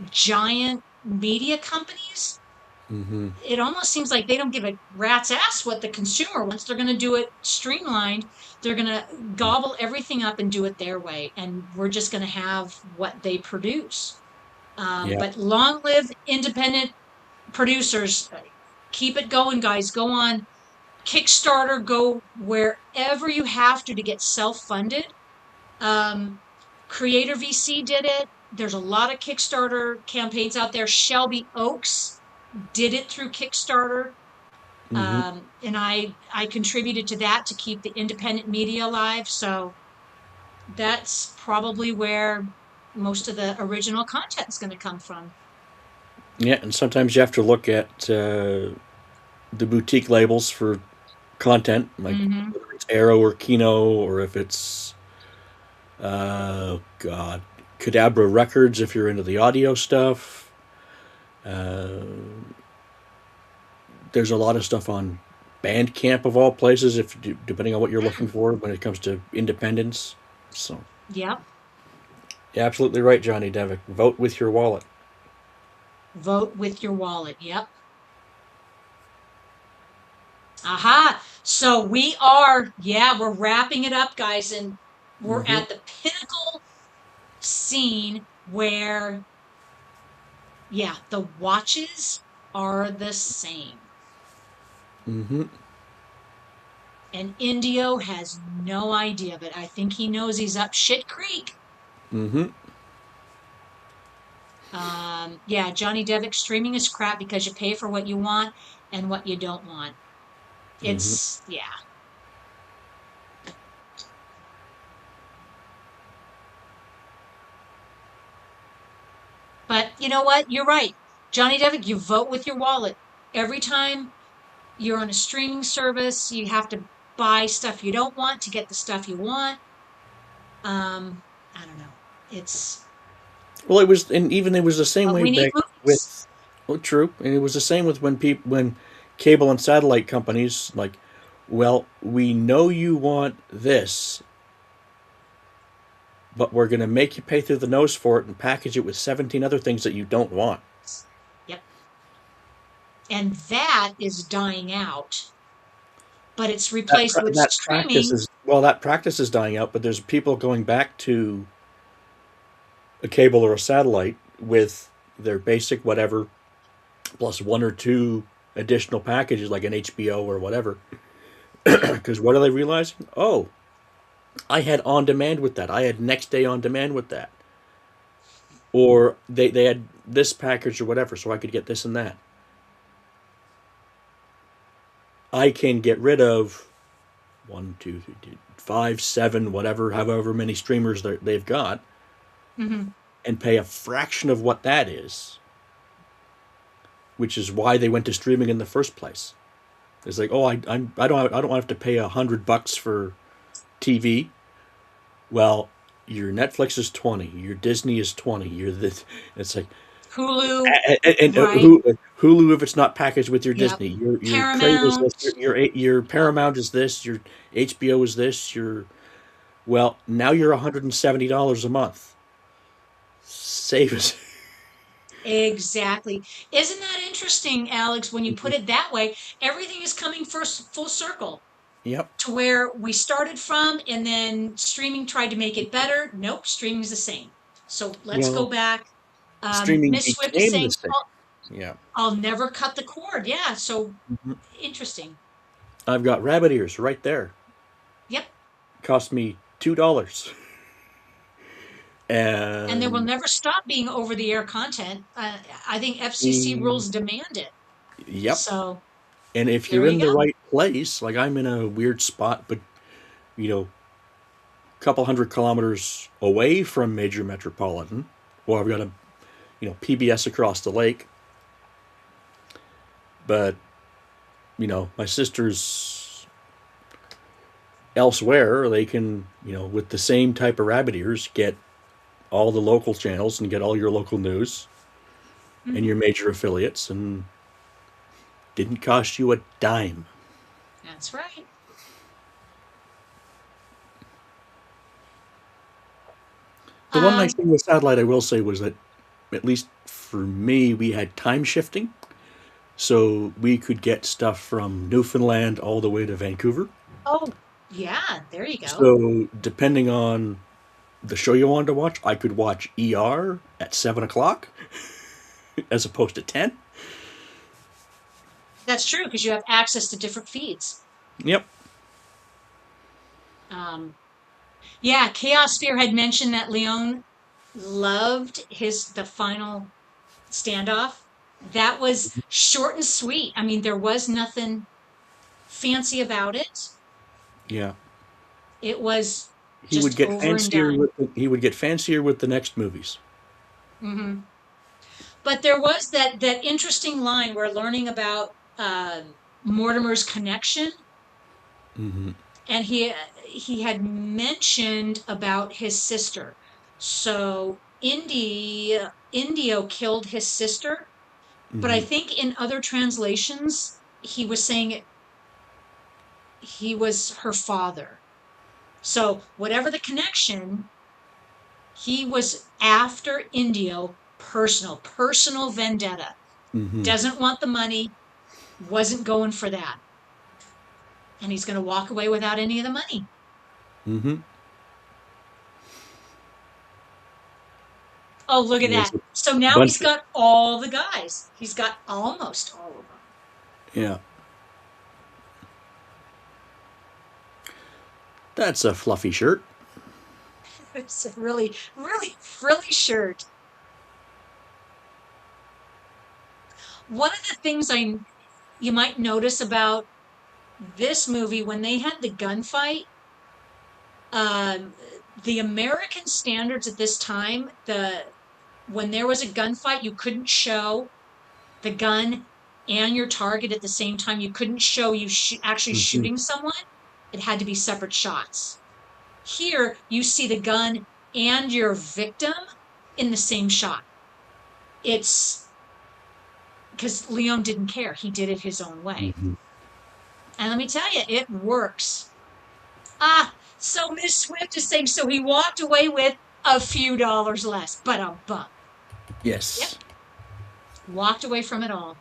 giant media companies, Hmm. it almost seems like they don't give a rat's ass what the consumer wants. They're going to do it streamlined. They're going to gobble everything up and do it their way. And we're just going to have what they produce. Yeah. But long live independent producers. Keep it going, guys. Go on Kickstarter, go wherever you have to get self-funded. Um, Creator VC did it. There's a lot of Kickstarter campaigns out there. Shelby Oaks did it through Kickstarter. Hmm. And I contributed to that to keep the independent media alive. So that's probably where most of the original content is going to come from. Yeah, and sometimes you have to look at the boutique labels for content, like Hmm. whether it's Arrow or Kino, or if it's God, Cadabra Records if you're into the audio stuff. Uh, there's a lot of stuff on Bandcamp of all places, if depending on what you're looking for when it comes to independence. So, Yep. you're absolutely right, Johnny Devick. Vote with your wallet. Vote with your wallet. Yep. Aha. So we're wrapping it up, guys, and we're Mm-hmm. at the pinnacle scene where, yeah, the watches are the same. Mm-hmm. And Indio has no idea of it. I think he knows he's up shit creek. Mm-hmm. Yeah, Johnny Devick streaming is crap because you pay for what you want and what you don't want. Mm-hmm. Yeah. But you know what? You're right. Johnny Devick, you vote with your wallet. Every time you're on a streaming service, you have to buy stuff you don't want to get the stuff you want. I don't know. It's, Well, it was, and even it was the same but way we need back movies. with. Well, true, and it was the same with when cable and satellite companies like, well, we know you want this, but we're going to make you pay through the nose for it and package it with 17 other things that you don't want. Yep. And that is dying out, but it's replaced with That practice streaming. is, well, that practice is dying out, but there's people going back to a cable or a satellite with their basic whatever plus one or two additional packages like an HBO or whatever. Because what are they realizing? Oh, I had on demand with that. I had next day on demand with that. Or they had this package or whatever, so I could get this and that. I can get rid of one, two, three, five, seven, whatever, however many streamers they've got, Hmm. and pay a fraction of what that is, which is why they went to streaming in the first place. It's like, oh, I don't have to pay $100 for TV. Well, your Netflix is 20, your Disney is 20, your this. It's like, Hulu, and right? Hulu if it's not packaged with your Yep. Disney, your Crave is this, Paramount. your Paramount is this, your HBO is this, your well now you're $170 a month. Save us. Exactly. Isn't that interesting, Alex, when you put it that way? Everything is coming first full circle Yep. to where we started from, and then streaming tried to make it better. Nope, streaming's the same. So let's go Well, back. streaming Miss Swift is became the saying, same. "Oh, Yeah. I'll never cut the cord." Yeah, so Mhm. interesting. I've got rabbit ears right there. Yep. Cost me $2, And there will and never stop being over the air content. I think FCC mm, rules demand it. yep. So And if there you're you in the go. right place, like I'm in a weird spot, but you know, a couple 100 kilometers away from major metropolitan, or I've got a PBS across the lake, but my sister's elsewhere. They can, with the same type of rabbit ears, get all the local channels and get all your local news and Mhm. your major affiliates, and didn't cost you a dime. That's right. The one nice Um, thing with satellite, I will say, was that at least for me, we had time shifting, so we could get stuff from Newfoundland all the way to Vancouver. oh, yeah, there you go. So depending on the show you wanted to watch, I could watch ER at 7 o'clock as opposed to 10. That's true because you have access to different feeds. Yep. Um, yeah, Chaos Sphere had mentioned that Leon loved the final standoff. That was short and sweet. I mean, there was nothing fancy about it. Yeah. It was He would just get over and fancier done. with the next movies. Hmm. But there was that interesting line where learning about Mortimer's connection, Mm-hmm. and he had mentioned about his sister. So Indio killed his sister, but I Mm-hmm. think in other translations he was saying he was her father. So whatever the connection, he was after Indio, personal vendetta. Mm-hmm. Doesn't want the money, wasn't going for that. and he's going to walk away without any of the money. Mm-hmm. Oh, look at There's that. a So now bunch he's of, got all the guys. He's got almost all of them. yeah. That's a fluffy shirt. It's a really, really frilly shirt. One of the things you might notice about this movie when they had the gunfight, um, the American standards at this time, when there was a gunfight, you couldn't show the gun and your target at the same time. You couldn't show you actually Mm-hmm. shooting someone. It had to be separate shots. Here, you see the gun and your victim in the same shot. It's because Leon didn't care. He did it his own way. Mm-hmm. And let me tell you, it works. So Miss Swift is saying, so he walked away with a few dollars less, but a buck. Yep, Yes. walked away from it all.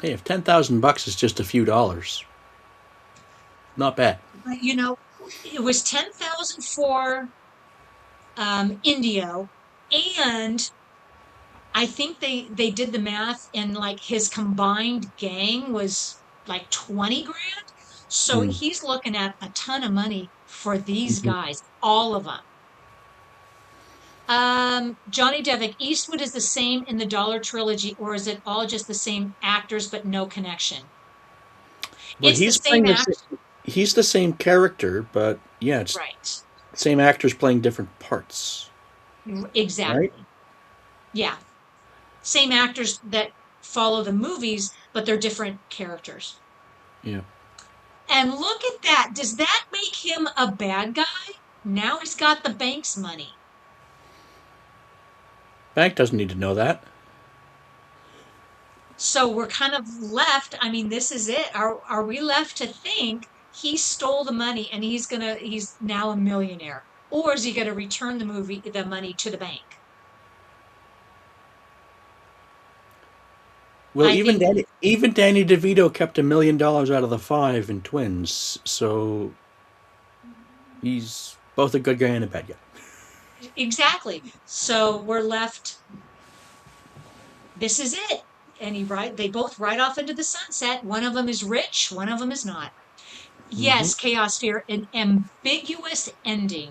Hey, if $10,000 is just a few dollars, not bad. But it was 10,000 for Indio, and I think they did the math, and like his combined gang was like 20 grand. So Mm. he's looking at a ton of money for these Mm-hmm. guys, all of them. Johnny Devick, Eastwood is the same in the Dollar Trilogy, or is it all just the same actors but no connection? Well, It's the same act, he's the same character, but yeah, it's right? same actors playing different parts, right? Exactly. Yeah. Same actors that follow the movies, but they're different characters. Yeah. And look at that. Does that make him a bad guy? Now he's got the bank's money. Bank doesn't need to know that. So we're kind of left. I mean, this is it. Are we left to think he stole the money and he's now a millionaire? Or is he gonna return the money to the bank? Well, I think even Danny DeVito kept $1 million out of the five in Twins, so he's both a good guy and a bad guy. exactly. So we're left, this is it. And they both ride off into the sunset. One of them is rich, one of them is not. Mm-hmm. Yes, Chaos Fear, an ambiguous ending.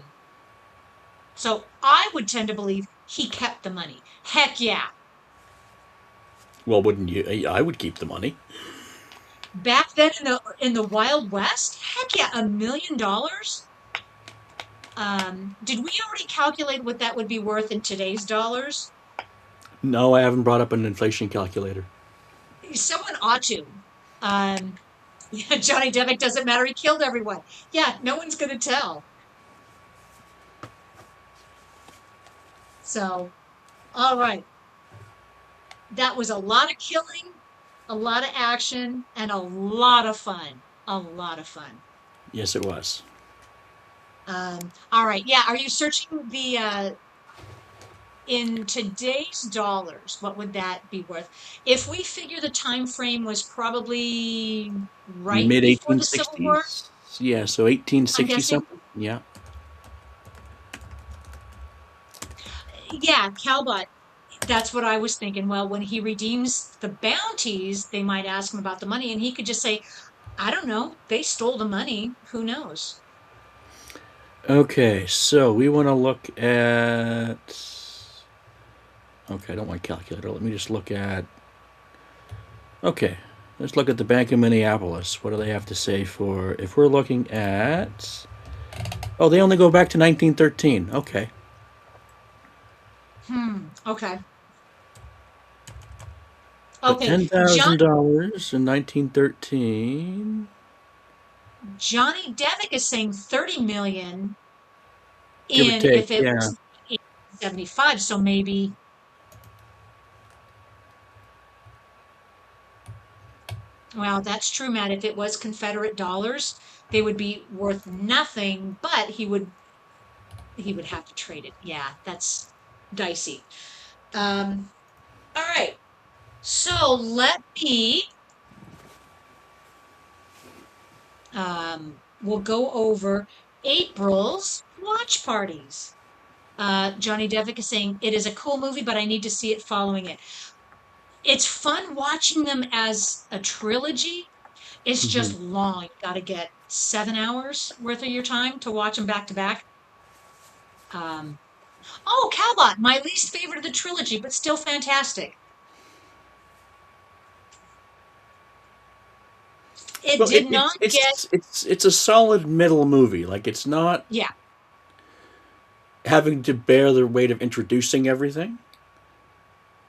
So I would tend to believe he kept the money. Heck yeah. Well, wouldn't you? I would keep the money. Back then in the Wild West, heck yeah, $1 million. Did we already calculate what that would be worth in today's dollars? No, I haven't brought up an inflation calculator. Someone ought to. Um, yeah, Johnny Devick doesn't matter. He killed everyone. Yeah, no one's going to tell. So, all right. That was a lot of killing, a lot of action, and a lot of fun. A lot of fun. Yes, it was. All right. Yeah. Are you searching in today's dollars, what would that be worth? If we figure the time frame was probably right Mid before the Civil War, 1860s. Yeah, so I'm 1860 guessing. something. Yeah. Yeah, Calbot. That's what I was thinking. Well, when he redeems the bounties, they might ask him about the money, and he could just say, I don't know. They stole the money. Who knows? Okay, so we want to look at. Okay, I don't want calculator. Let me just look at. Okay, let's look at the Bank of Minneapolis. What do they have to say for if we're looking at? Oh, they only go back to 1913. Okay. Okay. But Okay. $10,000 in 1913. Johnny Devick is saying 30 million Give or in take, if it yeah. was 75, so maybe. Well, that's true, Matt. If it was Confederate dollars, they would be worth nothing, but he would have to trade it. Yeah, that's dicey. Um, all right. So let me, we'll go over April's watch parties. Johnny Devick is saying it is a cool movie, but I need to see it following it. It's fun watching them as a trilogy. It's Hmm. just long. You got to get 7 hours worth of your time to watch them back to back. Um, oh, Cowbot, my least favorite of the trilogy, but still fantastic. It Well, did not get, it's a solid middle movie. Like it's not yeah, having to bear the weight of introducing everything,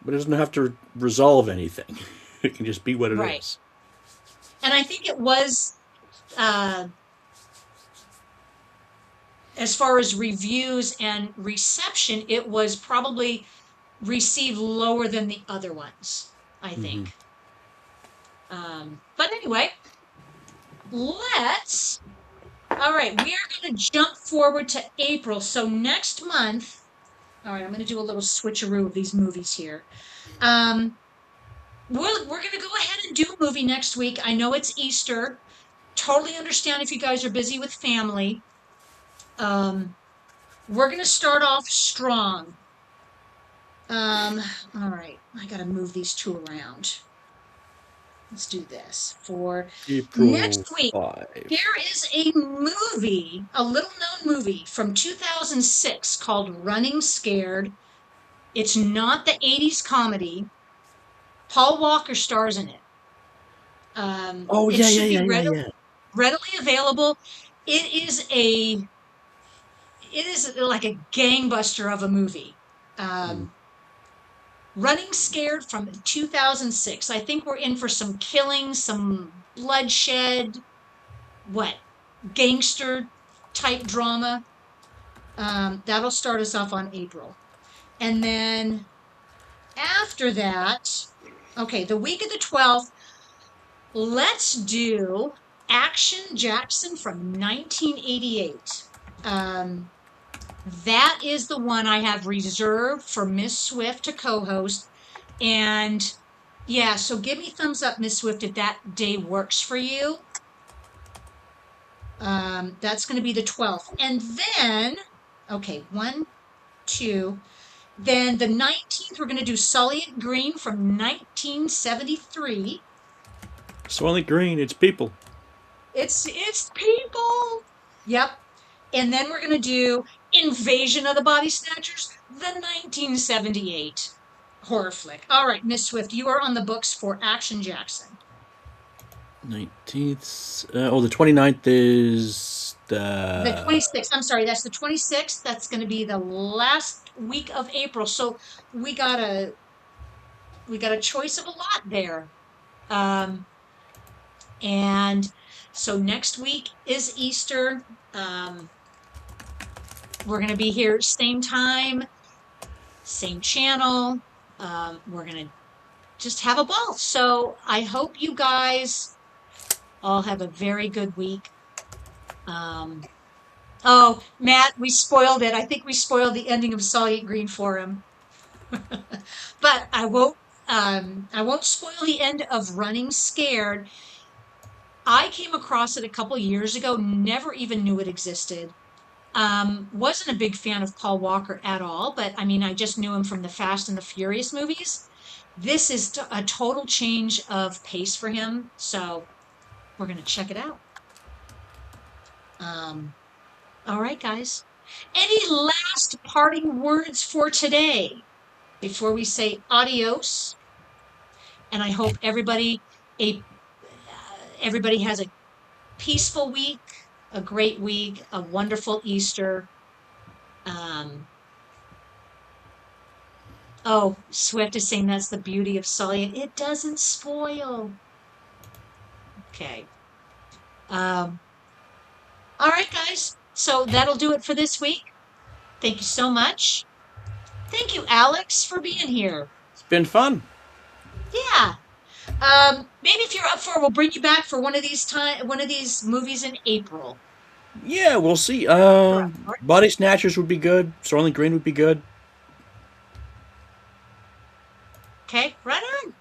but it doesn't have to resolve anything. It can just be what it right. is. And I think it was, uh, as far as reviews and reception, it was probably received lower than the other ones, I Hmm. think. But anyway, let's, all right, we are going to jump forward to April. So next month, all right, I'm going to do a little switcheroo of these movies here. Um, we're going to go ahead and do a movie next week. I know it's Easter. Totally understand if you guys are busy with family. Um, we're going to start off strong. Um, all right, I got to move these two around. Let's do this for April next week. 5. There is a movie, a little known movie from 2006 called Running Scared. It's not the 80s comedy. Paul Walker stars in it. Oh It yeah, yeah, should be yeah, yeah, yeah. readily available. It is a, it is like a gangbuster of a movie. Mm. Um, Running Scared from 2006. I think we're in for some killing, some bloodshed, what, gangster type drama. That'll start us off on April. And then after that, okay, the week of the 12th, let's do Action Jackson from 1988. Um, that is the one I have reserved for Miss Swift to co-host. And yeah, so give me thumbs up, Miss Swift, if that day works for you. That's going to be the 12th. And then, okay, one, two. Then the 19th, we're going to do Soylent Green from 1973. Soylent Green, it's people. It's people. Yep. And then we're going to do Invasion of the Body Snatchers, the 1978 horror flick. All right, Miss Swift, you are on the books for Action Jackson. 19th. Oh, the 29th is The the. 26th, I'm sorry, that's the 26th. That's going to be the last week of April. So we got a we got a choice of a lot there. Um, and so next week is Easter. Um, we're going to be here same time, same channel. We're going to just have a ball. So I hope you guys all have a very good week. Oh, Matt, we spoiled it. I think we spoiled the ending of Soylent Green for him. But I won't spoil the end of Running Scared. I came across it a couple years ago, never even knew it existed. Wasn't a big fan of Paul Walker at all, but I mean, I just knew him from the Fast and the Furious movies. This is a total change of pace for him, so we're going to check it out. Um, all right, guys. Any last parting words for today before we say adios? And I hope a everybody has a peaceful week, a great week, a wonderful Easter. Um, oh, Swift is saying that's the beauty of Sully. It doesn't spoil. Okay. Um, all right, guys. So that'll do it for this week. Thank you so much. Thank you, Alex, for being here. It's been fun. Yeah. Maybe if you're up for it, we'll bring you back for one of these movies in April. Yeah, we'll see. You're up for it. Body Snatchers would be good. Soylent Green would be good. Okay, right on.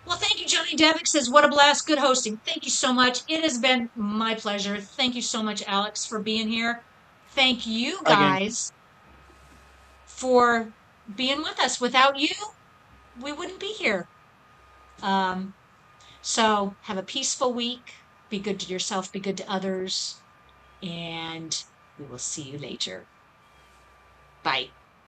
Well, thank you, Johnny Devick says, what a blast. Good hosting. Thank you so much. It has been my pleasure. Thank you so much, Alex, for being here. Thank you Bye, gang. guys for being with us. Without you, we wouldn't be here. Um, so have a peaceful week. Be good to yourself, be good to others, and we will see you later. Bye.